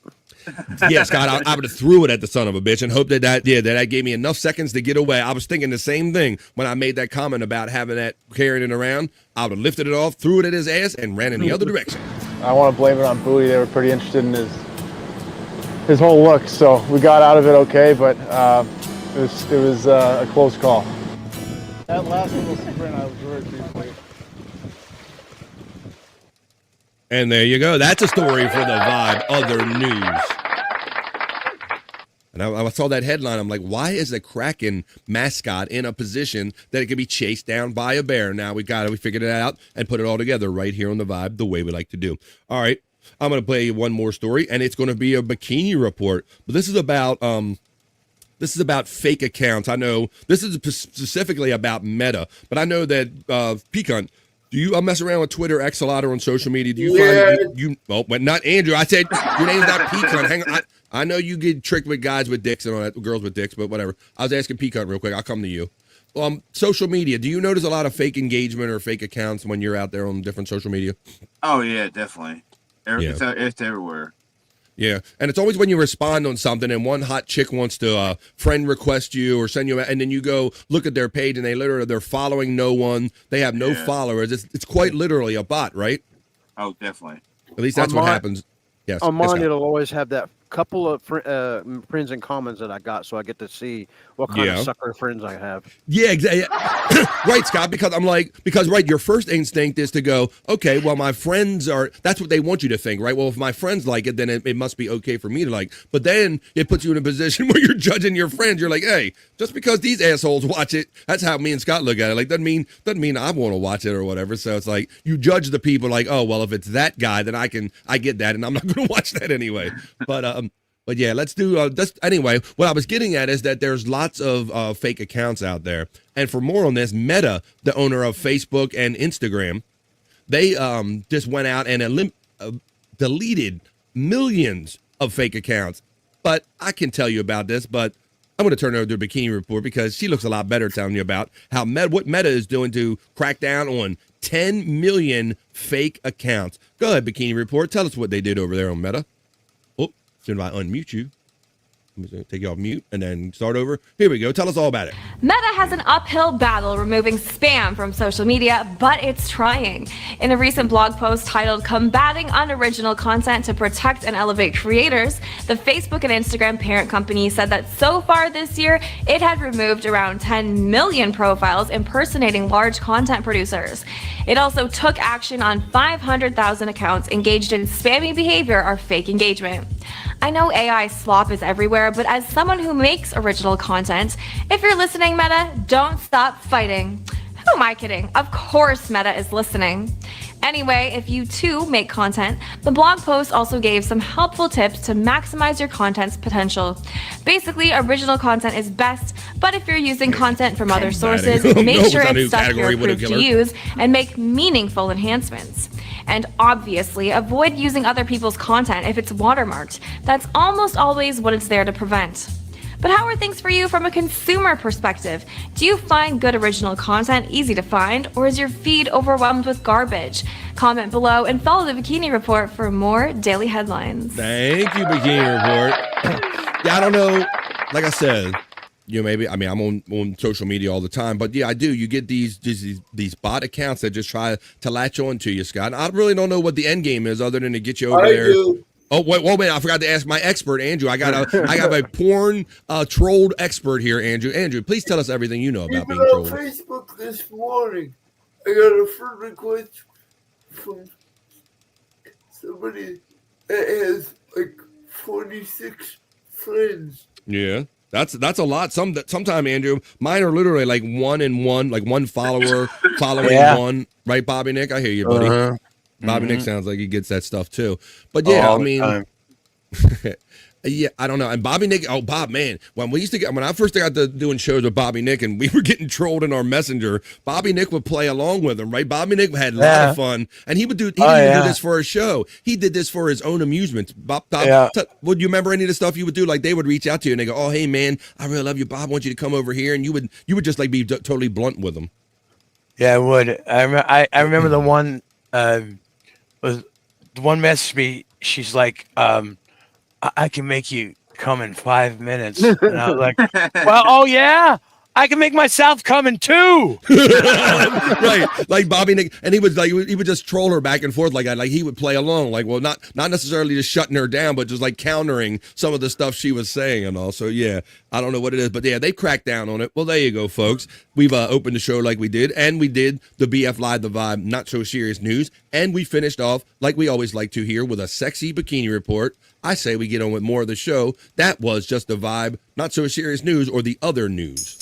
Yeah, Scott, I would have threw it at the son of a bitch and hoped that gave me enough seconds to get away. I was thinking the same thing when I made that comment about having that carrying it around. I would have lifted it off, threw it at his ass, and ran in the other direction. I want to blame it on Bowie. They were pretty interested in his whole look, so we got out of it okay, but it was a close call. That last little sprint, I was very pleased. And there you go. That's a story for the Vibe Other News. And I saw that headline. I'm like, why is the Kraken mascot in a position that it could be chased down by a bear? Now we figured it out and put it all together right here on the Vibe, the way we like to do. All right, I'm going to play you one more story, and it's going to be a bikini report. But this is about fake accounts. I know this is specifically about Meta, but I know that Pecan. Do you mess around with Twitter, X a lot, or on social media? Do you find you? Oh, but not Andrew. I said your name's not Pecan. Hang on. I know you get tricked with guys with dicks and all that, girls with dicks, but whatever. I was asking Pecan real quick. I'll come to you. Social media. Do you notice a lot of fake engagement or fake accounts when you're out there on different social media? Oh yeah, definitely. It's everywhere. Yeah, and it's always when you respond on something and one hot chick wants to friend request you or send you, and then you go look at their page and they're following no one. They have no followers. It's quite literally a bot, right? Oh, definitely. At least that's what happens. Yes. On mine, it'll always have that couple of friends and comments that I got, so I get to see what kind of sucker friends I have. Yeah, exactly. Right, Scott, because your first instinct is to go, okay, well, my friends that's what they want you to think, right? Well, if my friends like it, then it must be okay for me to like. But then it puts you in a position where you're judging your friends. You're like, hey, just because these assholes watch it, that's how me and Scott look at it. Like, doesn't mean I want to watch it or whatever. So it's like you judge the people like, oh, well, if it's that guy, then I get that, and I'm not going to watch that anyway. But yeah, let's do this anyway. What I was getting at is that there's lots of fake accounts out there, and for more on this, Meta, the owner of Facebook and Instagram, they just went out and deleted millions of fake accounts. But I can tell you about this, but I'm going to turn over to Bikini Report because she looks a lot better telling you about what Meta is doing to crack down on 10 million fake accounts. Go ahead, Bikini Report. Tell us what they did over there on Meta. Soon as I unmute you, I'm just going to take you off mute and then start over. Here we go. Tell us all about it. Meta has an uphill battle removing spam from social media, but it's trying. In a recent blog post titled Combating Unoriginal Content to Protect and Elevate Creators, the Facebook and Instagram parent company said that so far this year, it had removed around 10 million profiles impersonating large content producers. It also took action on 500,000 accounts engaged in spammy behavior or fake engagement. I know AI slop is everywhere, but as someone who makes original content, if you're listening, Meta, don't stop fighting. Who am I kidding? Of course Meta is listening. Anyway, if you too make content, the blog post also gave some helpful tips to maximize your content's potential. Basically, original content is best, but if you're using content from other sources, make sure it's stuff you're approved to use and make meaningful enhancements. And obviously, avoid using other people's content if it's watermarked. That's almost always what it's there to prevent. But how are things for you from a consumer perspective? Do you find good original content easy to find, or is your feed overwhelmed with garbage? Comment below and follow the Bikini Report for more daily headlines. Thank you, Bikini Report. Yeah, I don't know. Like I said, maybe, I'm on social media all the time, but yeah, I do. You get these bot accounts that just try to latch on to you, Scott. I really don't know what the end game is other than to get you over there. Oh, wait, I forgot to ask my expert, Andrew. I got a porn trolled expert here, Andrew. Andrew, please tell us everything you know about being trolled. On Facebook this morning, I got a friend request from somebody that has like 46 friends. Yeah. That's a lot. Sometime, Andrew, mine are literally like one and one, like one follower following one. Right, Bobby Nick? I hear you, buddy. Uh-huh. Bobby Nick sounds like he gets that stuff too. But yeah, I mean, yeah, I don't know. And Bobby Nick, Bob, man, when I first got to doing shows with Bobby Nick and we were getting trolled in our messenger, Bobby Nick would play along with him, right? Bobby Nick had a lot of fun, and he didn't even do this for a show. He did this for his own amusement. Bob, would you remember any of the stuff you would do? Like they would reach out to you and they go, "Oh, hey man, I really love you, Bob. I want you to come over here," and you would just like be totally blunt with them. Yeah, I would. I remember the one was the one messaged me. She's like, I can make you come in 5 minutes. And I was like, well, oh yeah, I can make myself come in 2. Right, like Bobby Nick, and he would just troll her back and forth like that. Like he would play along, like, well, not necessarily just shutting her down, but just like countering some of the stuff she was saying and all. So yeah, I don't know what it is, but yeah, they cracked down on it. Well, there you go, folks. We've opened the show like we did, and we did the BF Live, the Vibe, not so serious news, and we finished off like we always like to here with a sexy bikini report. I say we get on with more of the show. That was just the Vibe, not so serious news, or the other news.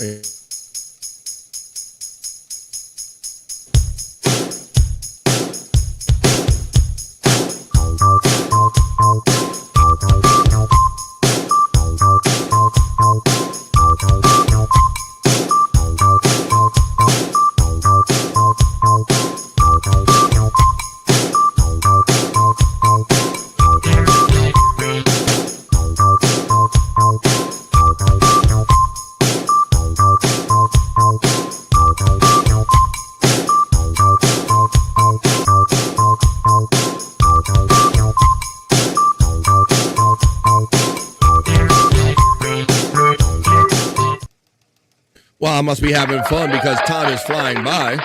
Well, I must be having fun because time is flying by.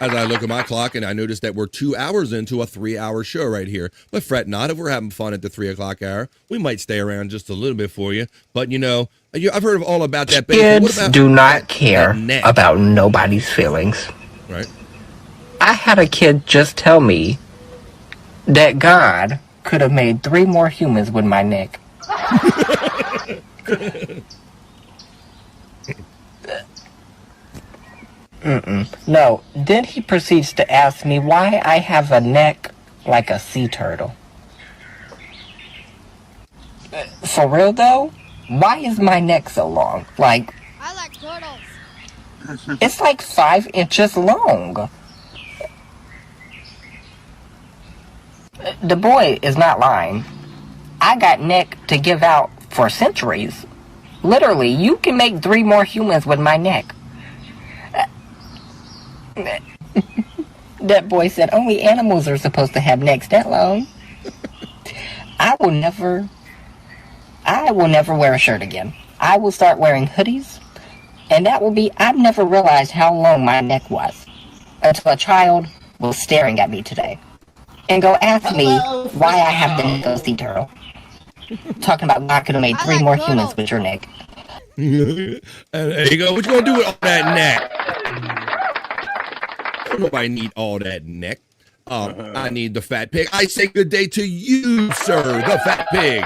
As I look at my clock and I notice that we're 2 hours into a 3-hour show right here. But fret not, if we're having fun at the 3 o'clock hour, we might stay around just a little bit for you. But I've heard of all about that. Kids do not care about nobody's feelings. Right. I had a kid just tell me that God could have made 3 more humans with my neck. No, then he proceeds to ask me why I have a neck like a sea turtle. For real though, why is my neck so long? Like, I like turtles. It's like 5 inches long. The boy is not lying. I got neck to give out for centuries. Literally, you can make 3 more humans with my neck. That boy said only animals are supposed to have necks that long. I will never wear a shirt again. I will start wearing hoodies, and that will be, I've never realized how long my neck was until a child was staring at me today and go ask me why I have the neck of a sea turtle. Talking about God could have made 3 more humans with your neck. There you go. What you gonna do with all that neck? Nobody need all that neck. I need the fat pig. I say good day to you, sir, the fat pig.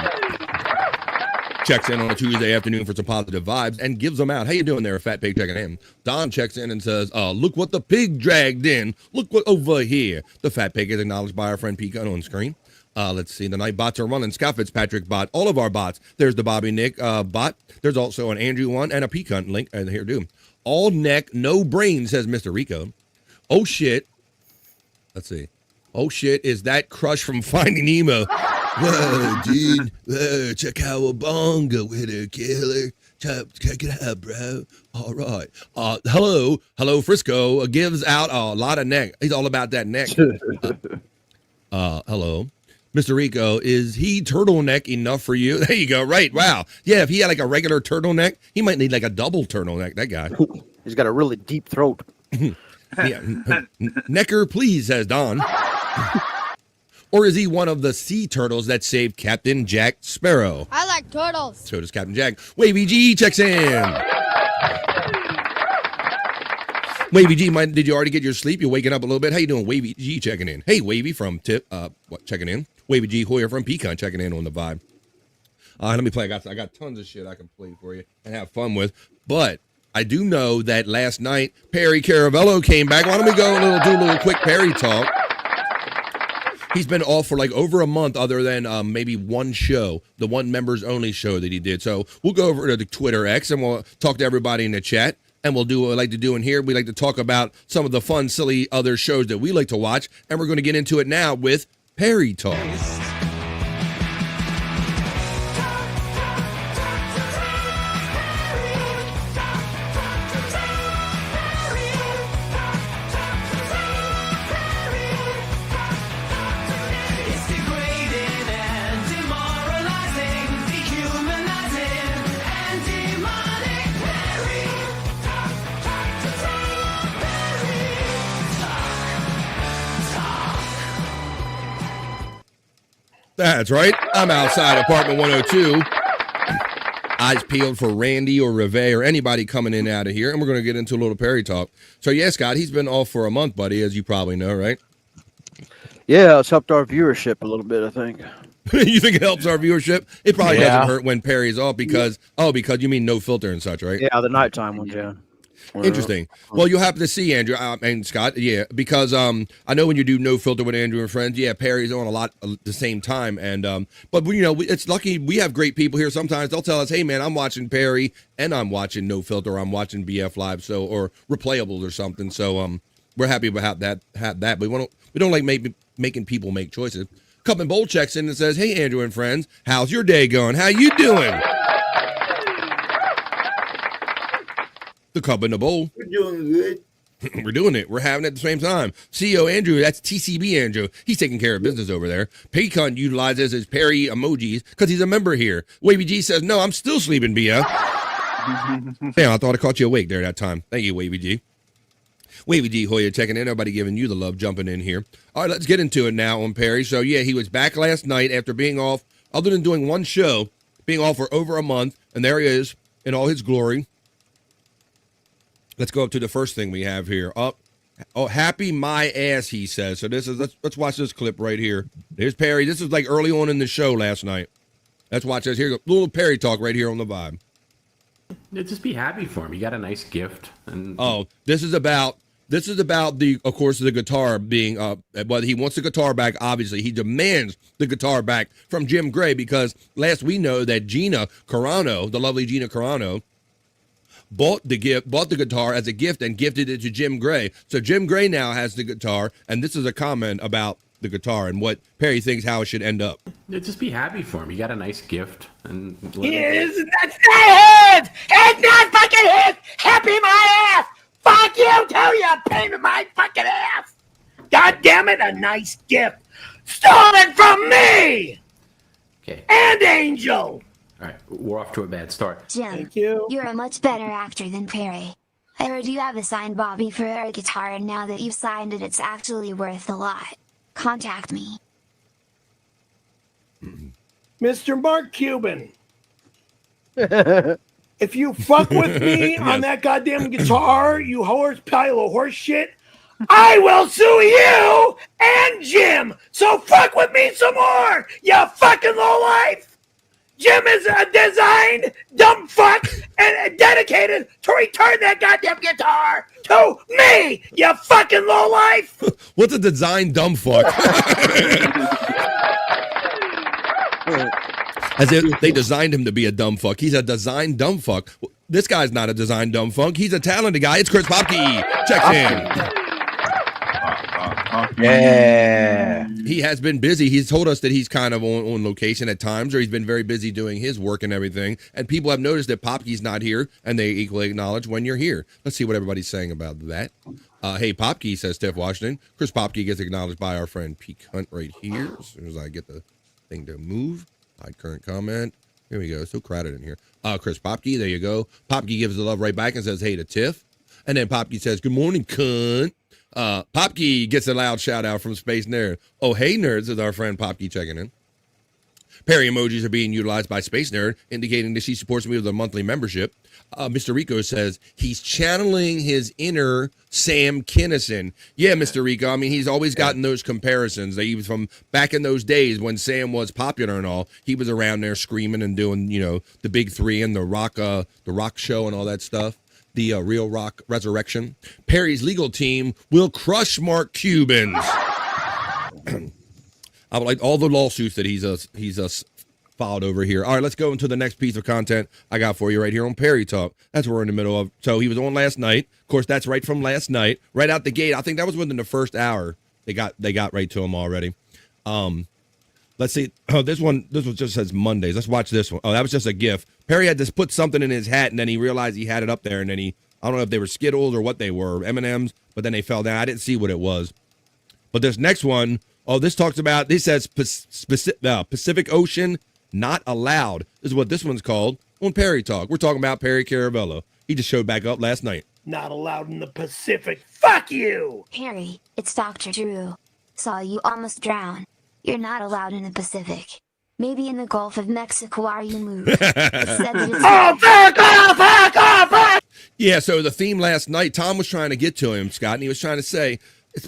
Checks in on a Tuesday afternoon for some positive vibes and gives them out. How you doing there, fat pig checking in? Don checks in and says, look what the pig dragged in. Look what over here. The fat pig is acknowledged by our friend Pete on screen. Let's see. The night bots are running. Scott Fitzpatrick bot. All of our bots. There's the Bobby Nick bot. There's also an Andrew one and a Peacunt link. And here, do. All neck, no brain, says Mr. Rico. Oh, shit. Let's see. Oh, shit. Is that Crush from Finding Nemo? Whoa, dude. Whoa, check out a bonga with a killer. Check it out, bro. All right. Hello, Frisco gives out a lot of neck. He's all about that neck. Hello. Mr. Rico, is he turtleneck enough for you? There you go. Right. Wow. Yeah, if he had like a regular turtleneck, he might need like a double turtleneck, that guy. He's got a really deep throat. Yeah. Necker, please, says Don. Or is he one of the sea turtles that saved Captain Jack Sparrow? I like turtles. So does Captain Jack. Wavy G checks in. Wavy G, did you already get your sleep? You're waking up a little bit. How you doing, Wavy G checking in? Hey, Wavy from checking in. Wavy G Hoyer from Pecan checking in on the vibe. Let me play. I got tons of shit I can play for you and have fun with. But I do know that last night Perry Caravello came back. Why don't we go do a little quick Perry talk? He's been off for like over a month, other than maybe one show, the one members only show that he did. So we'll go over to the Twitter X and we'll talk to everybody in the chat. And we'll do what we like to do in here. We like to talk about some of the fun, silly other shows that we like to watch. And we're going to get into it now with Perry Talk. That's right. I'm outside apartment 102. Eyes peeled for Randy or Reve or anybody coming in out of here. And we're going to get into a little Perry talk. So, yeah, Scott, he's been off for a month, buddy, as you probably know, right? Yeah, it's helped our viewership a little bit, I think. You think it helps our viewership? It probably doesn't hurt when Perry's off because you mean no filter and such, right? Yeah, the nighttime ones, yeah. Interesting. Well, you'll have to see Andrew and Scott, yeah, because I know when you do No Filter with Andrew and friends, yeah, Perry's on a lot at the same time, and but you know, it's lucky we have great people here. Sometimes they'll tell us, "Hey, man, I'm watching Perry and I'm watching No Filter, or I'm watching BF Live, so or Replayables or something." So we're happy about that. But we don't like making people make choices. Cup and Bowl checks in and says, "Hey, Andrew and friends, how's your day going? How you doing?" The Cup and the Bowl. We're doing good. We're doing it. We're having it at the same time. CEO Andrew, that's TCB Andrew. He's taking care of business over there. Paycon utilizes his Perry emojis because he's a member here. Wavy G says, "No, I'm still sleeping, Bia." Damn, I thought I caught you awake there that time. Thank you, Wavy G. Wavy G Hoyer checking in. Everybody giving you the love, jumping in here. All right, let's get into it now on Perry. So, yeah, he was back last night after being off, other than doing one show, being off for over a month. And there he is in all his glory. Let's go up to the first thing we have here. Oh, happy my ass, he says. So this is let's watch this clip right here. There's Perry. This is like early on in the show last night. Let's watch this. Here's a little Perry talk right here on the vibe. Yeah, just be happy for him. You got a nice gift. And this is about the, of course, the guitar being but he wants the guitar back. Obviously, he demands the guitar back from Jim Gray because last we know that Gina Carano, the lovely Gina Carano, bought the guitar as a gift and gifted it to Jim Gray. So Jim Gray now has the guitar, and this is a comment about the guitar and what Perry thinks how it should end up. Yeah, just be happy for him. You got a nice gift. And That's not his! It's not fucking his! Happy my ass! Fuck you too, you pain in my fucking ass! God damn it, a nice gift! Stolen from me! Okay. And Angel! All right, we're off to a bad start. Jim, Thank you. You're a much better actor than Perry. I heard you have a signed Bobby Ferrer guitar, and now that you've signed it, it's actually worth a lot. Contact me. Mr. Mark Cuban. If you fuck with me on that goddamn guitar, you pile of horse shit, I will sue you and Jim. So fuck with me some more, you fucking lowlife. Jim is a designed dumb fuck and dedicated to return that goddamn guitar to me, you fucking lowlife. What's a design dumb fuck? As if they designed him to be a dumb fuck. He's a designed dumb fuck. This guy's not a designed dumb fuck. He's a talented guy. It's Chris Popke. Checks in. Yeah. He has been busy. He's told us that he's kind of on location at times, or he's been very busy doing his work and everything. And people have noticed that Popke's not here, and they equally acknowledge when you're here. Let's see what everybody's saying about that. Hey, Popke, says Steph Washington. Chris Popke gets acknowledged by our friend Pete Hunt right here. As soon as I get the thing to move. Hide current comment. Here we go. So crowded in here. Chris Popke, there you go. Popke gives the love right back and says, hey to Tiff. And then Popke says, good morning, cunt. Popke gets a loud shout out from Space Nerd. Oh, hey, nerds, is our friend Popke checking in. Perry emojis are being utilized by Space Nerd, indicating that she supports me with a monthly membership. Mr. Rico says he's channeling his inner Sam Kinison. Yeah, Mr. Rico. I mean, he's always gotten those comparisons. He was from back in those days when Sam was popular and all. He was around there screaming and doing, the Big Three and the Rock show and all that stuff. The Real Rock Resurrection. Perry's legal team will crush Mark Cuban. I would like all the lawsuits that he's filed over here. All right, let's go into the next piece of content I got for you right here on Perry Talk. That's what we're in the middle of. So he was on last night. Of course, that's right from last night, right out the gate. I think that was within the first hour. They got right to him already. Let's see. Oh, this one just says Mondays. Let's watch this one. Oh, that was just a GIF. Perry had to put something in his hat, and then he realized he had it up there, and then I don't know if they were Skittles or what they were, M&Ms, but then they fell down. I didn't see what it was. But this next one, this says Pacific Ocean not allowed. This is what this one's called on Perry Talk. We're talking about Perry Caravello. He just showed back up last night. Not allowed in the Pacific. Fuck you! Perry, it's Dr. Drew. Saw you almost drown. You're not allowed in the Pacific. Maybe in the Gulf of Mexico where you move. Yeah, so the theme last night, Tom was trying to get to him, Scott, and he was trying to say,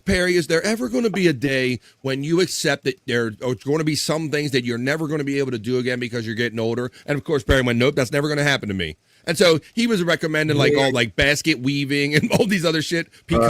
Perry, is there ever going to be a day when you accept that there are going to be some things that you're never going to be able to do again because you're getting older? And of course, Perry went, nope, that's never going to happen to me. And so he was recommending all basket weaving and all these other shit. Pete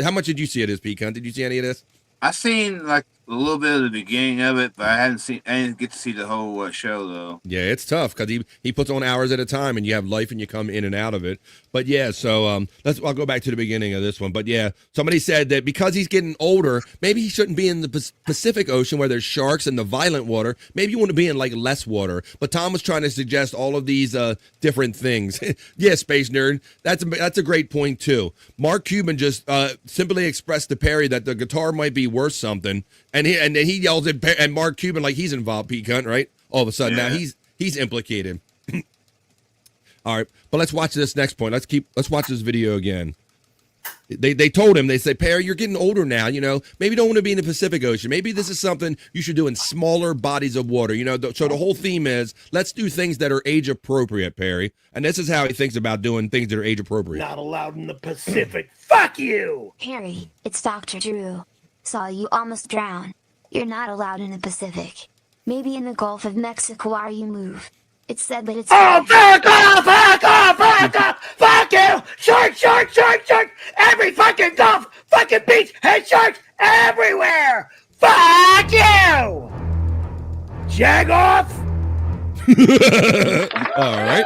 how much did you see of this, Pete Cunt? Did you see any of this? I seen a little bit of the beginning of it, but I didn't get to see the whole show though. Yeah, it's tough because he puts on hours at a time, and you have life, and you come in and out of it. But yeah, so I'll go back to the beginning of this one. But yeah, somebody said that because he's getting older, maybe he shouldn't be in the Pacific Ocean where there's sharks and the violent water. Maybe you want to be in less water. But Tom was trying to suggest all of these different things. Yeah, Space Nerd, that's a great point too. Mark Cuban just simply expressed to Perry that the guitar might be worth something, and then he yells at Mark Cuban like he's involved, Pete Cunt, right? All of a sudden now he's implicated. All right, but let's watch this next point. Let's watch this video again. They told him, they say, Perry, you're getting older now, maybe don't want to be in the Pacific Ocean. Maybe this is something you should do in smaller bodies of water, so the whole theme is let's do things that are age appropriate, Perry. And this is how he thinks about doing things that are age appropriate. Not allowed in the Pacific. Fuck you! Perry, it's Dr. Drew. Saw you almost drown. You're not allowed in the Pacific. Maybe in the Gulf of Mexico where you move. It's said that it's... Oh, fuck off! Fuck off! Fuck off! Fuck you! Shark, shark, shark, shark! Every fucking Gulf, fucking beach, has sharks everywhere! Fuck you! Jag off! All right.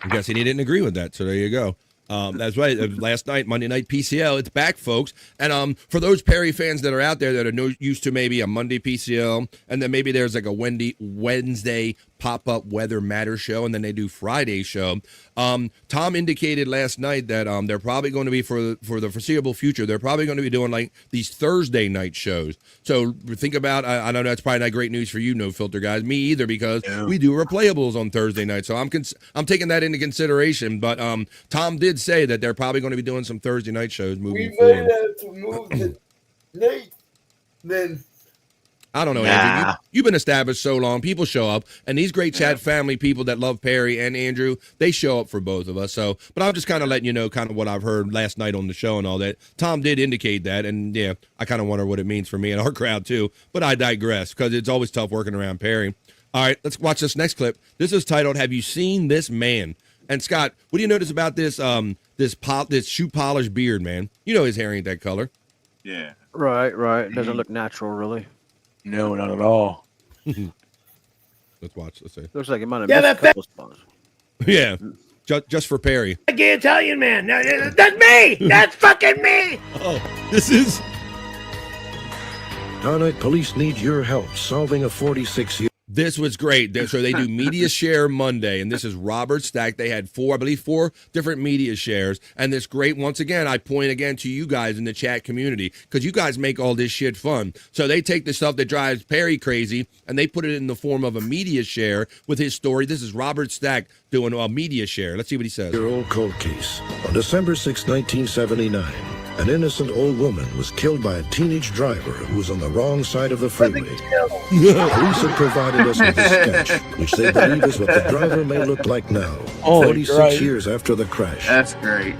I'm guessing he didn't agree with that, so there you go. That's right. Last night, Monday Night PCL, it's back, folks. And for those Perry fans that are out there that are used to maybe a Monday PCL, and then maybe there's a Wednesday pop-up Weather Matter show, and then they do Friday show. Tom indicated last night that they're probably going to be, for the foreseeable future, they're probably going to be doing these Thursday night shows. So think about, I know that's probably not great news for you, No Filter guys, me either, because we do replayables on Thursday night. So I'm taking that into consideration. But Tom did say that they're probably going to be doing some Thursday night shows moving forward. We might have to move to night then. I don't know, Andrew. You've been established so long. People show up, and these great chat family people that love Perry and Andrew, they show up for both of us. So, but I'm just kind of letting you know kind of what I've heard last night on the show and all that. Tom did indicate that, and yeah, I kind of wonder what it means for me and our crowd too. But I digress because it's always tough working around Perry. All right, let's watch this next clip. This is titled, "Have You Seen This Man?" And Scott, what do you notice about this this shoe polish beard, man? You know his hair ain't that color. Yeah. Right. It doesn't look natural, really. No, not at all. Let's watch. Let's see. Looks like it might have missed a couple spots. Yeah. just for Perry. Gay Italian man. No, that's me. That's fucking me. Oh, this is. Donite police need your help solving a 46-year. This was great. So they do Media Share Monday, and this is Robert Stack. They had four different media shares, and this great, once again, I point again to you guys in the chat community, because you guys make all this shit fun. So they take the stuff that drives Perry crazy, and they put it in the form of a media share with his story. This is Robert Stack doing a media share. Let's see what he says. Your old cold case. On December 6, 1979, an innocent old woman was killed by a teenage driver who was on the wrong side of the freeway. Police have provided us with a sketch, which they believe is what the driver may look like now, 46 years after the crash. That's great.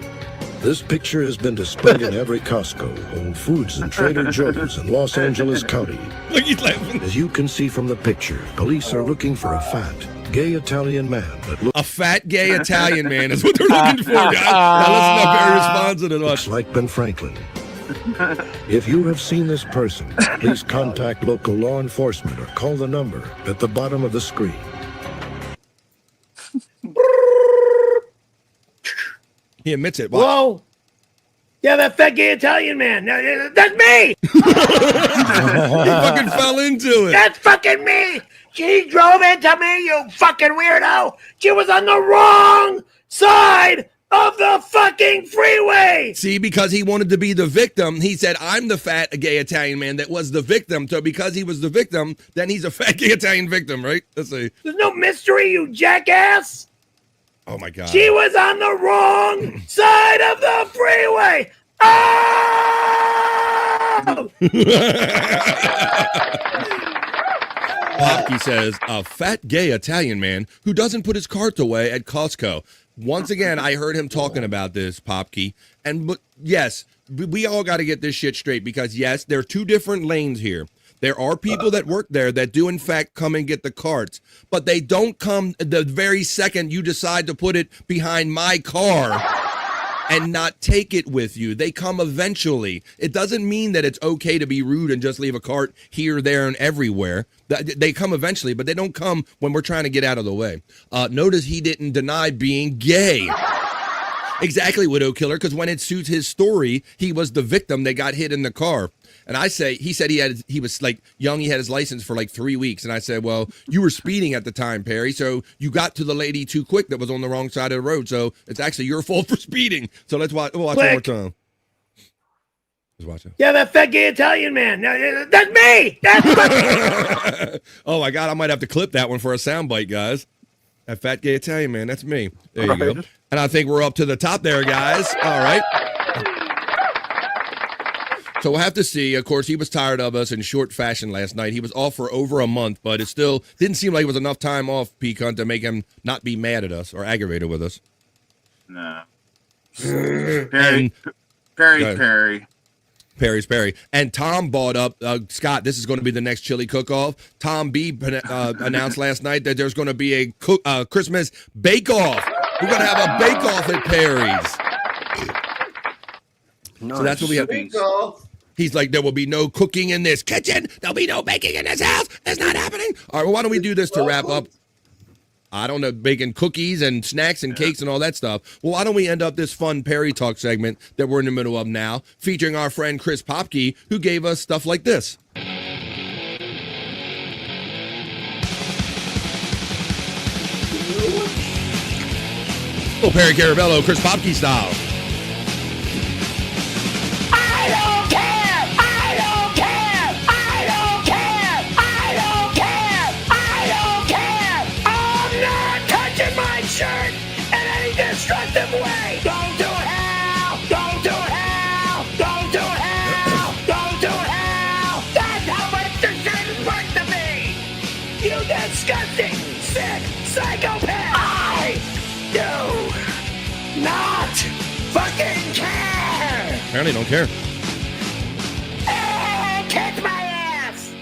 This picture has been displayed in every Costco, Whole Foods, and Trader Joe's in Los Angeles County. Look, he's laughing. As you can see from the picture, police are looking for a fat, gay Italian man that looks... A fat, gay Italian man is what they're looking for, guys. Now listen up, Perry responds to it. Looks like Ben Franklin. If you have seen this person, please contact local law enforcement or call the number at the bottom of the screen. He admits it. Watch. Whoa. Yeah, that fat gay Italian man. No, that's me. He fucking fell into it. That's fucking me. She drove into me, you fucking weirdo. She was on the wrong side of the fucking freeway. See, because he wanted to be the victim, he said, I'm the fat gay Italian man that was the victim. So because he was the victim, then he's a fat gay Italian victim, right? Let's see. There's no mystery, you jackass. Oh, my God. She was on the wrong side of the freeway. Oh! Popke says, a fat gay Italian man who doesn't put his cart away at Costco. Once again, I heard him talking about this, Popke. And yes, we all got to get this shit straight because, yes, there are two different lanes here. There are people that work there that do, in fact, come and get the carts, but they don't come the very second you decide to put it behind my car and not take it with you. They come eventually. It doesn't mean that it's okay to be rude and just leave a cart here, there, and everywhere. They come eventually, but they don't come when we're trying to get out of the way. Notice he didn't deny being gay. Exactly, Widow Killer, because when it suits his story, he was the victim that got hit in the car. And I say, he said he was like young, he had his license for like 3 weeks. And I said, well, you were speeding at the time, Perry, so you got to the lady too quick that was on the wrong side of the road. So it's actually your fault for speeding. So let's watch one more time. Let's watch it. Yeah, that fat gay Italian man. No, that's me. That's Oh my God, I might have to clip that one for a soundbite, guys. That fat gay Italian man, that's me. There you go. And I think we're up to the top there, guys. All right. So we'll have to see. Of course, he was tired of us in short fashion last night. He was off for over a month, but it still didn't seem like it was enough time off, P-Cunt, to make him not be mad at us or aggravated with us. No. Perry. Perry's Perry. And Tom brought up, Scott, this is going to be the next chili cook-off. Tom B announced last night that there's going to be a Christmas bake-off. We're going to have a bake-off at Perry's. Nice. So that's what we have. He's like, there will be no cooking in this kitchen. There'll be no baking in this house. It's not happening. All right, well, why don't we do this to wrap up? I don't know, baking cookies and snacks and cakes and all that stuff. Well, why don't we end up this fun Perry Talk segment that we're in the middle of now, featuring our friend Chris Popke, who gave us stuff like this. Oh, Perry Carabello, Chris Popke style. Shirt in any destructive way. Don't do hell. Don't do hell. Don't do hell. Don't do hell. That's how much the shirt is worth to me. You disgusting, sick psychopath. I do not fucking care. Apparently don't care. Kick my ass.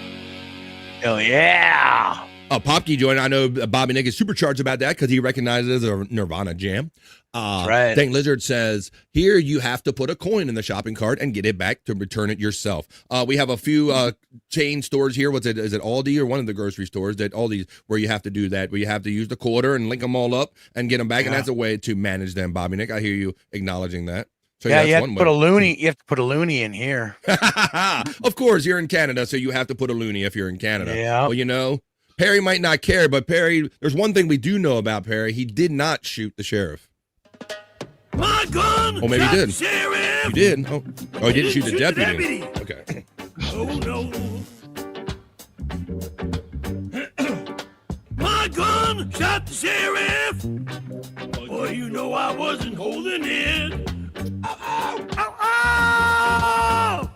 Hell yeah. Popke joined. I know Bobby Nick is supercharged about that because he recognizes a Nirvana jam. Right. Dang Lizard says, here you have to put a coin in the shopping cart and get it back to return it yourself. We have a few chain stores here. What's it? Is it Aldi or one of the grocery stores that Aldi where you have to do that, where you have to use the quarter and link them all up and get them back. And that's a way to manage them, Bobby Nick. I hear you acknowledging that. So yeah, you have to put a loony. You have to put a loony in here. Of course, you're in Canada, so you have to put a loony if you're in Canada. Yeah. Well, you know, Perry might not care, but Perry, there's one thing we do know about Perry. He did not shoot the sheriff. My gun. Oh, maybe he did. Sheriff. You did. Oh, he didn't shoot the deputy. Okay. Oh no. My gun shot the sheriff. Boy, you know I wasn't holding it. Ow, ow, ow,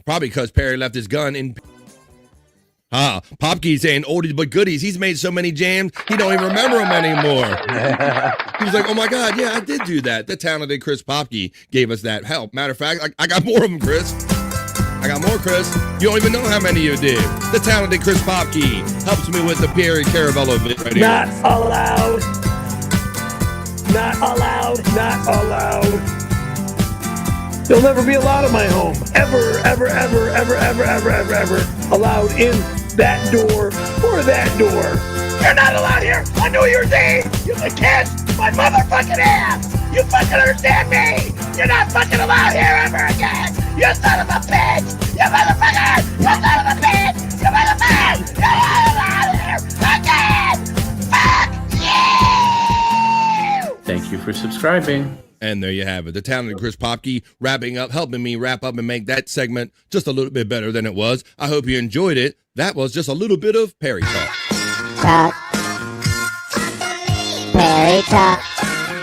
Probably because Perry left his gun in. Popke saying oldies but goodies. He's made so many jams, he don't even remember them anymore. He was like, oh my God, yeah, I did do that. The talented Chris Popke gave us that help. Matter of fact, I got more of them, Chris. I got more, Chris. You don't even know how many you did. The talented Chris Popke helps me with the Perry Caravello bit right here. Not allowed. Not allowed. Not allowed. They'll never be allowed in my home. Ever, ever, ever, ever, ever, ever, ever, ever allowed in that door or that door. You're not allowed here. I know you're saying you can kiss my motherfucking ass. You fucking understand me? You're not fucking allowed here ever again. You son of a bitch. You motherfucker. You son of a bitch. You motherfucker. You're not allowed here again. Fuck you. Thank you for subscribing. And there you have it. The talented Chris Popke wrapping up, helping me wrap up and make that segment just a little bit better than it was. I hope you enjoyed it. That was just a little bit of Perry Talk. Talk. Perry Talk.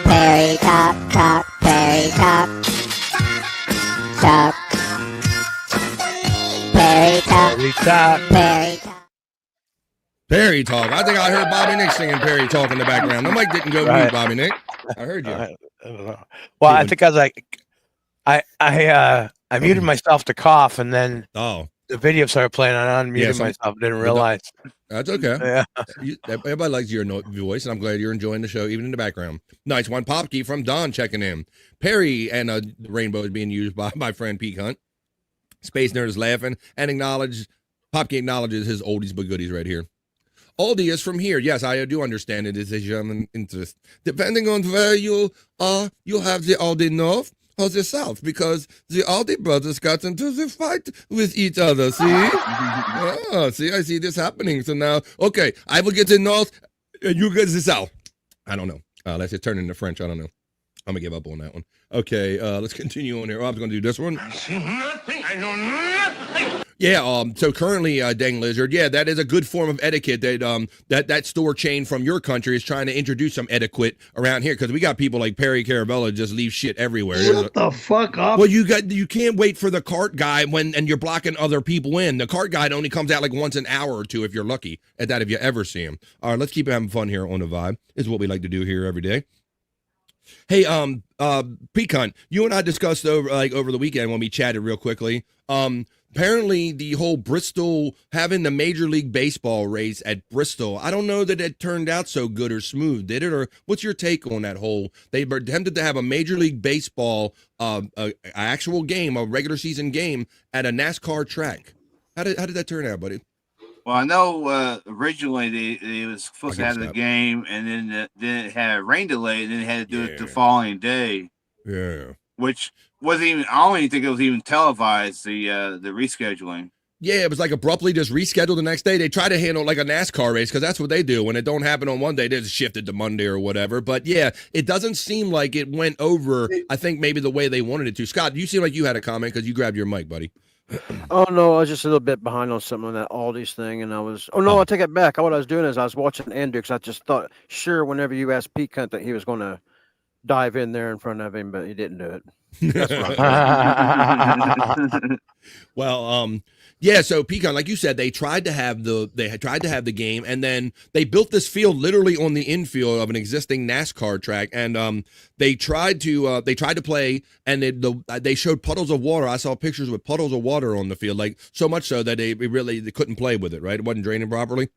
Perry Talk. Talk. Perry Talk. Talk. Perry Talk. Perry Talk. Perry Talk. Perry Talk. I think I heard Bobby Nick singing Perry Talk in the background. The mic didn't go mute, Bobby Nick. I heard you. I don't know. Well, I think I was like, I muted myself to cough, and then the video started playing. I unmuted myself. Didn't realize. That's okay. Yeah. Everybody likes your voice, and I'm glad you're enjoying the show, even in the background. Nice one, Popke from Don checking in. Perry and the rainbow is being used by my friend Pete Hunt. Space Nerd is laughing and Popke acknowledges his oldies but goodies right here. Aldi is from here. Yes, I do understand it is a German interest. Depending on where you are, you have the Aldi North or the South, because the Aldi brothers got into the fight with each other. See? See, I see this happening. So now, okay, I will get the North, and you get the South. I don't know. Let's just turn into French. I don't know. I'm going to give up on that one. Okay, let's continue on here. I'm going to do this one. I see nothing. I know nothing. Yeah, so currently, Dang Lizard, yeah, that is a good form of etiquette that store chain from your country is trying to introduce some etiquette around here, because we got people like Perry Caravello just leave shit everywhere. Shut the fuck up. Well, you can't wait for the cart guy and you're blocking other people in. The cart guy only comes out like once an hour or two if you're lucky at that, if you ever see him. All right, let's keep having fun here on The Vibe. This is what we like to do here every day. Hey, Pecan, you and I discussed over the weekend when we chatted real quickly. Apparently the whole Bristol having the Major League Baseball race at Bristol, I don't know that it turned out so good or smooth, did it? Or what's your take on that whole? They were attempted to have a Major League Baseball, actual game, a regular season game at a NASCAR track. How did that turn out, buddy? Well, I know originally they was supposed to have the game, and then it had a rain delay, and then they had to do it the following day. Yeah. Which wasn't even, I don't even think it was even televised, the rescheduling. Yeah, it was like abruptly just rescheduled the next day. They try to handle like a NASCAR race, because that's what they do. When it don't happen on one day, they just shift it to Monday or whatever. But yeah, it doesn't seem like it went over, I think, maybe the way they wanted it to. Scott, you seem like you had a comment because you grabbed your mic, buddy. Oh no, I was just a little bit behind on something on that Aldi's thing, and I take it back. What I was doing is I was watching Andrew, because I just thought, sure, whenever you asked Pete Hunt that he was going to dive in there in front of him, but he didn't do it. That's Well, yeah. So Pecan, like you said, they tried to have the game, and then they built this field literally on the infield of an existing NASCAR track, and they tried to play, and they showed puddles of water. I saw pictures with puddles of water on the field, like so much so that they couldn't play with it. Right, it wasn't draining properly.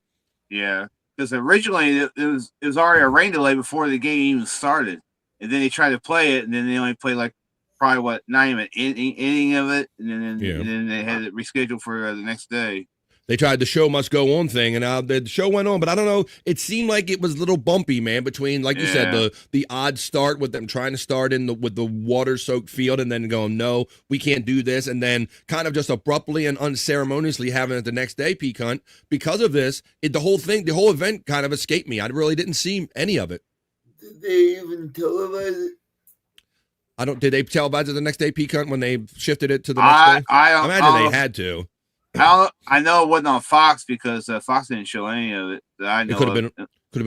Yeah, because originally it was already a rain delay before the game even started, and then they tried to play it, and then they only played like probably not even an inning of it, and then they had it rescheduled for the next day. They tried the show must go on thing, and the show went on, but I don't know. It seemed like it was a little bumpy, man, between, like you said, the odd start with them trying to start with the water-soaked field and then going, no, we can't do this, and then kind of just abruptly and unceremoniously having it the next day, Pecan. Because of this, the whole event kind of escaped me. I really didn't see any of it. Did they even televise it? Did they televise it the next day, Pecan, when they shifted it to the next day? I imagine they had to. I know it wasn't on Fox because Fox didn't show any of it. That I know it could have been. It could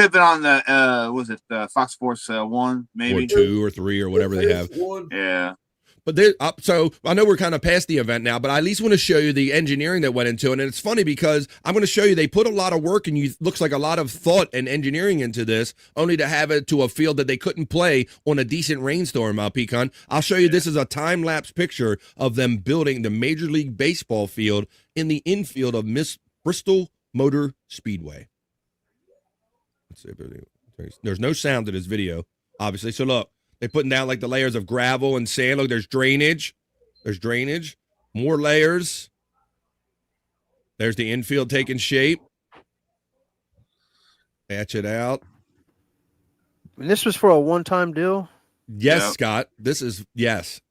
have been on the was it Fox Sports 1 maybe, or 2 or 3 or whatever they have. Yeah. But so I know we're kind of past the event now, but I at least want to show you the engineering that went into it. And it's funny because I'm going to show you they put a lot of work and looks like a lot of thought and engineering into this, only to have it to a field that they couldn't play on a decent rainstorm, Pecan. I'll show you. This is a time-lapse picture of them building the Major League Baseball field in the infield of Bristol Motor Speedway. Let's see if there's no sound to this video, obviously. So look. They're putting down like the layers of gravel and sand. Look, there's drainage. More layers. There's the infield taking shape. Hatch it out. And this was for a one-time deal? Yes, Scott. This is, yes.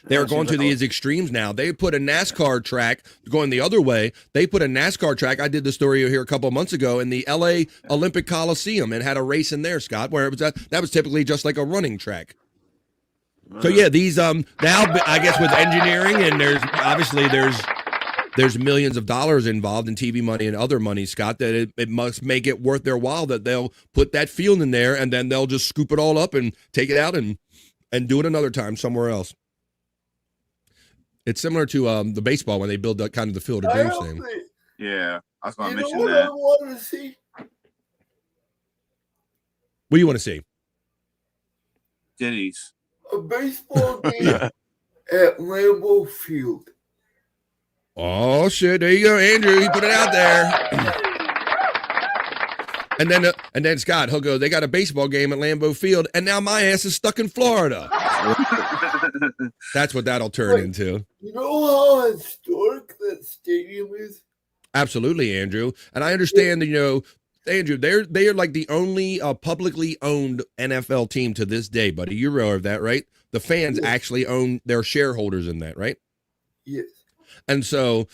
They're going to these extremes now. They put a NASCAR track going the other way. They put a NASCAR track. I did the story here a couple of months ago in the LA Olympic Coliseum and had a race in there, Scott, where it was that was typically just like a running track. So yeah, these now I guess with engineering and there's millions of dollars involved in TV money and other money, Scott, that it must make it worth their while that they'll put that field in there and then they'll just scoop it all up and take it out and do it another time somewhere else. It's similar to the baseball when they build that kind of the Field of Dreams thing. Yeah, I was going to mention what that. I want to see? What do you want to see? Ditties. A baseball game at Lambeau Field. Oh shit! There you go, Andrew. He put it out there. And then Scott, he'll go, they got a baseball game at Lambeau Field, and now my ass is stuck in Florida. That's what that'll turn into. You know how historic that stadium is? Absolutely, Andrew. And I understand that, Andrew, they are like the only publicly owned NFL team to this day, buddy. You're aware of that, right? The fans actually own their shareholders in that, right? Yes. And so,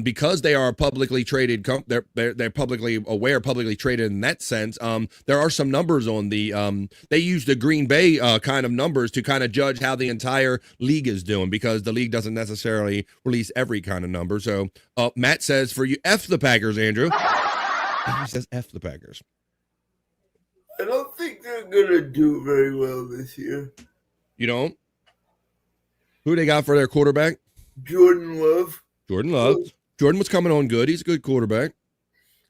because they are publicly traded, they're publicly aware, publicly traded in that sense. There are some numbers on the. They use the Green Bay kind of numbers to kind of judge how the entire league is doing because the league doesn't necessarily release every kind of number. So, Matt says for you, F the Packers, Andrew. He says F the Packers. I don't think they're gonna do very well this year. You don't? Who they got for their quarterback? Jordan Love. Jordan was coming on good. He's a good quarterback.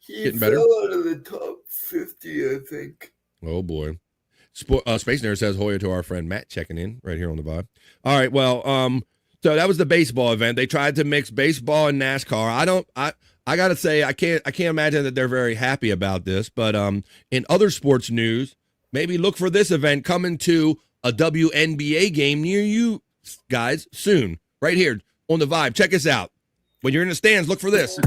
Getting better. Out of the top 50, I think. Oh, boy. Space Nerd says Hoya to our friend Matt checking in right here on the vibe. All right, well, so that was the baseball event. They tried to mix baseball and NASCAR. I got to say, I can't imagine that they're very happy about this. But in other sports news, maybe look for this event coming to a WNBA game near you guys soon. Right here on the vibe. Check us out. When you're in the stands, look for this.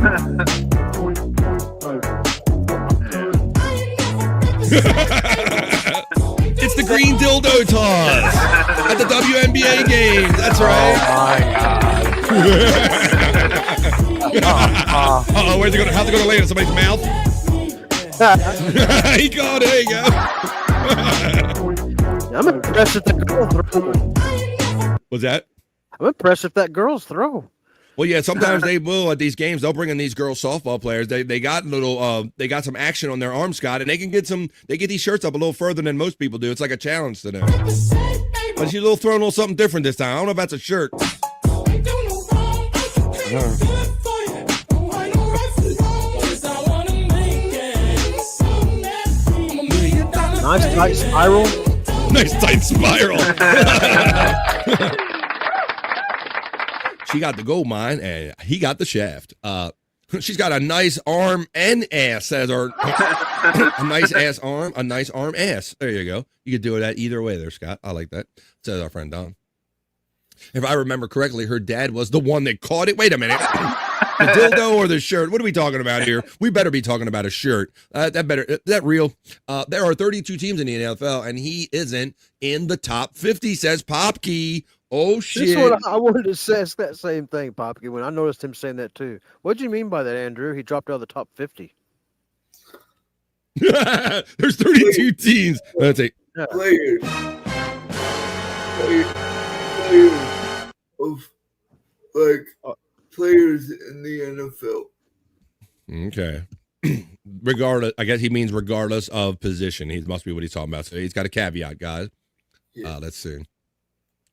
It's the green dildo toss at the WNBA game. That's right. Oh my God. Uh-oh, how's it going to land in somebody's mouth? He called it. There you go. I'm impressed at the girl throw. What's that? I'm impressed at that girl's throw. Well, yeah, sometimes they will at these games. They'll bring in these girl softball players. They got they got some action on their arm, Scott, and they can get these shirts up a little further than most people do. It's like a challenge to them. But she's throwing a little something different this time. I don't know if that's a shirt. Nice tight spiral. Nice tight spiral. She got the gold mine, and he got the shaft. She's got a nice arm and ass, says her. A nice ass arm, a nice arm ass. There you go. You could do it either way there, Scott. I like that, says our friend Don. If I remember correctly, her dad was the one that caught it. Wait a minute. The dildo or the shirt? What are we talking about here? We better be talking about a shirt. Is that real? There are 32 teams in the NFL, and he isn't in the top 50, says Popkey. Oh, shit. This one, I wanted to say that same thing, Popkey, when I noticed him saying that too. What do you mean by that, Andrew? He dropped out of the top 50. There's 32 teams. Let's say Players of players in the NFL. Okay. Regardless, I guess he means regardless of position. He must be what he's talking about. So he's got a caveat, guys. Yeah. Let's see.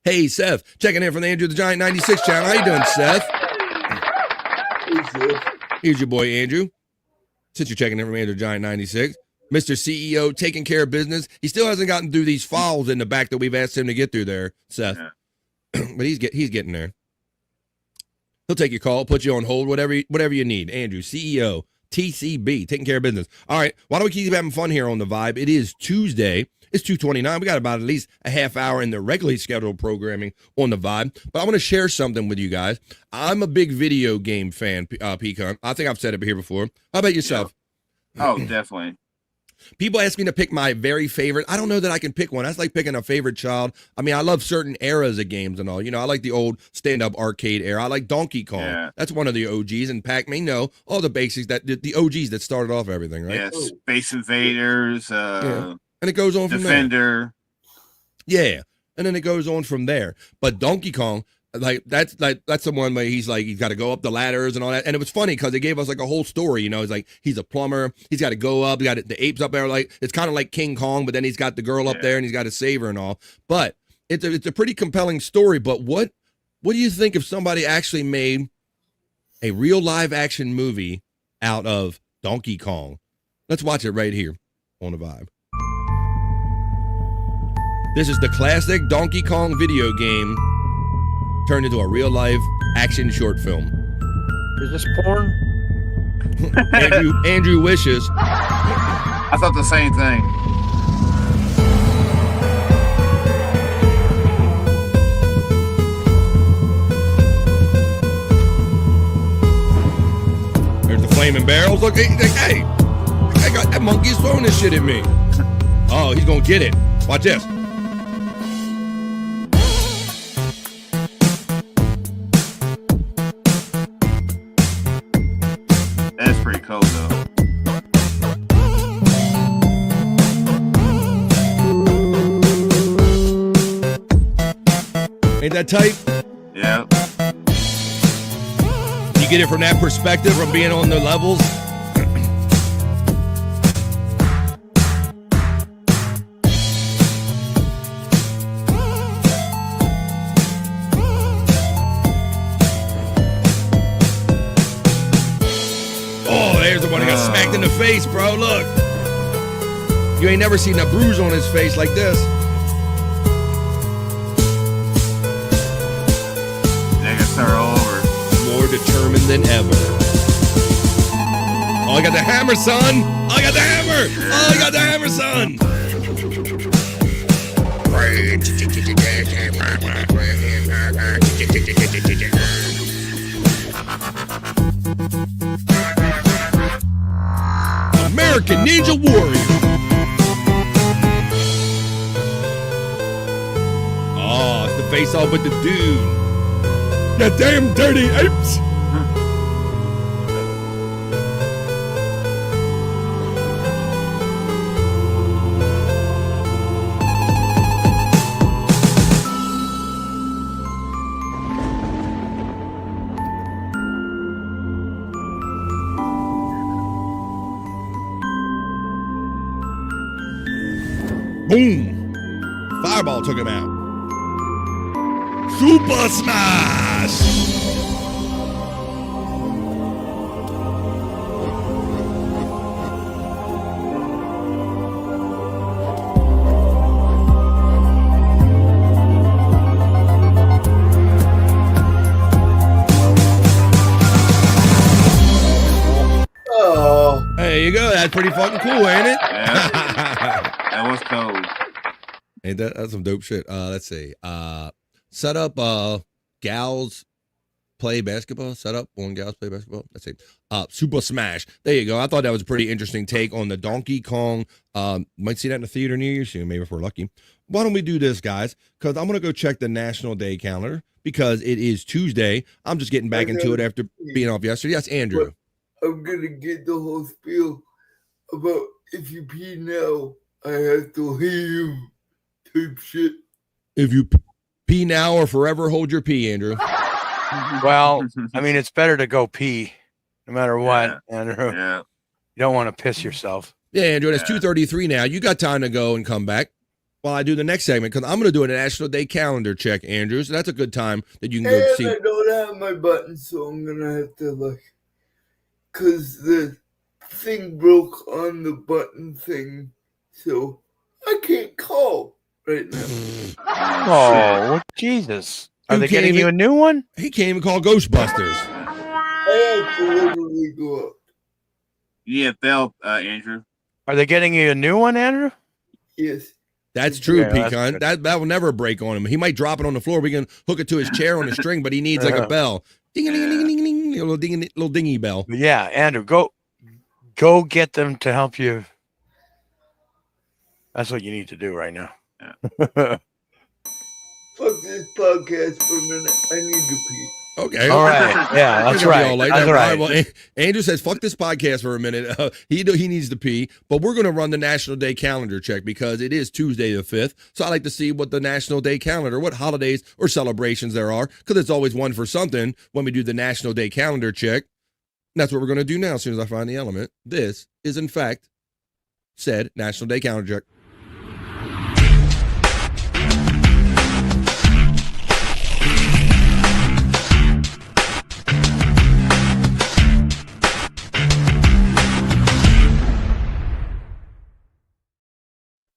Hey, Seth, checking in from the Andrew the Giant 96 channel. How you doing, Seth? Hey, Seth. Here's your boy, Andrew. Since you're checking in from Andrew the Giant 96. Mr. CEO taking care of business. He still hasn't gotten through these files in the back that we've asked him to get through there, Seth. Yeah. But he's getting there. He'll take your call, put you on hold, whatever you need. Andrew, CEO, TCB, taking care of business. All right, why don't we keep having fun here on The Vibe? It is Tuesday. It's 2:29. We got about at least a half hour in the regularly scheduled programming on The Vibe. But I want to share something with you guys. I'm a big video game fan, Pecan. I think I've said it here before. How about yourself? Yeah. Oh, definitely. People ask me to pick my very favorite. I don't know that I can pick one. That's like picking a favorite child. I mean, I love certain eras of games and all. You know, I like the old stand-up arcade era. I like Donkey Kong. Yeah. That's one of the OGs. And Pac-Man, all the basics, the OGs that started off everything, right? Yeah, Space Invaders. Yeah. And it goes on from Defender. There. Yeah. And then it goes on from there. But Donkey Kong, that's the one where he's got to go up the ladders and all that. And it was funny because they gave us like a whole story. You know, it's like he's a plumber. He's got to go up. He got the apes up there. Like it's kind of like King Kong, but then he's got the girl up there and he's got to save her and all. But it's a pretty compelling story. But what do you think if somebody actually made a real live action movie out of Donkey Kong? Let's watch it right here on The Vibe. This is the classic Donkey Kong video game turned into a real-life action short film. Is this porn? Andrew wishes. I thought the same thing. There's the flaming barrels. Look, hey, I got that monkey's throwing this shit at me. Oh, he's gonna get it. Watch this. That's pretty cool, though. Ain't that tight? Yeah. You get it from that perspective, from being on the levels. Smacked in the face, bro. Look. You ain't never seen a bruise on his face like this. They can start all over. More determined than ever. Oh, I got the hammer, son. I got the hammer. Oh, I got the hammer, son. American Ninja Warrior. Oh, it's the face off with the dude. You damn dirty apes. Boom. Fireball took him out. Super Smash. Oh, There you go. That's pretty fucking cool, ain't it? Yeah. That was cold. Ain't that's some dope shit. Let's see. Set up gals play basketball. Set up one gals play basketball. Let's see. Super Smash. There you go. I thought that was a pretty interesting take on the Donkey Kong. Might see that in the theater near you soon, maybe if we're lucky. Why don't we do this, guys? Because I'm gonna go check the National Day calendar because it is Tuesday. I'm just getting back into it after being off yesterday. Yes, Andrew. I'm gonna get the whole spiel about if you pee now, I have to leave type shit. If you pee now or forever hold your pee, Andrew. Well, I mean, it's better to go pee no matter what, Andrew. Yeah. You don't want to piss yourself. Yeah, Andrew, it's 2:33 now. You got time to go and come back while I do the next segment because I'm going to do a National Day calendar check, Andrew. So that's a good time that you can go And see. I don't have my button, so I'm gonna have to because the thing broke on the button thing, so I can't call right now. Oh, Jesus. Are they getting you a new one? He can't even call Ghostbusters. I have to literally go up. Yeah, Bell, Andrew. Are they getting you a new one, Andrew? Yes. That's true, Yeah, that's Pecan. good. That will never break on him. He might drop it on the floor. We can hook it to his chair on a string, but he needs like a bell. Ding, ding, ding, ding, ding, ding, little dingy bell. But yeah, Andrew, go get them to help you. That's what you need to do right now. Fuck this podcast for a minute. I need to pee. Okay. All right. Yeah, that's It'll be right. all like That's that. right. Well, Andrew says, fuck this podcast for a minute. He needs to pee, but we're going to run the National Day calendar check because it is Tuesday the 5th. So I like to see what the National Day calendar, what holidays or celebrations there are, because it's always one for something when we do the National Day calendar check. And that's what we're going to do now as soon as I find the element. This is, in fact, said National Day calendar check.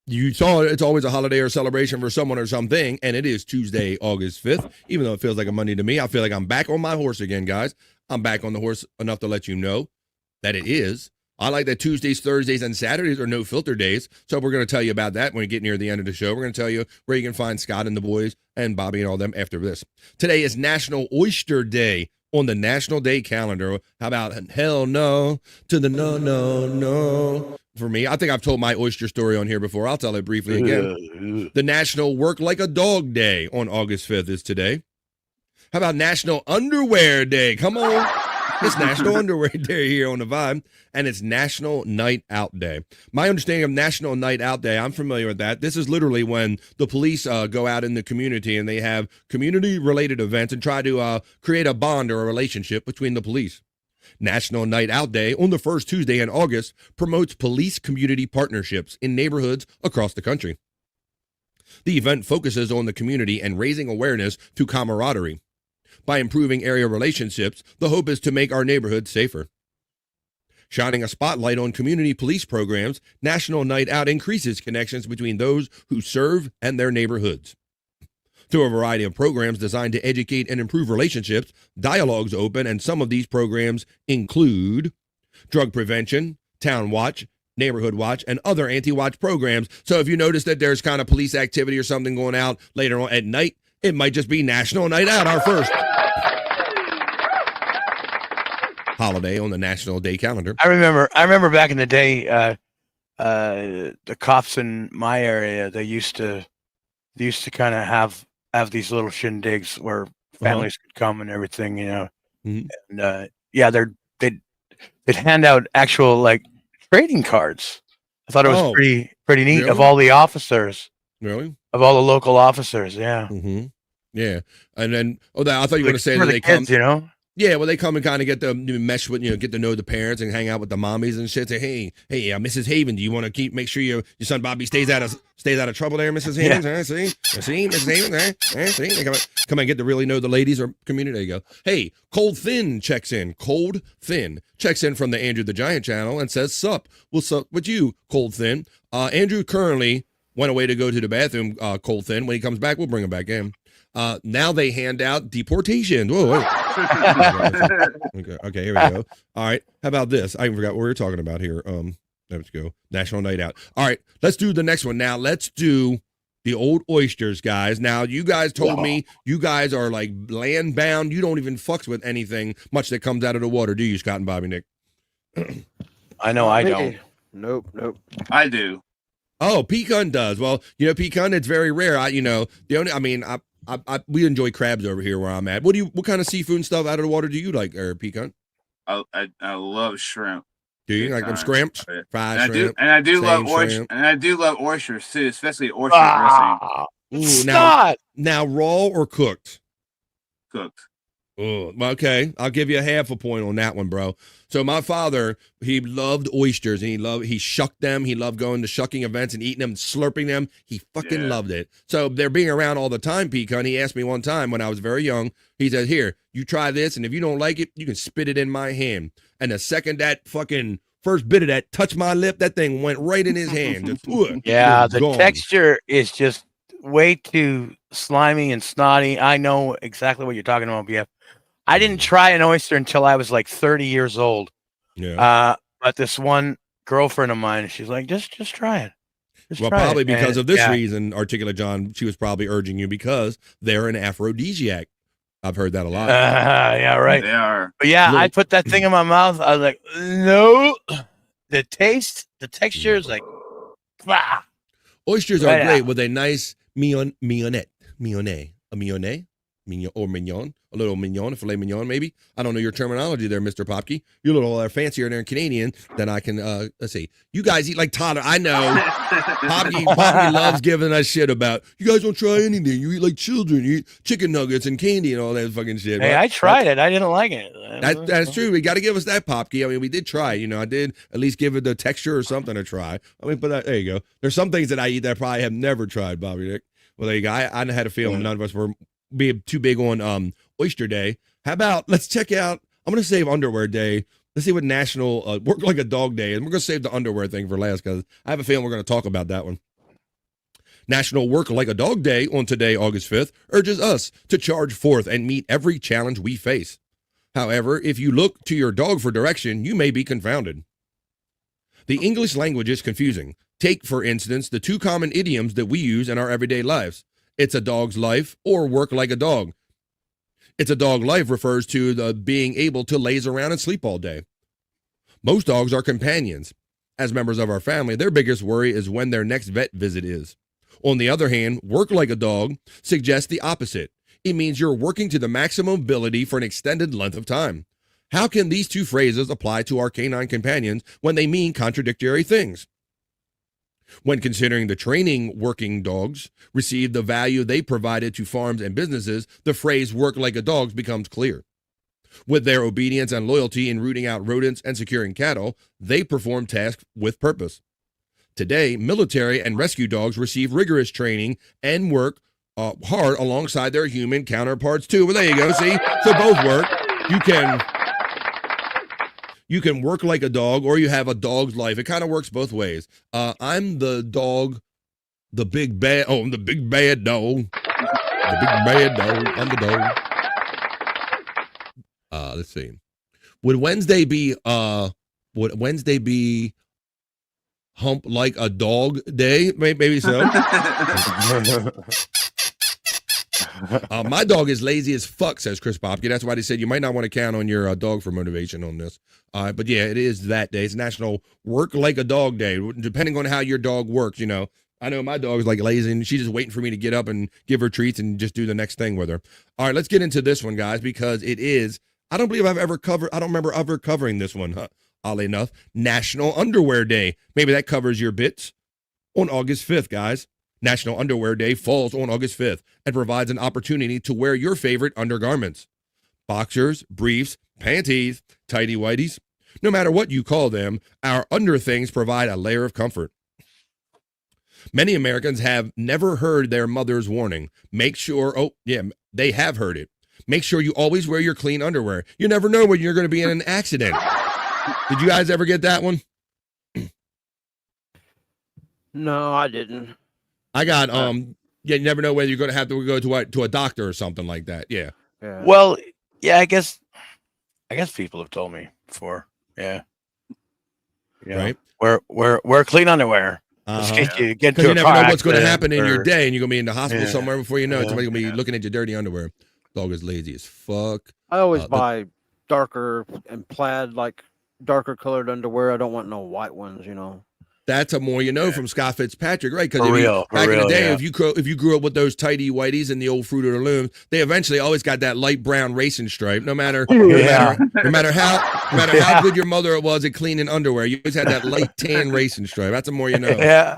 You saw it's always a holiday or celebration for someone or something, and it is Tuesday, August 5th. Even though it feels like a Monday to me, I feel like I'm back on my horse again, guys. I'm back on the horse enough to let you know that it is. I like that Tuesdays, Thursdays, and Saturdays are no filter days, so we're going to tell you about that when we get near the end of the show. We're going to tell you where you can find Scott and the boys and Bobby and all them after this. Today is National Oyster Day on the National Day calendar. How about hell no to the no, no, no? For me, I think I've told my oyster story on here before. I'll tell it briefly again. The National Work Like a Dog Day on August 5th is today. How about National Underwear Day? Come on. It's National Underwear Day here on the Vibe, and it's National Night Out Day. My understanding of National Night Out Day, I'm familiar with that. This is literally when the police go out in the community and they have community-related events and try to create a bond or a relationship between the police. National Night Out Day on the first Tuesday in August promotes police-community partnerships in neighborhoods across the country. The event focuses on the community and raising awareness through camaraderie. By improving area relationships, the hope is to make our neighborhoods safer. Shining a spotlight on community police programs, National Night Out increases connections between those who serve and their neighborhoods. Through a variety of programs designed to educate and improve relationships, dialogues open, and some of these programs include drug prevention, town watch, neighborhood watch, and other anti-watch programs. So if you notice that there's kind of police activity or something going out later on at night, it might just be National Night Out, our first holiday on the National Day calendar. I remember back in the day, the cops in my area, they used to kind of have these little shindigs where families could come and everything, you know. Mm-hmm. And they'd hand out actual like trading cards. I thought it was pretty neat. Really? Of all the officers. Really? Of all the local officers, yeah. Mm-hmm. Yeah. And then I thought you were going to say for that the they kids, come, you know. Yeah, well, they come and kind of get to mesh with, get to know the parents and hang out with the mommies and shit. Say, hey, Mrs. Haven, do you want to make sure your son Bobby stays out of trouble there, Mrs. Haven? Yeah. See, Mrs. Haven, see, they come and get to really know the ladies or community. There you go. Hey, Cold Thin checks in. Cold Thin checks in from the Andrew the Giant channel and says, "Sup? What's up with you, Cold Thin?" Andrew currently went away to go to the bathroom. Cold Thin. When he comes back, we'll bring him back in. Now they hand out deportation. Whoa, wait. Okay, here we go. All right, how about this? I forgot what we were talking about here. Let's go. National Night Out. All right, let's do the next one. Now let's do the old oysters, guys. Now you guys told me you guys are like land bound. You don't even fucks with anything much that comes out of the water, do you, Scott and Bobby Nick? I know I don't. Nope. I do. Oh, pecan does. Well, pecan, it's very rare. We enjoy crabs over here where I'm at. What kind of seafood and stuff out of the water do you like, pecan? I love shrimp. Do you like them scramps? Fried shrimp. I do love oysters too, especially oyster dressing. Ooh, now raw or cooked? Cooked. Oh, okay. I'll give you a half a point on that one, bro. So my father, he loved oysters and he shucked them. He loved going to shucking events and eating them, slurping them. He fucking loved it. So they're being around all the time, pecan. He asked me one time when I was very young, he said, "Here, you try this, and if you don't like it, you can spit it in my hand." And the second that fucking first bit of that touched my lip, that thing went right in his hand. Just, yeah, the gone. texture is just way too slimy and snotty. I know exactly what you're talking about, BF. I didn't try an oyster until I was like 30 years old. Yeah. But this one girlfriend of mine, she's like, just try it. Well, probably because of this reason, Articulate John, she was probably urging you because they're an aphrodisiac. I've heard that a lot. Yeah, right. They are. But yeah, I put that thing in my mouth. I was like, no. The taste, the texture is like, bah. Oysters are great with a nice mignon, a little mignon, filet mignon, maybe. I don't know your terminology there, Mr. Popke. You're a little fancier there in Canadian than I can. Let's see. You guys eat like toddler. I know. Popke loves giving us shit about, you guys don't try anything. You eat like children. You eat chicken nuggets and candy and all that fucking shit. Hey, right? I tried it. I didn't like it. That's true. We got to give us that, Popke. I mean, we did try. I did at least give it the texture or something to try. But there you go. There's some things that I eat that I probably have never tried, Bobby Nick. Well, there you go. I had a feeling none of us were being too big on Oyster Day. How about let's check out, I'm going to save Underwear Day. Let's see what National Work Like a Dog Day is. We're going to save the underwear thing for last because I have a feeling we're going to talk about that one. National Work Like a Dog Day on today, August 5th, urges us to charge forth and meet every challenge we face. However, if you look to your dog for direction, you may be confounded. The English language is confusing. Take, for instance, the two common idioms that we use in our everyday lives. It's a dog's life or work like a dog. It's a dog life refers to the being able to laze around and sleep all day. Most dogs are companions. As members of our family, their biggest worry is when their next vet visit is. On the other hand, work like a dog suggests the opposite. It means you're working to the maximum ability for an extended length of time. How can these two phrases apply to our canine companions when they mean contradictory things? When considering the training working dogs receive the value they provided to farms and businesses, the phrase work like a dog becomes clear. With their obedience and loyalty in rooting out rodents and securing cattle, they perform tasks with purpose. Today, military and rescue dogs receive rigorous training and work hard alongside their human counterparts too. Well, there you go. See, so both work. You can work like a dog, or you have a dog's life. It kind of works both ways. I'm the dog, the big bad. Oh, I'm the big bad dog. The big bad dog. I'm the dog. Let's see. Would Wednesday be hump like a dog day? Maybe so. My dog is lazy as fuck, says Chris Popke. That's why they said you might not want to count on your dog for motivation on this. But yeah, it is that day. It's National Work Like a Dog Day. Depending on how your dog works, I know my dog's like lazy and she's just waiting for me to get up and give her treats and just do the next thing with her. All right, let's get into this one, guys, because it is, I don't remember ever covering this one, oddly enough, National Underwear Day. Maybe that covers your bits. On August 5th, guys. National Underwear Day falls on August 5th and provides an opportunity to wear your favorite undergarments. boxers, briefs, panties, tighty whities. No matter what you call them, our underthings provide a layer of comfort. Many Americans have never heard their mother's warning. Make sure, they have heard it. Make sure you always wear your clean underwear. You never know when you're going to be in an accident. Did you guys ever get that one? No, I didn't. I got, you never know whether you're going to have to go to a doctor or something like that. Yeah. Well, yeah, I guess people have told me before. Yeah. Right. Wear clean underwear. Get you to never a know car what's going to happen in your or- day, and you're going to be in the hospital Yeah. somewhere before you know it. Yeah. Somebody's going to be looking at your dirty underwear. Dog is lazy as fuck. I always buy darker and plaid, like darker colored underwear. I don't want no white ones, you know. That's a more you know from Scott Fitzpatrick, right? For Because real, back in the day, yeah. if you grew up with those tighty whities and the old Fruit of the Loom, they eventually always got that light brown racing stripe. No matter how good your mother was at cleaning underwear, you always had that light tan racing stripe. That's a more you know. Yeah.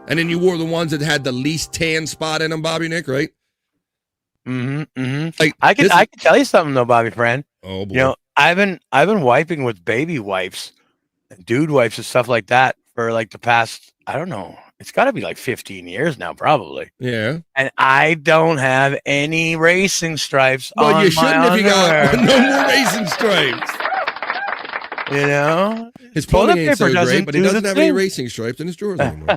And then you wore the ones that had the least tan spot in them, Bobby Nick, right? Like I can tell you something though, Bobby friend. Oh boy. You know, I've been wiping with baby wipes, dude wipes and stuff like that for like the past, I don't know, it's got to be like 15 years now, probably. Yeah. And I don't have any racing stripes Well, on you shouldn't my if you got underwear. no more racing stripes. You know, His toilet plumbing ain't so paper great, but he do doesn't the have any thing. racing stripes in his drawers anymore.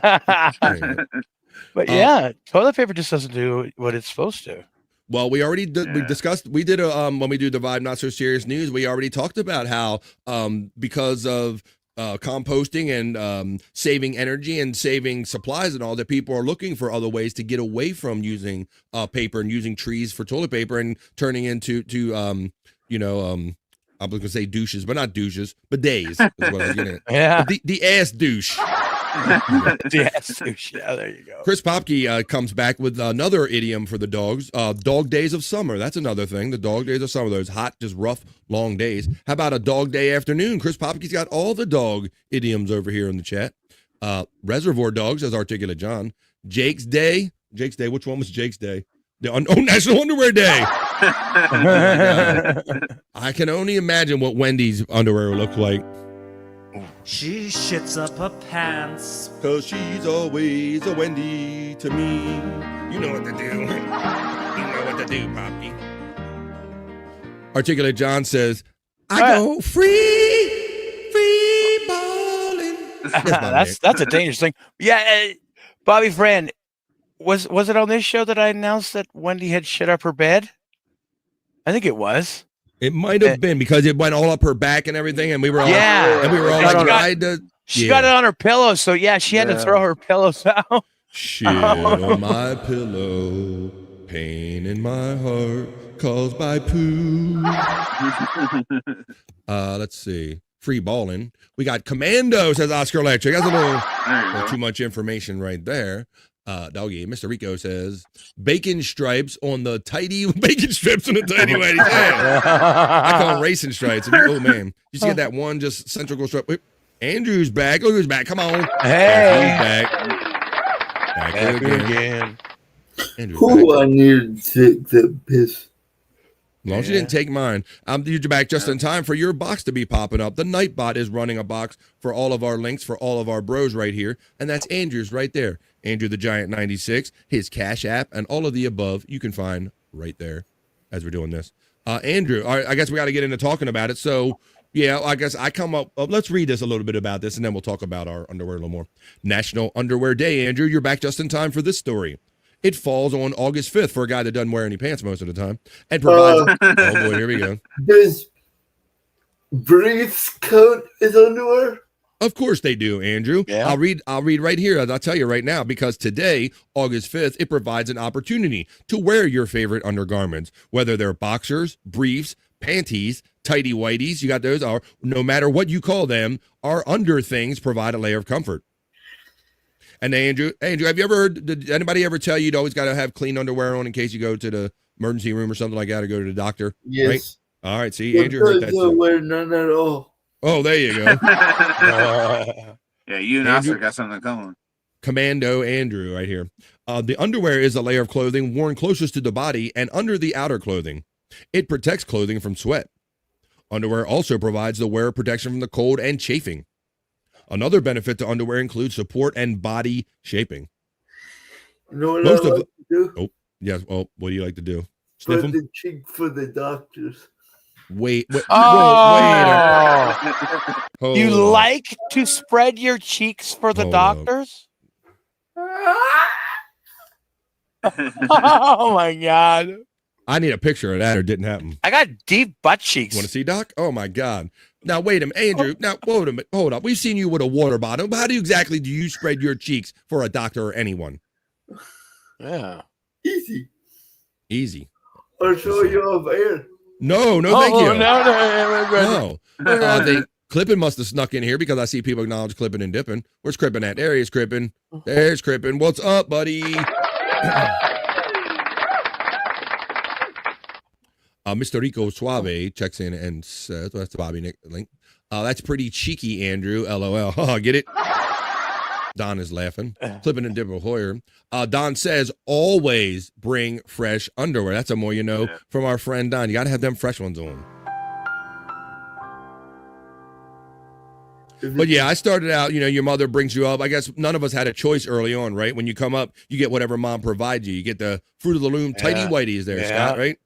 But yeah, toilet paper just doesn't do what it's supposed to. Well, we already we discussed. We did a when we do the Vibe Not So Serious News. We already talked about how because of composting and saving energy and saving supplies and all, that people are looking for other ways to get away from using paper and using trees for toilet paper and turning into I was gonna say douches, but not douches, bidets is what I was getting at. Yeah. The ass douche. The ass douche. Yeah, there you go. Chris Popke comes back with another idiom for the dogs. Dog days of summer. That's another thing. The dog days of summer. Those hot, just rough, long days. How about a dog day afternoon? Chris Popke's got all the dog idioms over here in the chat. Reservoir dogs, as Articulate John. Jake's Day. Jake's Day. Which one was Jake's Day? National Underwear Day. I can only imagine what Wendy's underwear will look like. She shits up her pants. 'Cause she's always a Wendy to me. You know what to do. You know what to do, Poppy. Articulate John says, I go free balling. That's a dangerous thing. Yeah, Bobby Friend, was it on this show that I announced that Wendy had shit up her bed? I think it was. It might have been because it went all up her back and everything, and we were all like, she got it on her pillow, so yeah, she had to throw her pillows out. Shit on my pillow, pain in my heart caused by poo. Let's see. Free balling. We got Commando, says Oscar Electric. That's a little too much information right there. Doggy, Mr. Rico says bacon stripes on the tidy bacon strips on the tidy whities. Yeah. I call them racing stripes. Oh man, you see that one just central stripe. Wait, Andrew's back. Look who's back. Come on. Hey. Back again. Andrew's Who back. I need to take that piss. As long as you didn't take mine. You're back just in time for your box to be popping up. The Nightbot is running a box for all of our links for all of our bros right here. And that's Andrew's right there. Andrew the Giant 96, his Cash App, and all of the above you can find right there as we're doing this. Andrew, I guess we got to get into talking about it. So, yeah, I guess I come up. Let's read this a little bit about this, and then we'll talk about our underwear a little more. National Underwear Day, Andrew. You're back just in time for this story. It falls on August 5th for a guy that doesn't wear any pants most of the time. And provides. Oh, boy, here we go. Does briefs count as underwear? Of course they do, Andrew. Yeah. I'll read right here, as I'll tell you right now, because today, August 5th, it provides an opportunity to wear your favorite undergarments, whether they're boxers, briefs, panties, tighty whities, you got those, or no matter what you call them, our under things provide a layer of comfort. And Andrew, have you ever heard, did anybody ever tell you you'd always got to have clean underwear on in case you go to the emergency room or something like that, or go to the doctor? Yes. Right? All right, see, Andrew heard that Sometimes I too. wear none at all. Oh, there you go. Yeah, you and Oscar got something in common. Commando Andrew right here. The underwear is a layer of clothing worn closest to the body and under the outer clothing. It protects clothing from sweat. Underwear also provides the wearer protection from the cold and chafing. Another benefit to underwear includes support and body shaping. You know what Most I of like to do? Oh, yes. Well, what do you like to do? Sniff Put them? the cheek for the doctors. Wait. Oh. Hold You on. like to spread your cheeks for the Hold up. doctors? Oh my God. I need a picture of that, or it didn't happen. I got deep butt cheeks. Want to see, Doc? Oh my God! Now wait a minute, Andrew. Now hold a minute. Hold up. We've seen you with a water bottle. But how do you spread your cheeks for a doctor or anyone? Yeah. Easy. Easy. I'll show you off air. No, thank you. No. I think Crippen must have snuck in here because I see people acknowledge Crippen and dipping. Where's Crippen at? There he is, Crippen. There's Crippen. What's up, buddy? Mr. Rico Suave checks in and says, well, that's the Bobby Nick link. That's pretty cheeky, Andrew. LOL. Get it? Don is laughing. Clipping and Dipper Hoyer. Don says, always bring fresh underwear. That's a more you know from our friend Don. You got to have them fresh ones on. But yeah, I started out, your mother brings you up. I guess none of us had a choice early on, right? When you come up, you get whatever mom provides you. You get the Fruit of the Loom tighty whities there, Scott, right?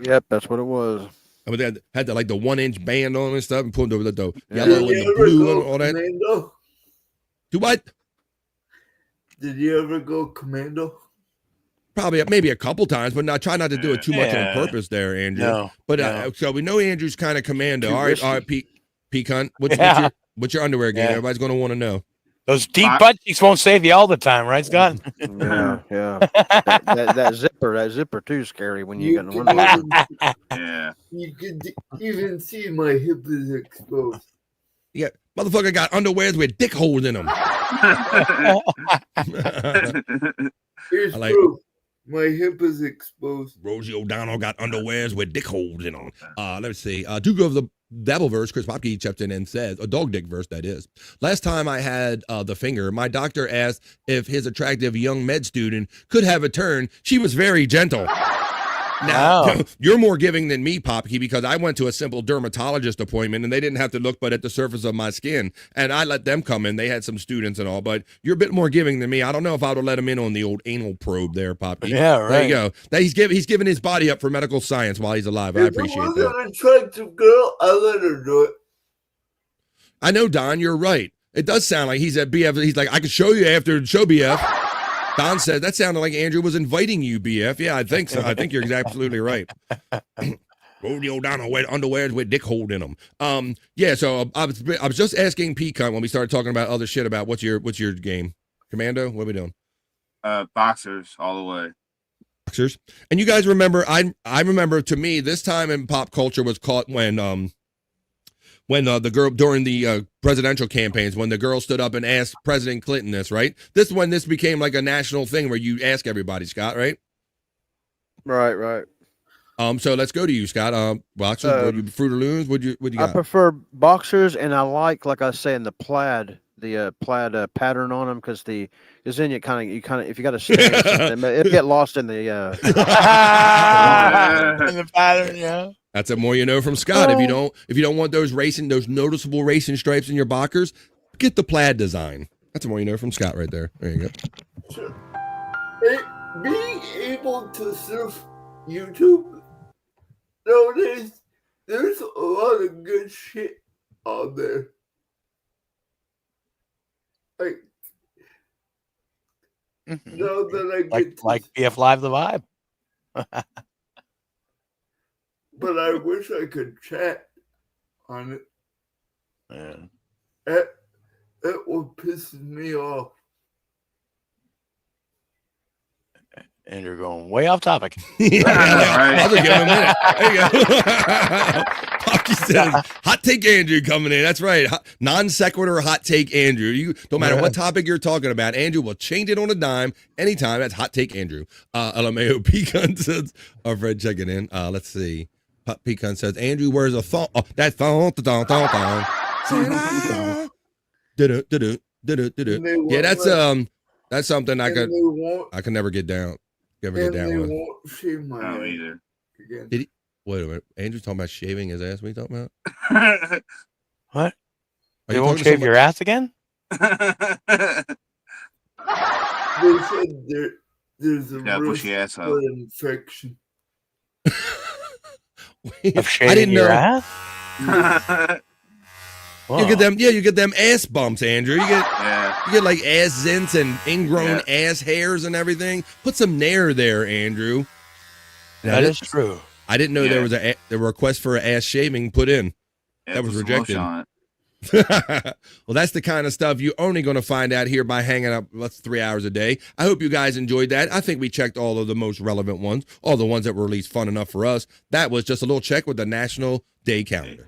Yep, that's what it was. I mean, they had the 1-inch band on and stuff and put the yellow and the blue and all that. Commando? Do what? Did you ever go commando? Probably, maybe a couple times, but try not to do it too much on purpose there, Andrew. No, but so we know Andrew's kind of commando. Too All right, risky. Pete Cunt. What's your underwear game? Yeah. Everybody's going to want to know. Those deep butt cheeks won't save you all the time, right, Scott? Yeah. that zipper too scary when you got the Yeah. You could even see my hip is exposed. Yeah, motherfucker got underwears with dick holes in them. Here's I like- proof. My hip is exposed. Rosie O'Donnell got underwears with dick holes in them. Let's see. Duke of the Devilverse, Chris Popke chipped in and says, a dog dick verse, that is. Last time I had the finger, my doctor asked if his attractive young med student could have a turn. She was very gentle. Now, you're more giving than me, Popke, because I went to a simple dermatologist appointment and they didn't have to look but at the surface of my skin. And I let them come in. They had some students and all, but you're a bit more giving than me. I don't know if I would have let him in on the old anal probe there, Popke. Yeah, right. There you go. Now, he's giving his body up for medical science while he's alive. I appreciate If it that. was an attractive girl, I let her do it. I know, Don, you're right. It does sound like he's at BF. He's like, I could show you after the show, BF. Don said that sounded like Andrew was inviting you, BF. Yeah, I think so. I think you're absolutely right. Rodeo O'Donnell wear underwears with dick hole in them. Yeah. So I was just asking Pete Cunt when we started talking about other shit about what's your game, Commando? What are we doing? Boxers all the way. Boxers. And you guys remember? I remember. To me, this time in pop culture was caught when the girl during the presidential campaigns, when the girl stood up and asked President Clinton this, right? This became like a national thing where you ask everybody, Scott, right? Right. So let's go to you, Scott. Boxers, Fruit of Loons, what you I got? prefer boxers, and I like I say, in the plaid pattern on them because then you kind of if you got to stay, it'll get lost in the in the pattern, yeah. That's a more you know from Scott. If you don't want those noticeable racing stripes in your boxers, get the plaid design. That's a more you know from Scott right there. There you go. Sure. Being able to surf YouTube nowadays, there's a lot of good shit out there. Now that I get like BF Live the Vibe. But I wish I could chat on it. Yeah. That would piss me off. And you're going way off topic. I'll just give him a minute. There you go. Poppy says, hot take Andrew coming in. That's right. Non sequitur hot take Andrew. No matter what topic you're talking about, Andrew will change it on a dime anytime. That's hot take Andrew. LMAO Pecan says, our friend checking in. Let's see. Pecan says, Andrew wears a thong. Oh, that thong. Yeah, that's That's something I And could they won't, never get down. Never and get they down with. won't shave my I don't head either. again. Did he? Wait a minute. Andrew's talking about shaving his ass. What are you talking about? What? Are They you won't talking to shave your ass again? They said there's a Gotta push risk your ass out. for infection. Of I shaving didn't your know. ass? You get them, yeah. You get them ass bumps, Andrew. You get, Yeah. you get like ass zints and ingrown ass hairs and everything. Put some nair there, Andrew. That is true. I didn't know there was a request for ass shaving put in. Yeah, that was put some lotion rejected. on it. Well, that's the kind of stuff you're only going to find out here by hanging up 3 hours a day. I hope you guys enjoyed that. I think we checked all of the most relevant ones, all the ones that were at least fun enough for us. That was just a little check with the National Day Calendar.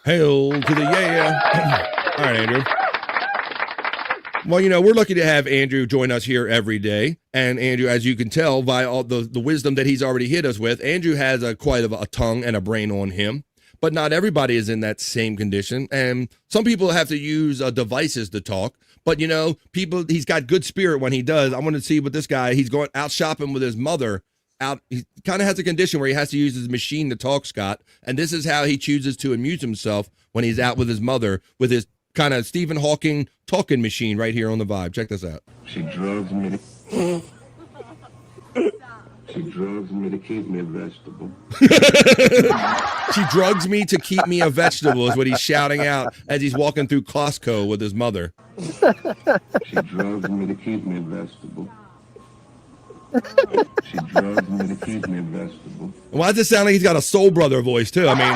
Hail to the yeah. All right, Andrew. Well, you know, we're lucky to have Andrew join us here every day. And Andrew, as you can tell by all the wisdom that he's already hit us with, Andrew has quite a tongue and a brain on him. But not everybody is in that same condition. And some people have to use devices to talk. But, you know, he's got good spirit when he does. I want to see what this guy, he's going out shopping with his mother. He kind of has a condition where he has to use his machine to talk, Scott. And this is how he chooses to amuse himself when he's out with his mother with his kind of Stephen Hawking talking machine right here on the Vibe. Check this out. She drugs me to keep me a vegetable. She drugs me to keep me a vegetable is what he's shouting out as he's walking through Costco with his mother. She drugs me to keep me a vegetable. She drugs me to keep me a vegetable. Why does it sound like he's got a soul brother voice too? I mean,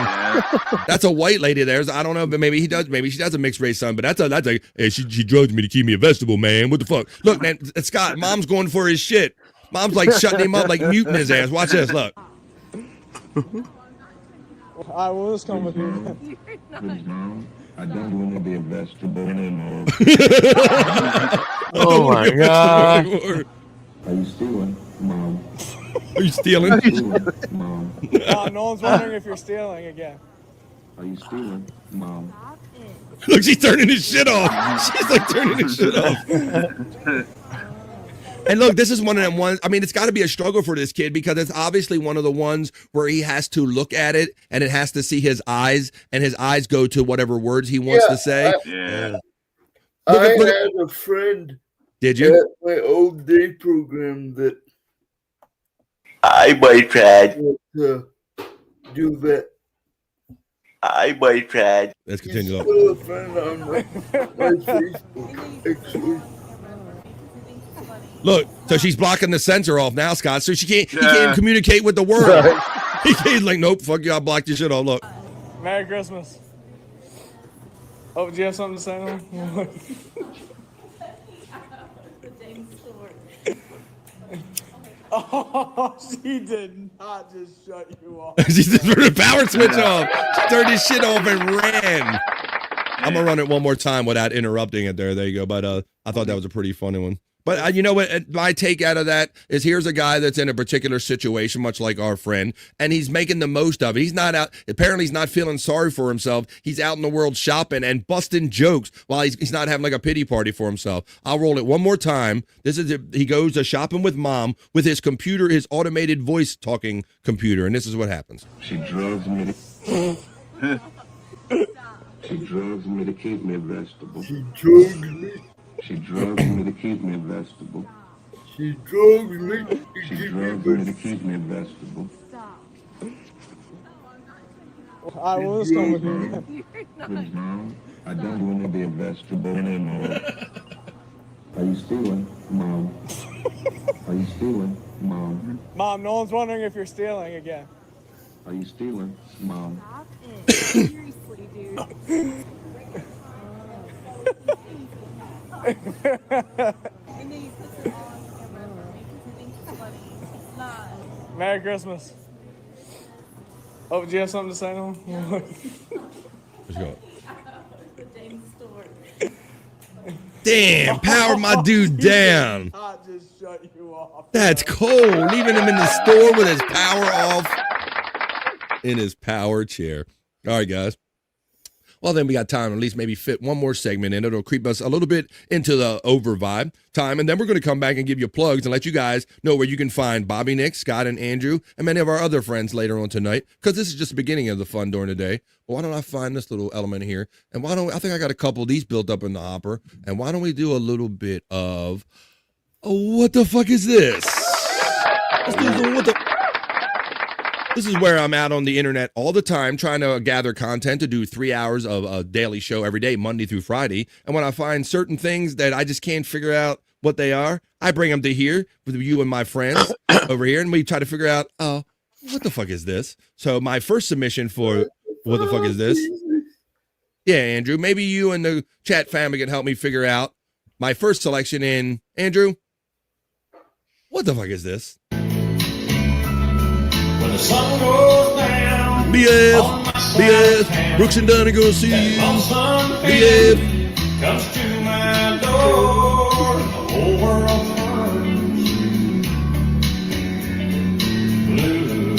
that's a white lady there. I don't know, but maybe he does. Maybe she does a mixed race son. But that's a. Hey, she drugs me to keep me a vegetable, man. What the fuck? Look, man, Scott. Mom's going for his shit. Mom's like shutting him up, like muting his ass. Watch this. Look. I will just come with you. Please, Mom. I don't want to be a vegetable anymore. Oh my God. Are you stealing, Mom? Are you stealing? Mom? No one's wondering if you're stealing again. Are you stealing, Mom? Look, she's turning his shit off. She's like turning his shit off. And look, this is one of them ones. I mean, it's got to be a struggle for this kid because it's obviously one of the ones where he has to look at it and it has to see his eyes and his eyes go to whatever words he wants to say. I had a friend. Did you? At my old day program that I boyfriend. to do that. I boyfriend. Let's continue. Still a friend on my Facebook, actually. Look, so she's blocking the sensor off now, Scott. So he can't communicate with the world. He's like, nope, fuck you, I blocked your shit off. Look. Merry Christmas. Oh, do you have something to say to him? Oh, she did not just shut you off. She just turned the power switch off. She turned his shit off and ran. I'm gonna run it one more time without interrupting it there. There you go. But I thought that was a pretty funny one. But you know what? My take out of that is here's a guy that's in a particular situation, much like our friend, and he's making the most of it. He's not out. Apparently, he's not feeling sorry for himself. He's out in the world shopping and busting jokes while he's not having like a pity party for himself. I'll roll it one more time. He goes to shopping with mom with his computer, his automated voice talking computer, and this is what happens. She drugs me to... She drugs me to keep me a vegetable. She drugs me. She drugs me to keep me a vegetable. She drugs me. She drugs me to keep me a vegetable. I will just come with you. Please, Mom. I don't want to be a vegetable anymore. Are you stealing, Mom? Are you stealing, Mom? Mom, no one's wondering if you're stealing again. Are you stealing, Mom? Seriously, dude. Merry Christmas. Oh, do you have something to say to him? Let's go. The damn store. Damn, powered my dude down. I just shut you off. That's cold. Leaving him in the store with his power off in his power chair. All right, guys. Well, then we got time to at least maybe fit one more segment in. It'll creep us a little bit into the over vibe time. And then we're going to come back and give you plugs and let you guys know where you can find Bobby, Nick, Scott, and Andrew, and many of our other friends later on tonight, because this is just the beginning of the fun during the day. But why don't I find this little element here? And I think I got a couple of these built up in the hopper. And why don't we do a little bit of, what the fuck is this? Let's do some what the... This is where I'm out on the internet all the time trying to gather content to do 3 hours of a daily show every day, Monday through Friday. And when I find certain things that I just can't figure out what they are, I bring them to here with you and my friends over here, and we try to figure out, what the fuck is this? So my first submission for what the fuck is this? Yeah, Andrew, maybe you and the chat family can help me figure out my first selection in, Andrew, what the fuck is this? When the sun goes down, BF, Brooks and Dunn are gonna see you. BF comes to my door, the whole world turns blue.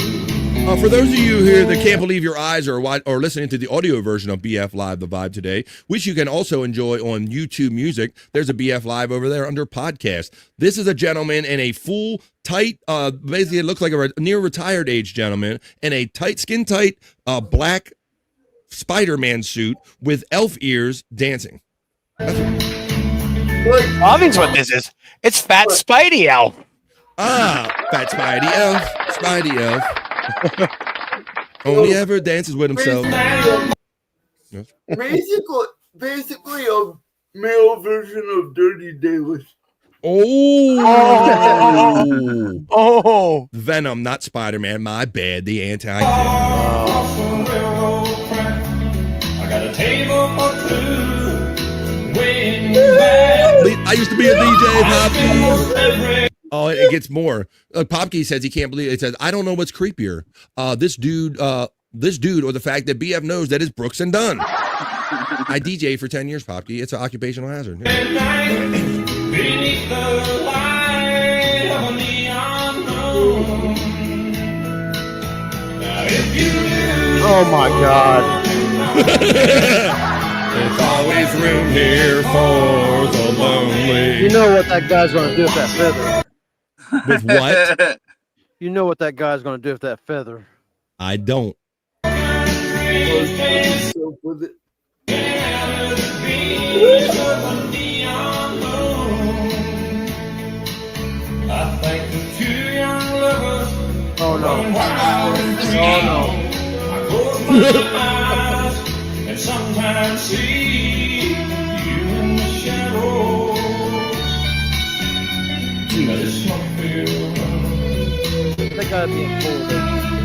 For those of you here that can't believe your eyes or listening to the audio version of BF Live, The Vibe today, which you can also enjoy on YouTube Music, there's a BF Live over there under podcast. This is a gentleman in a full, tight, basically it looks like a near retired age gentleman in a tight, skin tight, black Spider-Man suit with elf ears dancing. Obviously what this is. It's Fat Spidey Elf. Fat Spidey Elf. Spidey Elf. Only ever dances with himself. Yes. Basically a male version of Dirty Davis. Oh. Venom, not Spider-Man. My bad. The anti-Venom. I got a table for two. I used to be a DJ, Poppy. Oh, it gets more. Popkey says he can't believe it. It says, I don't know what's creepier. This dude, or the fact that BF knows that it's Brooks and Dunn. I DJ for 10 years, Popkey. It's an occupational hazard. Beneath the light of a neon moon. Now if you knew, Oh my God. There's always room here for the lonely. You know what that guy's going to do with that feather. With what? You know what that guy's going to do with that feather. I don't. I think the two young lovers. Oh no. Oh no. I close my eyes and sometimes see you in the shadow. But it's not feel. That guy being fooled.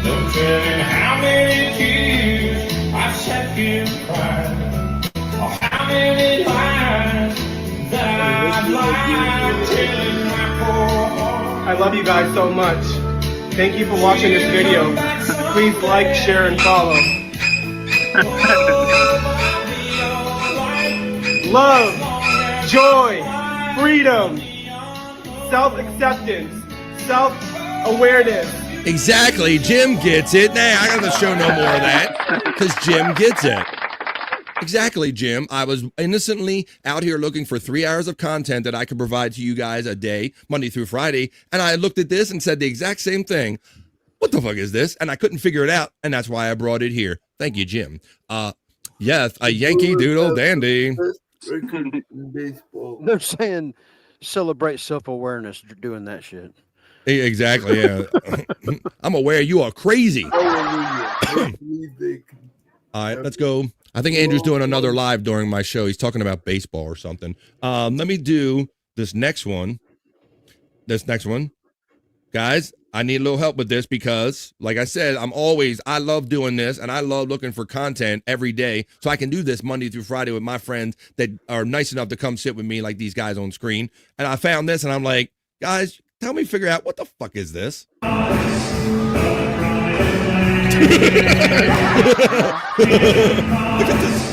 No telling how many tears I've sat here and cried, or how many lies that I've lied telling my poor heart. I love you guys so much. Thank you for watching this video. Please like, share, and follow. Love, joy, freedom, self-acceptance, self-awareness. Exactly. Jim gets it. Nah, I got to show no more of that because Jim gets it. Exactly, Jim. I was innocently out here looking for 3 hours of content that I could provide to you guys a day, Monday through Friday. And I looked at this and said the exact same thing. What the fuck is this? And I couldn't figure it out. And that's why I brought it here. Thank you, Jim. Yes, a Yankee Doodle dandy. They're saying celebrate self-awareness doing that shit. Exactly, yeah. I'm aware you are crazy. All right, let's go. I think Andrew's doing another live during my show. He's talking about baseball or something. Let me do this next one. Guys, I need a little help with this because, like I said, I love doing this and I love looking for content every day. So I can do this Monday through Friday with my friends that are nice enough to come sit with me like these guys on screen. And I found this and I'm like, guys, help me figure out what the fuck is this? Look at this.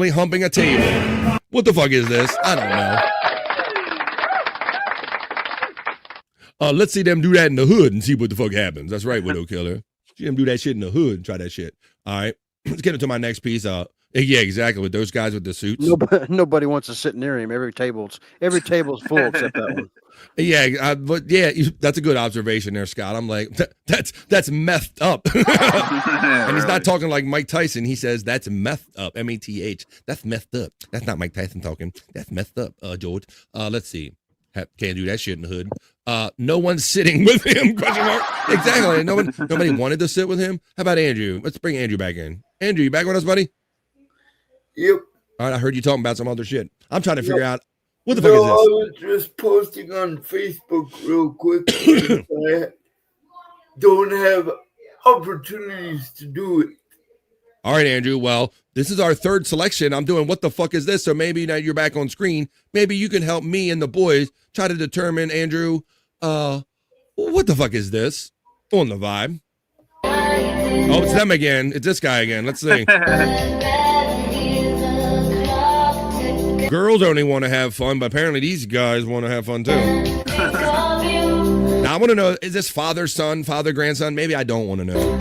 accidentally humping a table. What the fuck is this? I don't know. Let's see them do that in the hood and see what the fuck happens. That's right, Widow Killer. See them do that shit in the hood and try that shit. All right, let's get into my next piece. Yeah, exactly. With those guys with the suits. Nobody wants to sit near him. Every table's full except that one. Yeah, but yeah, that's a good observation there, Scott. I'm like, that's messed up. And he's not talking like Mike Tyson. He says that's messed up. M-E-T-H. That's messed up. That's not Mike Tyson talking. That's messed up, George. Let's see. Can't do that shit in the hood. No one's sitting with him. Question mark. Exactly. Nobody wanted to sit with him. How about Andrew? Let's bring Andrew back in. Andrew, you back with us, buddy? Yep. All right, I heard you talking about some other shit. I'm trying to figure out what the fuck is I this? was just posting on Facebook real quick. Because I don't have opportunities to do it. All right, Andrew. Well, this is our third selection. I'm doing what the fuck is this? So maybe now you're back on screen. Maybe you can help me and the boys try to determine, Andrew, what the fuck is this on the vibe? Oh, it's them again. It's this guy again. Let's see. Girls only want to have fun, but apparently these guys want to have fun too. Now I want to know, is this father, son, father, grandson? Maybe I don't want to know.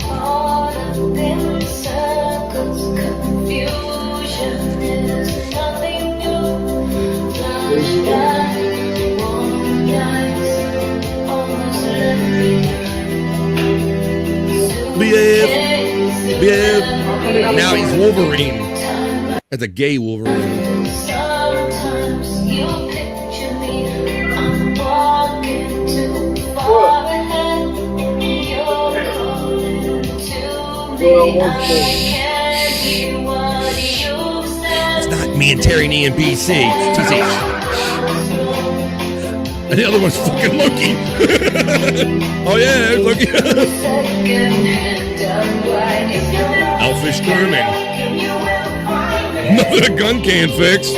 BF. Now he's Wolverine. That's a gay Wolverine. It's not me and Terry Nee and BC. And the other one's fucking Loki. Oh yeah, there's Loki. Elfish screaming. Nothing a gun can't fix.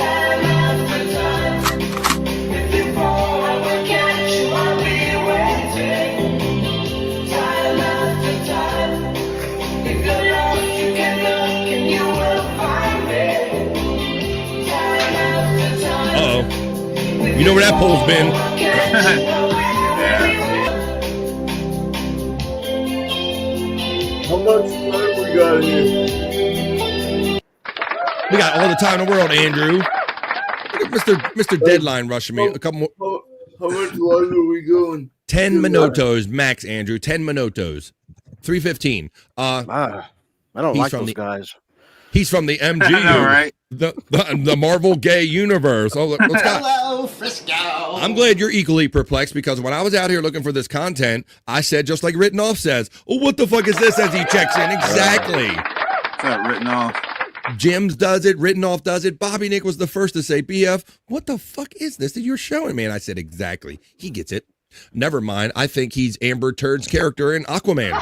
Uh-oh. You know where that pole's been. How much time we got here? We got all the time in the world, Andrew. Look at Mr. Deadline rushing me. A couple more. How much longer are we going? 10 minutos max, Andrew. 10 minutos. 3:15. I don't like those guys. He's from the MGU, I know, right? the Marvel gay universe. Oh, let's go. Hello, Frisco. I'm glad you're equally perplexed because when I was out here looking for this content, I said just like Written Off says, "Oh, what the fuck is this?" As he checks in. Exactly. What's that Written Off? Jims does it. Written Off does it. Bobby Nick was the first to say, "BF, what the fuck is this that you're showing me?" And I said, "Exactly. He gets it." Never mind. I think he's Amber Turd's character in Aquaman.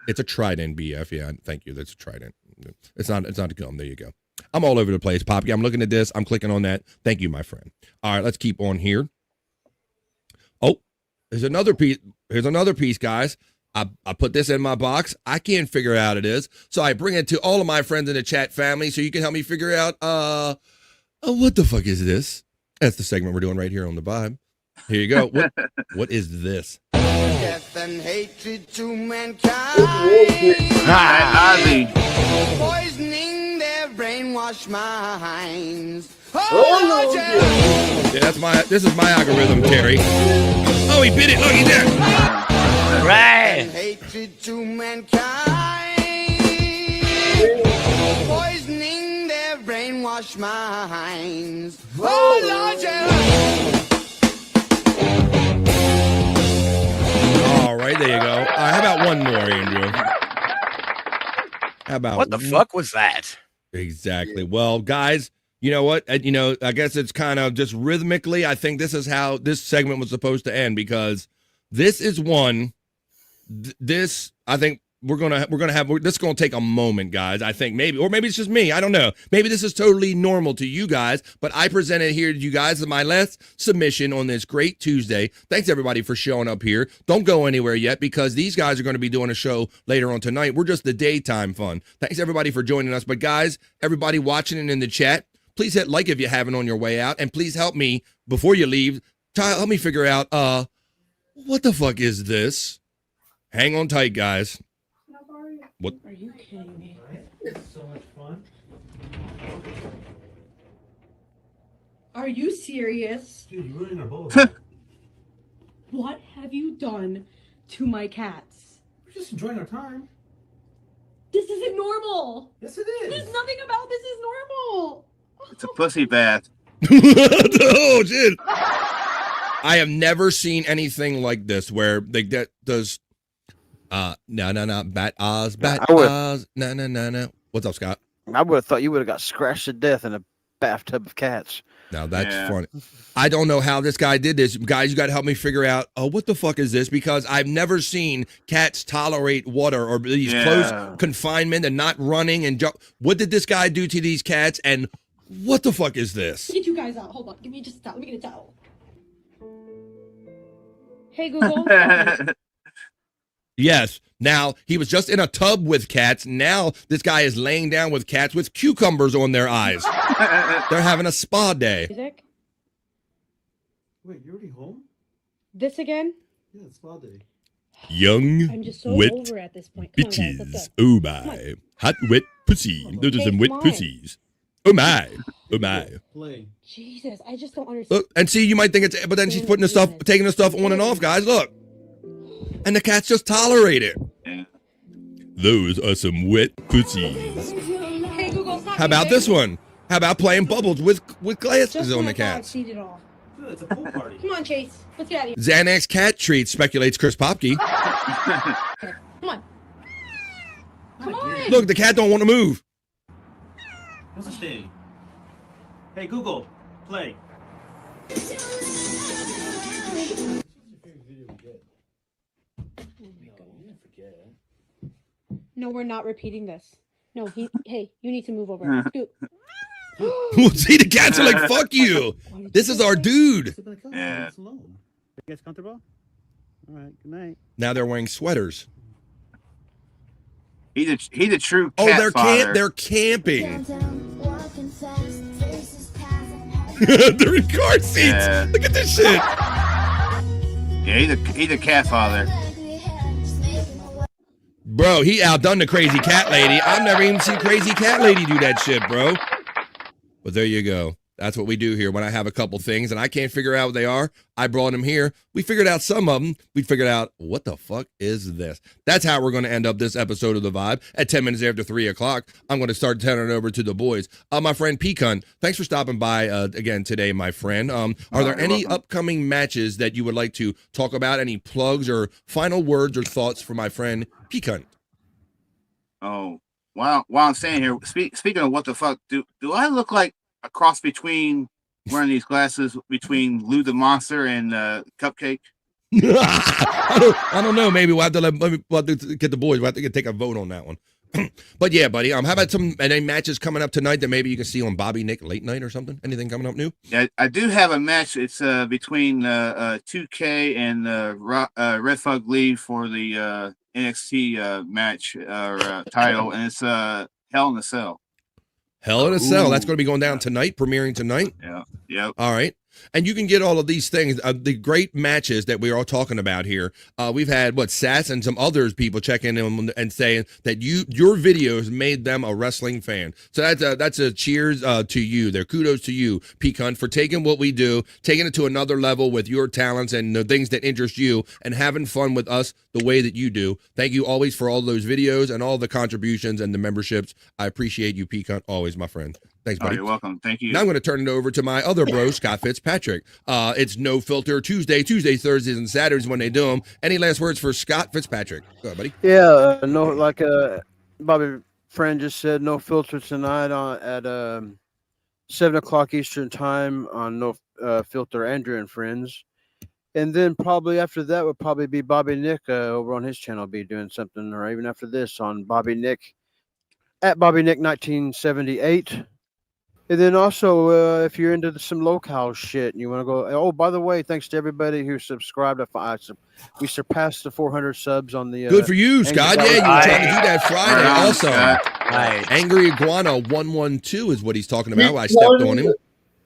It's a trident, BF. Yeah, thank you. That's a trident. It's not a gum. There you go. I'm all over the place, Poppy. I'm looking at this. I'm clicking on that. Thank you, my friend. All right, let's keep on here. Oh, there's another piece. Here's another piece, guys. I put this in my box. I can't figure out it is. So I bring it to all of my friends in the chat family so you can help me figure out, what the fuck is this? That's the segment we're doing right here on The Vibe. Here you go. What is this? Death and hatred to mankind. Ozzy. Poisoning their brainwashed minds. Oh, yeah, this is my algorithm, Terry. Oh, he bit it. Look, he did. Right. Hatred to mankind. Poisoning their brainwashed minds. Oh, Lord, yeah. All right, there you go. How about one more, Andrew? How about what the fuck was that? Exactly. Well, guys, you know what? I guess it's kind of just rhythmically. I think this is how this segment was supposed to end because this is one. This, I think, we're gonna have this is gonna take a moment, guys. I think maybe it's just me. I don't know. Maybe this is totally normal to you guys, but I presented here to you guys as my last submission on this great Tuesday. Thanks everybody for showing up here. Don't go anywhere yet because these guys are going to be doing a show later on tonight. We're just the daytime fun. Thanks everybody for joining us. But guys, everybody watching and in the chat, please hit like if you haven't on your way out, and please help me before you leave. Help me figure out what the fuck is this? Hang on tight, guys. What? Are you kidding me? It's so much fun. Are you serious? Dude, you ruined our bowl. What have you done to my cats? We're just enjoying our time. This isn't normal. Yes, it is. There's nothing about this is normal. It's a pussy bath. Oh shit! I have never seen anything like this where they get those. No, bat Oz. No. What's up, Scott? I would have thought you would have got scratched to death in a bathtub of cats. Now that's funny. I don't know how this guy did this. Guys, you got to help me figure out, what the fuck is this? Because I've never seen cats tolerate water or these close confinement and not running and jump. What did this guy do to these cats? And what the fuck is this? Get you guys out. Hold on. Give me just a towel. Let me get a towel. Hey, Google. Yes. Now, he was just in a tub with cats. Now, this guy is laying down with cats with cucumbers on their eyes. They're having a spa day. Music? Wait, you're already home? This again? Yeah, it's spa day. Young, I'm just so wet over at this point. Come on, guys, let's bitches. go. Oh, my. Hot, wet pussy. Those are some wet pussies. Oh, my. Oh, my. Play. Jesus, I just don't understand. Look, and see, you might think it's, but then she's putting the stuff, taking the stuff on and off, guys. Look. And the cats just tolerate it. Yeah. Those are some wet pussies. Hey, Google, stop How about music. this one? How about playing bubbles with glasses Just on when the I thought I'd cats? seen it all. Dude, it's a pool party. Come on, Chase. Let's get out of here. Xanax cat treat, speculates Chris Popke. Come on. Come on. Look, the cat don't want to move. What's the stay? Hey, Google, play. No, we're not repeating this. No, hey, you need to move over. Scoot. See, the cats are like, fuck you. This is our dude. Yeah. You guys comfortable? All right, good night. Now they're wearing sweaters. He's a true Oh, cat they're father. they're camping. They're in car seats. Yeah. Look at this shit. Yeah, he's a cat father. Bro, he outdone the crazy cat lady. I've never even seen crazy cat lady do that shit, bro. But there you go. That's what we do here when I have a couple things and I can't figure out what they are. I brought them here. We figured out some of them. We figured out, what the fuck is this? That's how we're going to end up this episode of The Vibe at 10 minutes after 3 o'clock. I'm going to start turning it over to the boys. My friend Pecan, thanks for stopping by again today, my friend. Are there any upcoming matches that you would like to talk about? Any plugs or final words or thoughts for my friend Pecan? Oh, while I'm standing here, speaking of what the fuck, do I look like a cross between wearing these glasses between Lou the Monster and Cupcake? I don't know. Maybe we'll have to we'll have to get the boys. We'll have to take a vote on that one. But yeah, buddy. How about any matches coming up tonight that maybe you can see on Bobby Nick late night or something? Anything coming up new? Yeah, I do have a match. It's between 2K and Red Fug Lee for the NXT match title, and it's Hell in a Cell. Hell in a Cell. That's going to be going down tonight, premiering tonight. Yeah. Yep. All right. And you can get all of these things, the great matches that we're all talking about here. We've had Sass and some others people checking in and saying that your videos made them a wrestling fan. So that's a cheers to you. There, kudos to you, Pecan, for taking what we do, taking it to another level with your talents and the things that interest you, and having fun with us the way that you do. Thank you always for all those videos and all the contributions and the memberships. I appreciate you, Pecan, always, my friend. Thanks, buddy. Oh, you're welcome. Thank you. Now I'm going to turn it over to my other bro, Scott Fitzpatrick. It's No Filter Tuesdays, Thursdays, and Saturdays when they do them. Any last words for Scott Fitzpatrick? Go ahead, buddy. Yeah, no, like Bobby Friend just said, No Filter tonight at 7 o'clock Eastern time on No Filter Andrew and Friends. And then probably after that would probably be Bobby Nick over on his channel, be doing something, or even after this on Bobby Nick at Bobby Nick 1978. And then also, if you're into some locale shit and you want to go, oh, by the way, thanks to everybody who subscribed. We surpassed the 400 subs on the. Good for you, Scott. Yeah, you were trying to do that Friday also. Right. Angry Iguana 112 is what he's talking about. I stepped on him.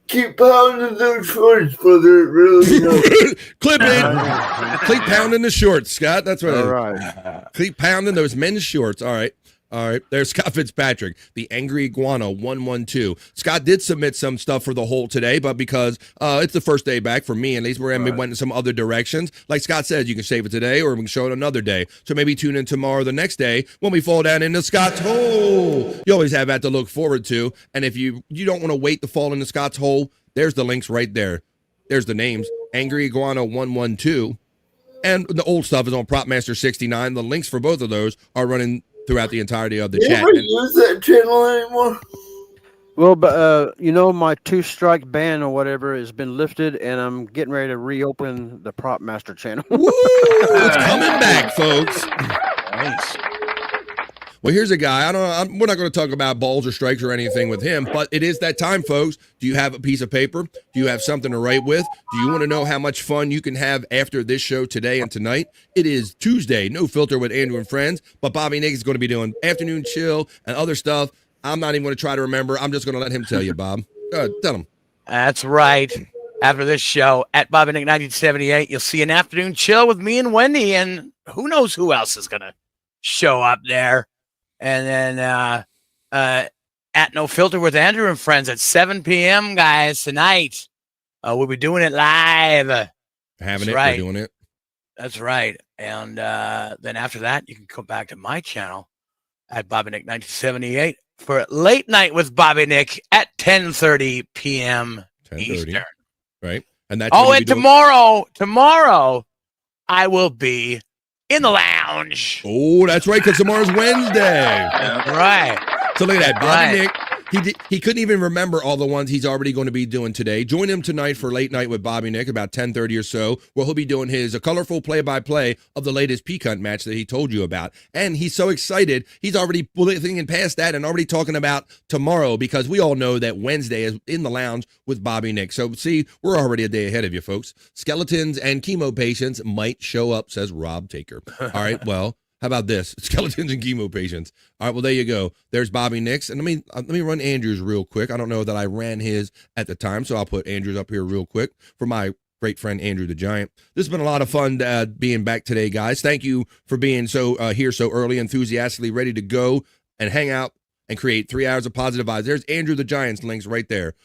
Keep pounding those shorts, brother. It really helps. Clip it. Keep pounding the shorts, Scott. That's what. All right. Keep pounding those men's shorts. All right. All right, there's Scott Fitzpatrick, the Angry Iguana 112. Scott did submit some stuff for the hole today, but because it's the first day back for me, at least, where we went in some other directions. Like Scott said, you can save it today or we can show it another day. So maybe tune in tomorrow, the next day, when we fall down into Scott's hole. You always have that to look forward to. And if you don't want to wait to fall into Scott's hole, there's the links right there. There's the names, Angry Iguana 112. And the old stuff is on Propmaster 69. The links for both of those are running throughout the entirety of the chat. You use that channel anymore? Well, but my 2-strike ban or whatever has been lifted, and I'm getting ready to reopen the Prop Master channel. Woo! It's coming back, folks. Nice. Well, here's a guy. We're not going to talk about balls or strikes or anything with him, but it is that time, folks. Do you have a piece of paper? Do you have something to write with? Do you want to know how much fun you can have after this show today and tonight? It is Tuesday, No Filter with Andrew and Friends, but Bobby Nick is going to be doing afternoon chill and other stuff. I'm not even going to try to remember. I'm just going to let him tell you, Bob. Go ahead, tell him. That's right. After this show at Bobby Nick 1978, you'll see an afternoon chill with me and Wendy, and who knows who else is going to show up there. And then at No Filter with Andrew and Friends at 7 p.m., guys, tonight. We'll be doing it live. We're doing it. That's right. And then after that, you can come back to my channel at Bobby Nick 1978 for Late Night with Bobby Nick at 10:30 p.m. Eastern. Right. And that's and tomorrow, I will be in the lounge. Oh, that's right, because tomorrow's Wednesday. Right. So look at that. Bobby Nick, he couldn't even remember all the ones he's already going to be doing today. Join him tonight for Late Night with Bobby Nick about 10:30 or so, where he'll be doing a colorful play-by-play of the latest P-Cunt match that he told you about. And he's so excited, he's already thinking past that and already talking about tomorrow, because we all know that Wednesday is in the lounge with Bobby Nick. So see, we're already a day ahead of you, folks. Skeletons and chemo patients might show up, says Rob Taker. All right, well, how about this? Skeletons and chemo patients. All right, well, there you go. There's Bobby Nick's. And let me run Andrew's real quick. I don't know that I ran his at the time, so I'll put Andrew's up here real quick for my great friend Andrew the Giant. This has been a lot of fun being back today, guys. Thank you for being here so early, enthusiastically ready to go and hang out and create 3 hours of positive vibes. There's Andrew the Giant's links right there.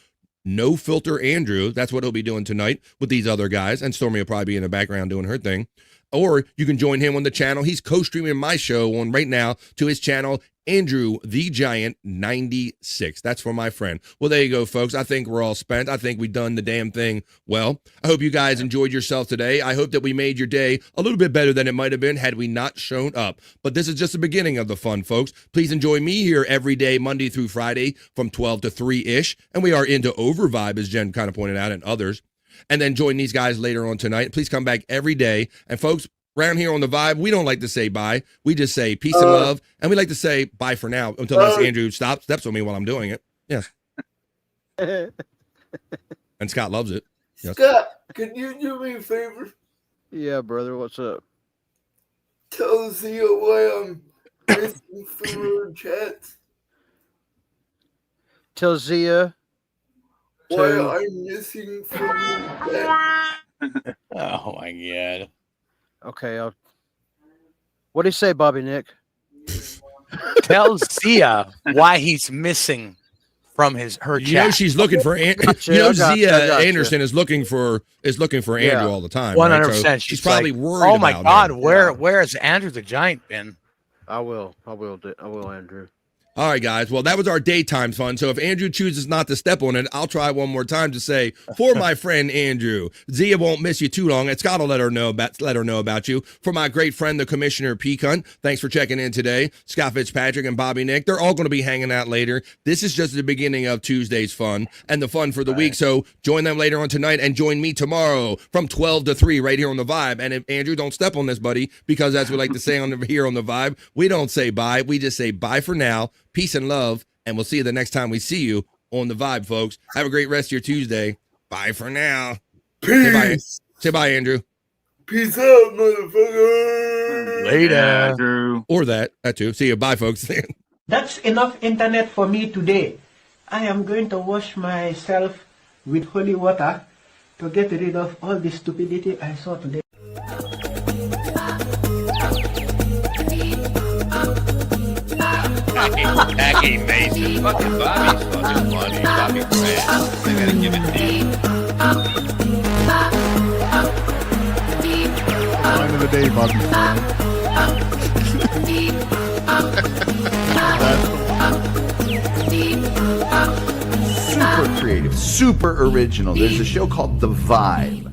No Filter Andrew. That's what he'll be doing tonight with these other guys. And Stormy will probably be in the background doing her thing. Or you can join him on the channel. He's co-streaming my show on right now to his channel, Andrew the Giant 96. That's for my friend. Well, there you go, folks. I think we're all spent. I think we've done the damn thing well. I hope you guys enjoyed yourself today. I hope that we made your day a little bit better than it might have been had we not shown up. But this is just the beginning of the fun, folks. Please enjoy me here every day, Monday through Friday from 12 to 3-ish. And we are into Overvibe, as Jen kind of pointed out, and others. And then join these guys later on tonight. Please come back every day. And folks, around here on the Vibe, we don't like to say bye. We just say peace and love. And we like to say bye for now until Andrew steps on me while I'm doing it. Yes. And Scott loves it. Yes. Scott, can you do me a favor? Yeah, brother. What's up? Tell Zia why I'm missing from her chats. Tell Zia why I'm missing from her chat. Oh my God. Okay, what do you say, Bobby Nick? Tell Zia why he's missing from her chat. You know she's looking for Zia Anderson is looking for Andrew all the time. 100%. Right? So she's probably worried. Oh my about God, him. where has Andrew the Giant been? I will, Andrew. All right, guys. Well, that was our daytime fun. So if Andrew chooses not to step on it, I'll try one more time to say, for my friend Andrew, Zia won't miss you too long, and Scott will let her know about you. For my great friend, the Commissioner P. Cunt, thanks for checking in today. Scott Fitzpatrick and Bobby Nick, they're all going to be hanging out later. This is just the beginning of Tuesday's fun and the fun for the week. So join them later on tonight and join me tomorrow from 12 to 3 right here on The Vibe. And if Andrew, don't step on this, buddy, because as we like to say here on The Vibe, we don't say bye. We just say bye for now. Peace and love, and we'll see you the next time we see you on The Vibe, folks. Have a great rest of your Tuesday. Bye for now. Peace. Say bye, Andrew. Peace out, motherfucker. Later. Andrew. Or that too. See you. Bye, folks. That's enough internet for me today. I am going to wash myself with holy water to get rid of all the stupidity I saw today. Jackie Mason. Fucking Bobby's fucking funny. Bobby Grant. I gotta give it to you. Line of the day, Bobby. Super creative, super original. There's a show called The Vibe.